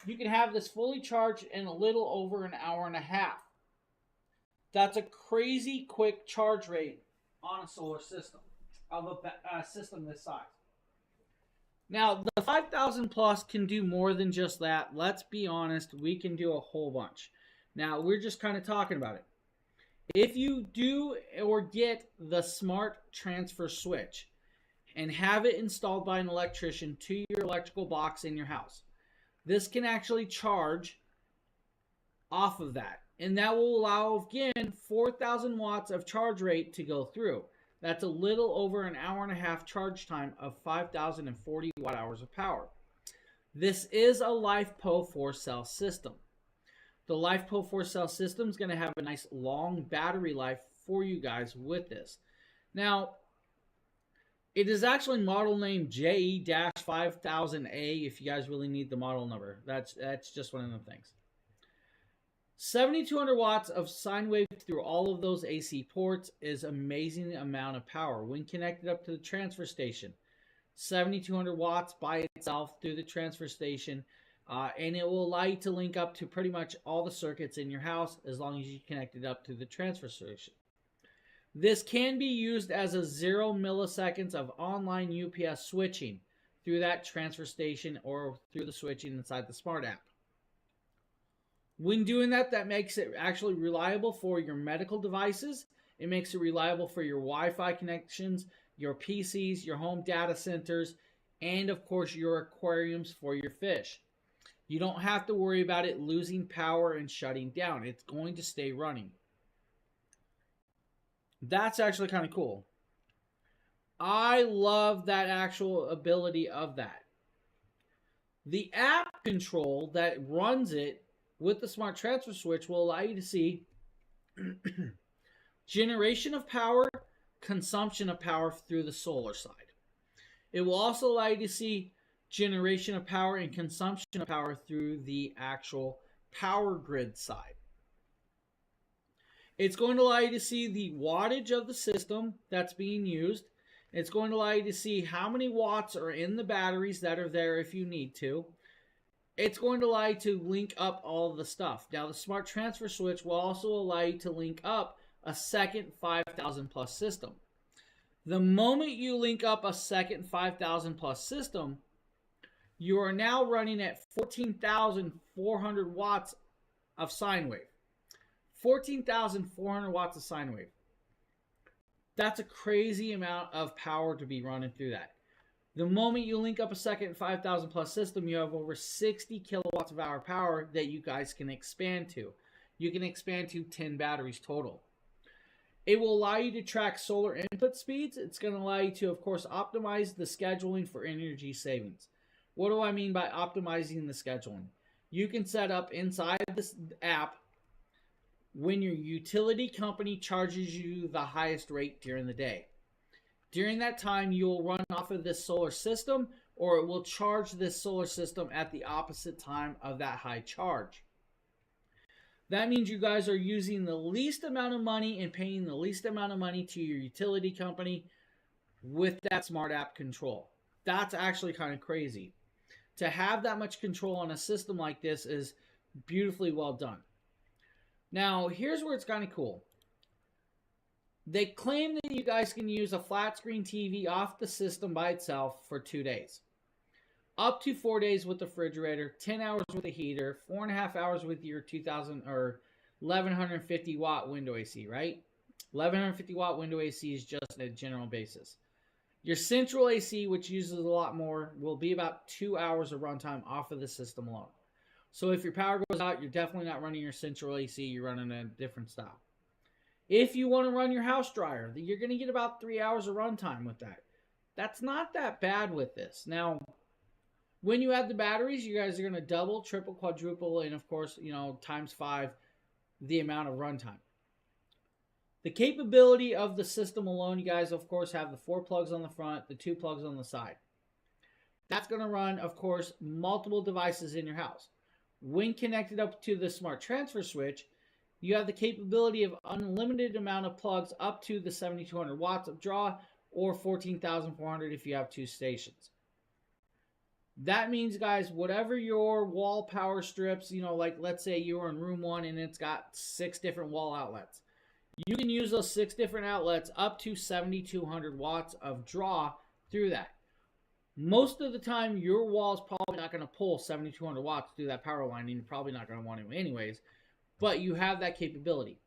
you can have this fully charged in a little over an hour and a half. That's a crazy quick charge rate on a solar system, of a system this size. Now, the 5,000 plus can do more than just that. Let's be honest, we can do a whole bunch. Now, we're just kind of talking about it. If you do or get the smart transfer switch and have it installed by an electrician to your electrical box in your house, this can actually charge off of that. And that will allow, again, 4,000 watts of charge rate to go through. That's a little over an hour and a half charge time of 5,040 watt hours of power. This is a LiFePO 4-cell system. The LiFePO 4-cell system is going to have a nice long battery life for you guys with this. Now, it is actually model name JE-5000A if you guys really need the model number. That's just one of the things. 7,200 watts of sine wave through all of those AC ports is amazing amount of power when connected up to the transfer station. 7,200 watts by itself through the transfer station, and it will allow you to link up to pretty much all the circuits in your house as long as you connect it up to the transfer station. This can be used as a 0 milliseconds of online UPS switching through that transfer station or through the switching inside the smart app. When doing that, that makes it actually reliable for your medical devices. It makes it reliable for your Wi-Fi connections, your PCs, your home data centers, and of course your aquariums for your fish. You don't have to worry about it losing power and shutting down. It's going to stay running. That's actually kind of cool. I love that actual ability of that. The app control that runs it with the smart transfer switch will allow you to see generation of power, consumption of power through the solar side. It will also allow you to see generation of power and consumption of power through the actual power grid side. It's going to allow you to see the wattage of the system that's being used. It's going to allow you to see how many watts are in the batteries that are there if you need to. It's going to allow you to link up all of the stuff. Now, the smart transfer switch will also allow you to link up a second 5,000 plus system. The moment you link up a second 5,000 plus system, you are now running at 14,400 watts of sine wave. 14,400 watts of sine wave. That's a crazy amount of power to be running through that. The moment you link up a second 5,000 plus system, you have over 60 kilowatts of hour power that you guys can expand to. You can expand to 10 batteries total. It will allow you to track solar input speeds. It's going to allow you to, of course, optimize the scheduling for energy savings. What do I mean by optimizing the scheduling? You can set up inside this app when your utility company charges you the highest rate during the day. During that time, you'll run off of this solar system, or it will charge this solar system at the opposite time of that high charge. That means you guys are using the least amount of money and paying the least amount of money to your utility company with that smart app control. That's actually kind of crazy. To have that much control on a system like this is beautifully well done. Now, here's where it's kind of cool. They claim that you guys can use a flat screen TV off the system by itself for 2 days. Up to 4 days with the refrigerator, 10 hours with the heater, 4.5 hours with your 2,000 or 1,150 watt window AC, right? 1,150 watt window AC is just a general basis. Your central AC, which uses a lot more, will be about 2 hours of runtime off of the system alone. So if your power goes out, you're definitely not running your central AC, you're running a different style. If you want to run your house dryer, you're going to get about 3 hours of runtime with that. That's not that bad with this. Now, when you add the batteries, you guys are going to double, triple, quadruple, and of course, times 5 the amount of runtime. The capability of the system alone, you guys, of course, have the 4 plugs on the front, the 2 plugs on the side. That's going to run, of course, multiple devices in your house. When connected up to the smart transfer switch, you have the capability of unlimited amount of plugs up to the 7,200 watts of draw, or 14,400 if you have 2 stations. That means, guys, whatever your wall power strips, like let's say you're in room 1 and it's got 6 different wall outlets. You can use those 6 different outlets up to 7,200 watts of draw through that. Most of the time, your wall is probably not going to pull 7,200 watts through that power line, and you're probably not going to want to anyways, but you have that capability.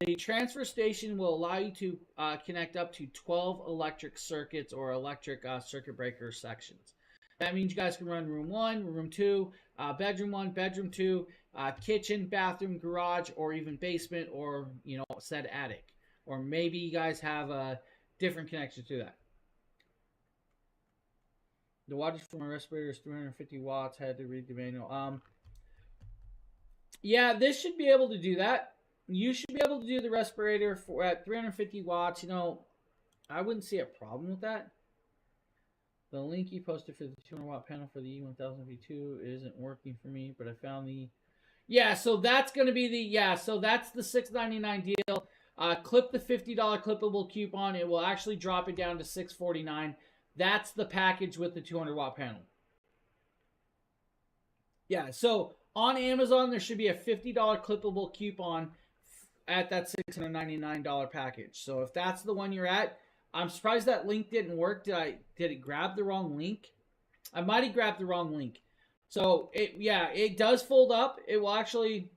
The transfer station will allow you to connect up to 12 electric circuits or electric circuit breaker sections. That means you guys can run room 1, room 2, bedroom 1, bedroom 2, kitchen, bathroom, garage, or even basement, or said attic. Or maybe you guys have a different connection to that. The wattage for my respirator is 350 watts. Had to read the manual. Yeah, this should be able to do that. You should be able to do the respirator at 350 watts. I wouldn't see a problem with that. The link you posted for the 200 watt panel for the E1000 V2 isn't working for me, but I found the... Yeah, so that's going to be the... Yeah, so that's the $6.99 deal. Clip the $50 clippable coupon. It will actually drop it down to $6.49. That's the package with the 200 watt panel. Yeah, so on Amazon, there should be a $50 clippable coupon at that $699 package. So if that's the one you're at, I'm surprised that link didn't work. Did it grab the wrong link? I might have grabbed the wrong link. So it does fold up. It will actually,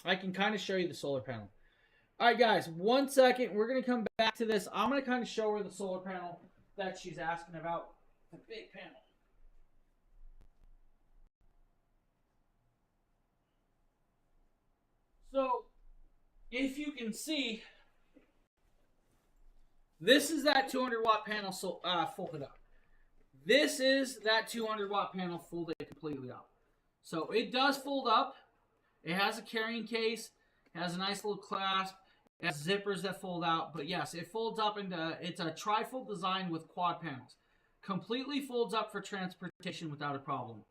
I can kind of show you the solar panel. All right, guys, 1 second. We're going to come back to this. I'm going to kind of show her the solar panel that she's asking about, the big panel. So, if you can see, this is that 200 watt panel folded up. This is that 200 watt panel folded completely up. So it does fold up. It has a carrying case. It has a nice little clasp. It has zippers that fold out. But yes, it folds up into, it's a trifold design with quad panels. Completely folds up for transportation without a problem.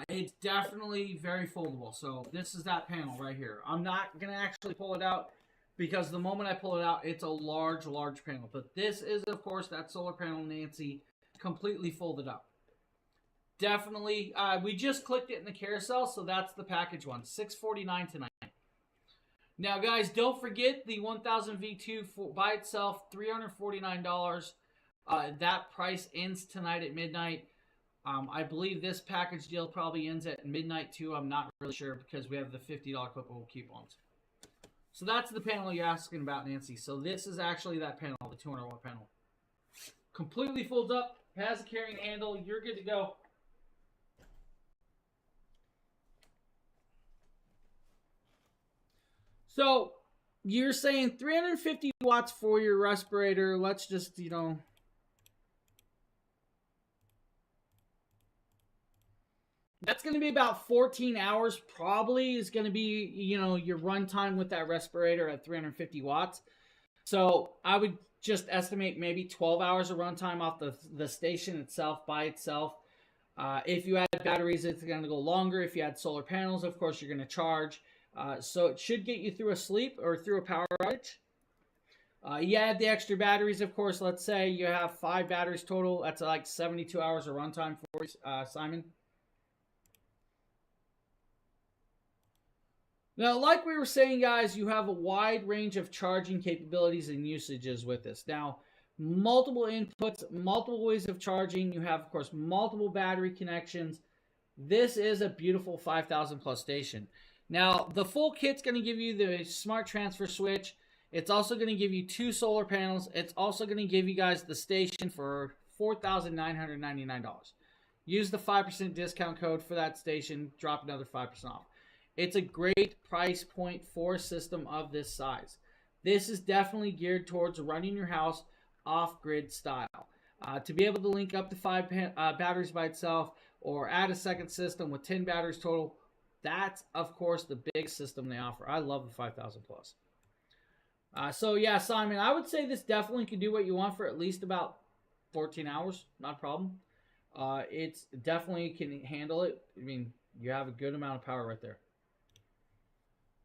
It's definitely very foldable. So this is that panel right here. I'm not going to actually pull it out because the moment I pull it out, it's a large, large panel. But this is, of course, that solar panel, Nancy, completely folded up. Definitely. We just clicked it in the carousel, so that's the package one. $649 tonight. Now, guys, don't forget the 1000 V2 by itself, $349. That price ends tonight at midnight. I believe this package deal probably ends at midnight too. I'm not really sure because we have the $50 clippable coupons. So that's the panel you're asking about, Nancy. So this is actually that panel, the 200 watt panel. Completely folds up, has a carrying handle. You're good to go. So you're saying 350 watts for your respirator. Let's just, that's going to be about 14 hours probably is going to be, your runtime with that respirator at 350 watts. So I would just estimate maybe 12 hours of runtime off the station itself by itself. If you add batteries, it's going to go longer. If you add solar panels, of course, you're going to charge. So it should get you through a sleep or through a power outage. You add the extra batteries, of course. Let's say you have 5 batteries total. That's like 72 hours of runtime for Simon. Now, like we were saying, guys, you have a wide range of charging capabilities and usages with this. Now, multiple inputs, multiple ways of charging. You have, of course, multiple battery connections. This is a beautiful 5,000 plus station. Now, the full kit's going to give you the smart transfer switch. It's also going to give you 2 solar panels. It's also going to give you guys the station for $4,999. Use the 5% discount code for that station. Drop another 5% off. It's a great price point for a system of this size. This is definitely geared towards running your house off-grid style. To be able to link up to 5 batteries by itself or add a second system with 10 batteries total, that's, of course, the big system they offer. I love the 5,000 plus. So, yeah, Simon, I would say this definitely can do what you want for at least about 14 hours, not a problem. It's definitely can handle it. I mean, you have a good amount of power right there.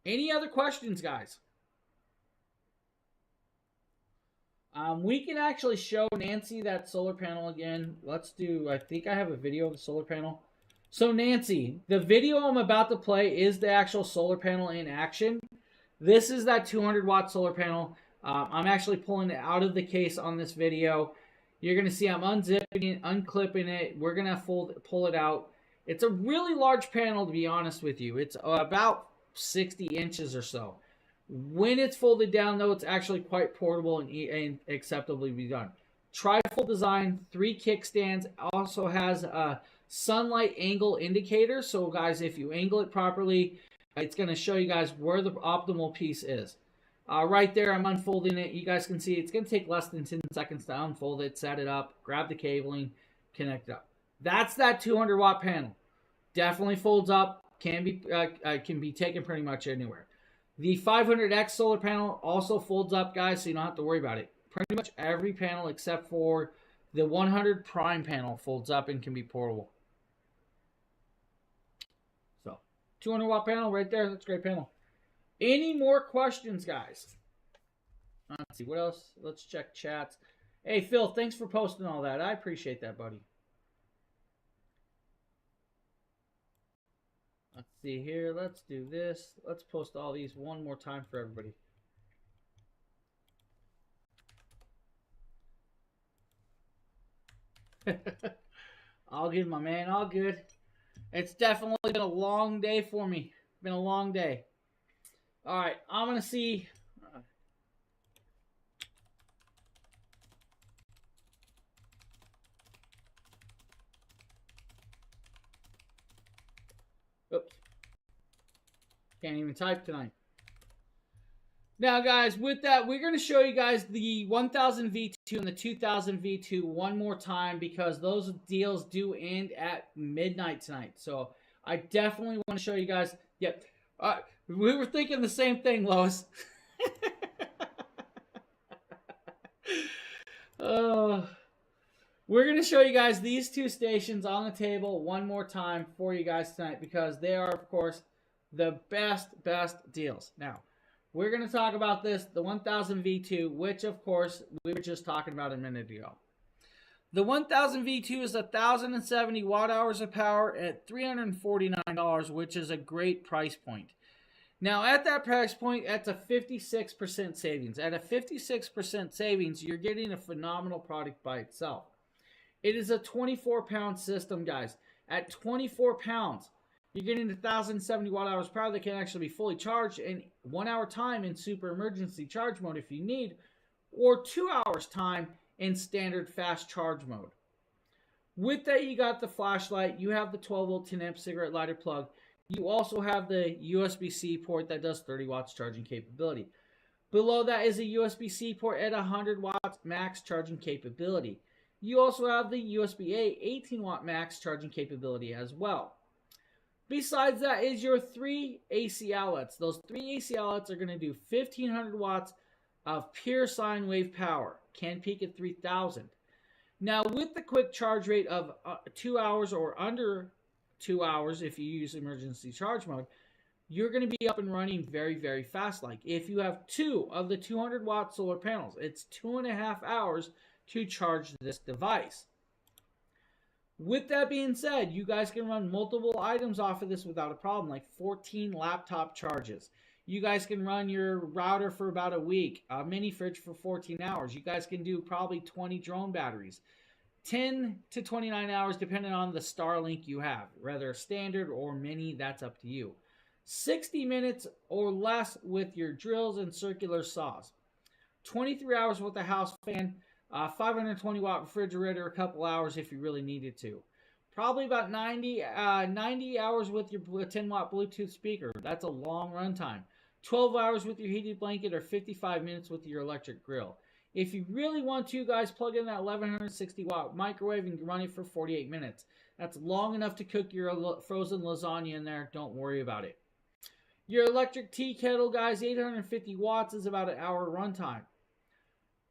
Any other questions, guys? We can actually show Nancy that solar panel again. Let's do, I think I have a video of the solar panel. So Nancy, the video I'm about to play is the actual solar panel in action. This is that 200 watt solar panel. I'm actually pulling it out of the case on this video. You're going to see I'm unzipping it, unclipping it. We're going to pull it out. It's a really large panel, to be honest with you. It's about 60 inches or so. When it's folded down, though, it's actually quite portable and acceptably be done. Trifold design, 3 kickstands. Also has a sunlight angle indicator. So, guys, if you angle it properly, it's going to show you guys where the optimal piece is. Right there, I'm unfolding it. You guys can see it's going to take less than 10 seconds to unfold it, set it up, grab the cabling, connect it up. That's that 200 watt panel. Definitely folds up. Can be taken pretty much anywhere. The 500X solar panel also folds up, guys, so you don't have to worry about it. Pretty much every panel except for the 100 Prime panel folds up and can be portable. So, 200 watt panel right there. That's a great panel. Any more questions, guys? Let's see. What else? Let's check chats. Hey, Phil, thanks for posting all that. I appreciate that, buddy. Let's see here. Let's do this. Let's post all these one more time for everybody. All good, my man. All good. It's definitely been a long day for me. Been a long day. All right. I'm going to see. Oops. Can't even type tonight. Now, guys, with that, we're going to show you guys the 1000 V2 and the 2000 V2 one more time because those deals do end at midnight tonight. So I definitely want to show you guys. Yep. We were thinking the same thing, Lois. We're going to show you guys these two stations on the table one more time for you guys tonight because they are, of course, the best deals. Now, we're going to talk about this, the 1000 V2, which, of course, we were just talking about a minute ago. The 1000 V2 is 1,070 watt hours of power at $349, which is a great price point. Now, at that price point, that's a 56% savings. At a 56% savings, you're getting a phenomenal product by itself. It is a 24-pound system, guys. At 24 pounds, you're getting 1,070 watt hours power that can actually be fully charged in 1 hour time in super emergency charge mode if you need, or 2 hours time in standard fast charge mode. With that, you got the flashlight, you have the 12 volt 10 amp cigarette lighter plug, you also have the USB-C port that does 30 watts charging capability. Below that is a USB-C port at 100 watts max charging capability. You also have the USB-A 18 watt max charging capability as well. Besides that is your 3 AC outlets. Those 3 AC outlets are going to do 1,500 watts of pure sine wave power. Can peak at 3,000. Now, with the quick charge rate of 2 hours or under 2 hours, if you use emergency charge mode, you're going to be up and running very fast. Like if you have 2 of the 200 watt solar panels, it's 2.5 hours to charge this device. With that being said, you guys can run multiple items off of this without a problem, like 14 laptop charges. You guys can run your router for about a week, a mini fridge for 14 hours. You guys can do probably 20 drone batteries. 10 to 29 hours depending on the Starlink you have, whether standard or mini, that's up to you. 60 minutes or less with your drills and circular saws. 23 hours with a house fan, 520 watt refrigerator, a couple hours if you really needed to. Probably about 90 hours with your 10 watt Bluetooth speaker. That's a long run time. 12 hours with your heated blanket or 55 minutes with your electric grill. If you really want to, guys, plug in that 1160 watt microwave and run it for 48 minutes. That's long enough to cook your frozen lasagna in there. Don't worry about it. Your electric tea kettle, guys, 850 watts is about an hour runtime.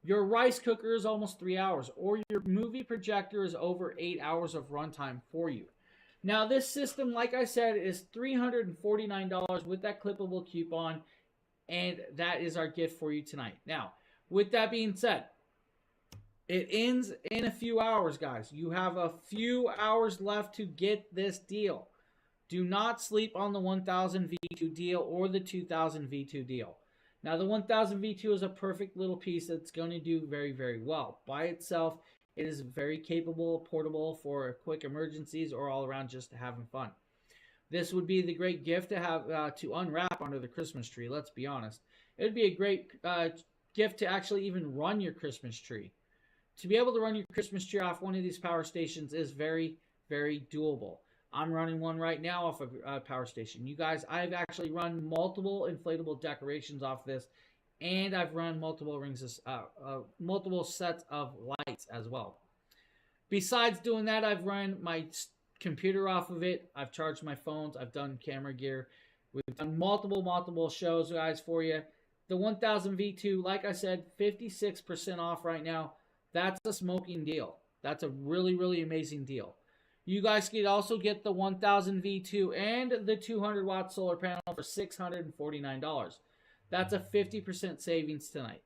Your rice cooker is almost 3 hours, or your movie projector is over 8 hours of runtime for you. Now, this system, like I said, is $349 with that clippable coupon, and that is our gift for you tonight. Now, with that being said, it ends in a few hours, guys. You have a few hours left to get this deal. Do not sleep on the 1000 V2 deal or the 2000 V2 deal. Now, the 1000 V2 is a perfect little piece that's going to do very, very well. By itself, it is very capable, portable for quick emergencies or all around just having fun. This would be the great gift to have to unwrap under the Christmas tree, let's be honest. It would be a great gift to actually even run your Christmas tree. To be able to run your Christmas tree off one of these power stations is very, very doable. I'm running one right now off a power station. You guys, I've actually run multiple inflatable decorations off this, and I've run multiple multiple sets of lights as well. Besides doing that, I've run my computer off of it. I've charged my phones. I've done camera gear. We've done multiple shows, guys, for you. The 1000 V2, like I said, 56% off right now. That's a smoking deal. That's a really, really amazing deal. You guys can also get the 1000 V2 and the 200 watt solar panel for $649. That's a 50% savings tonight.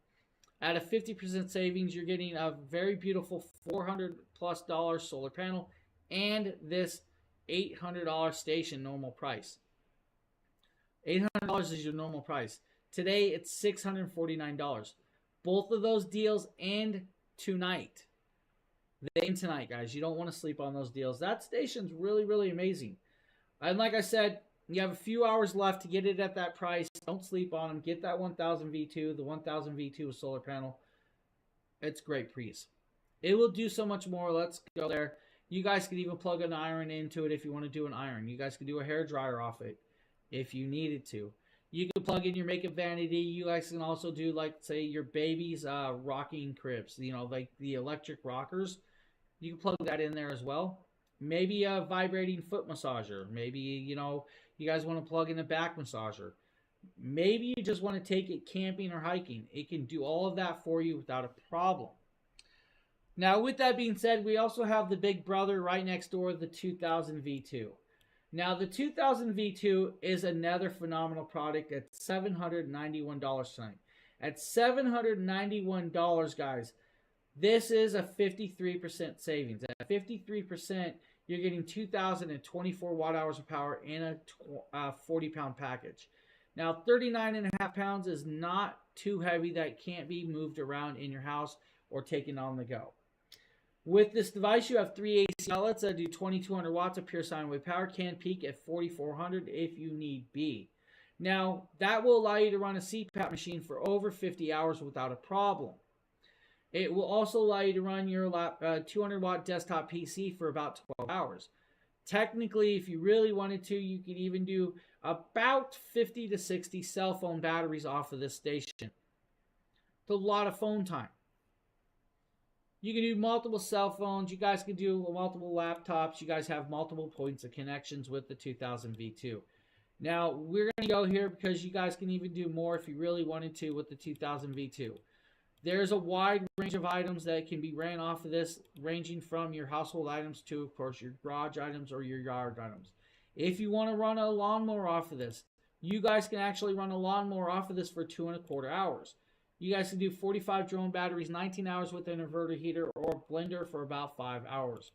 At a 50% savings, you're getting a very beautiful $400+ solar panel and this $800 station normal price. $800 is your normal price. Today, it's $649. Both of those deals end tonight. They end tonight, guys. You don't want to sleep on those deals. That station's really, really amazing. And like I said, you have a few hours left to get it at that price. Don't sleep on them. Get that 1000 V2, the 1000 V2 with solar panel. It's great piece. It will do so much more. Let's go there. You guys could even plug an iron into it if you want to do an iron. You guys could do a hair dryer off it if you needed to. You can plug in your makeup vanity. You guys can also do, like, say, your baby's rocking cribs. You know, like the electric rockers. You can plug that in there as well. Maybe a vibrating foot massager. Maybe, you know, you guys want to plug in a back massager. Maybe you just want to take it camping or hiking. It can do all of that for you without a problem. Now, with that being said, we also have the big brother right next door, the 2000 V2. Now, the 2000 V2 is another phenomenal product at $791 tonight. At $791, guys, this is a 53% savings. At 53%, you're getting 2,024 watt-hours of power in a 40-pound package. Now, 39.5 pounds is not too heavy that it can't be moved around in your house or taken on the go. With this device, you have 3 AC outlets that do 2,200 watts of pure sine wave power, can peak at 4,400 if you need be. Now, that will allow you to run a CPAP machine for over 50 hours without a problem. It will also allow you to run your 200 watt desktop PC for about 12 hours. Technically, if you really wanted to, you could even do about 50 to 60 cell phone batteries off of this station. It's a lot of phone time. You can do multiple cell phones. You guys can do multiple laptops. You guys have multiple points of connections with the 2000 V2. Now, we're going to go here because you guys can even do more if you really wanted to with the 2000 V2. There's a wide range of items that can be ran off of this, ranging from your household items to, of course, your garage items or your yard items. If you want to run a lawnmower off of this, you guys can actually run a lawnmower off of this for 2.25 hours. You guys can do 45 drone batteries, 19 hours with an inverter heater or blender for about 5 hours.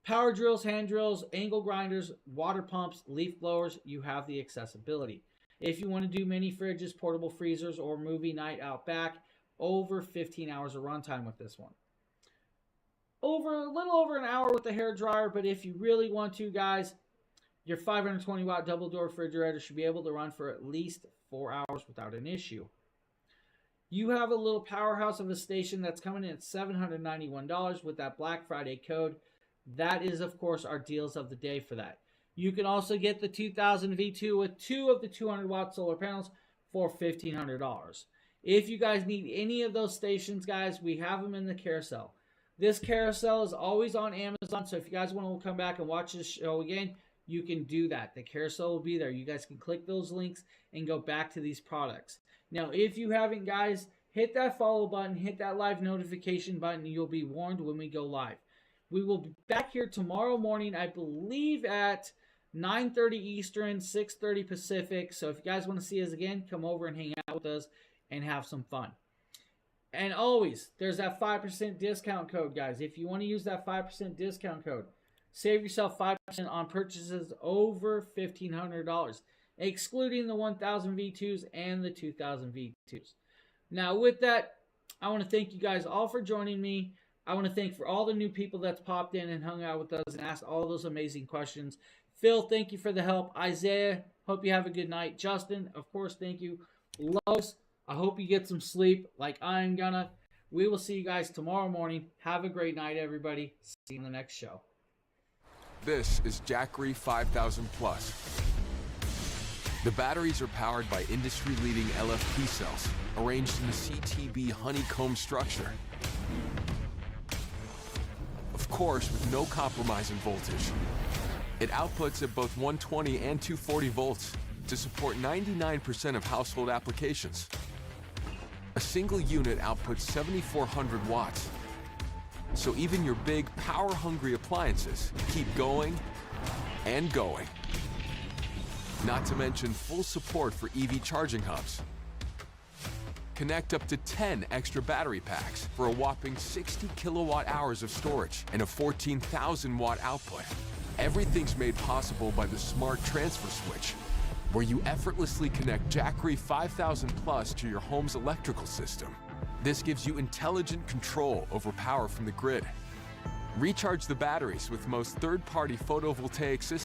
Power drills, hand drills, angle grinders, water pumps, leaf blowers, you have the accessibility. If you want to do mini fridges, portable freezers, or movie night out back, over 15 hours of runtime with this one. A little over an hour with the hair dryer, but if you really want to, guys, your 520 watt double door refrigerator should be able to run for at least 4 hours without an issue. You have a little powerhouse of a station that's coming in at $791 with that Black Friday code. That is, of course, our deals of the day for that. You can also get the 2000 V2 with 2 of the 200 watt solar panels for $1,500. If you guys need any of those stations, guys, we have them in the carousel. This carousel is always on Amazon, so if you guys want to come back and watch this show again, you can do that. The carousel will be there. You guys can click those links and go back to these products. Now, if you haven't, guys, hit that follow button, hit that live notification button, and you'll be warned when we go live. We will be back here tomorrow morning, I believe at 9:30 Eastern, 6:30 Pacific. So if you guys want to see us again, come over and hang out with us and have some fun. And always, there's that 5% discount code, guys. If you want to use that 5% discount code, save yourself 5% on purchases over $1,500, excluding the 1,000 V2s and the 2,000 V2s. Now, with that, I want to thank you guys all for joining me. I want to thank for all the new people that's popped in and hung out with us and asked all those amazing questions. Phil, thank you for the help. Isaiah, hope you have a good night. Justin, of course, thank you. Lois, I hope you get some sleep like I'm gonna. We will see you guys tomorrow morning. Have a great night, everybody. See you in the next show. This is Jackery 5000 Plus. The batteries are powered by industry-leading LFP cells arranged in a CTB honeycomb structure. Of course, with no compromise in voltage. It outputs at both 120 and 240 volts to support 99% of household applications. A single unit outputs 7,400 watts. So even your big, power-hungry appliances keep going and going. Not to mention full support for EV charging hubs. Connect up to 10 extra battery packs for a whopping 60 kilowatt hours of storage and a 14,000 watt output. Everything's made possible by the smart transfer switch, where you effortlessly connect Jackery 5000 Plus to your home's electrical system. This gives you intelligent control over power from the grid. Recharge the batteries with most third-party photovoltaic systems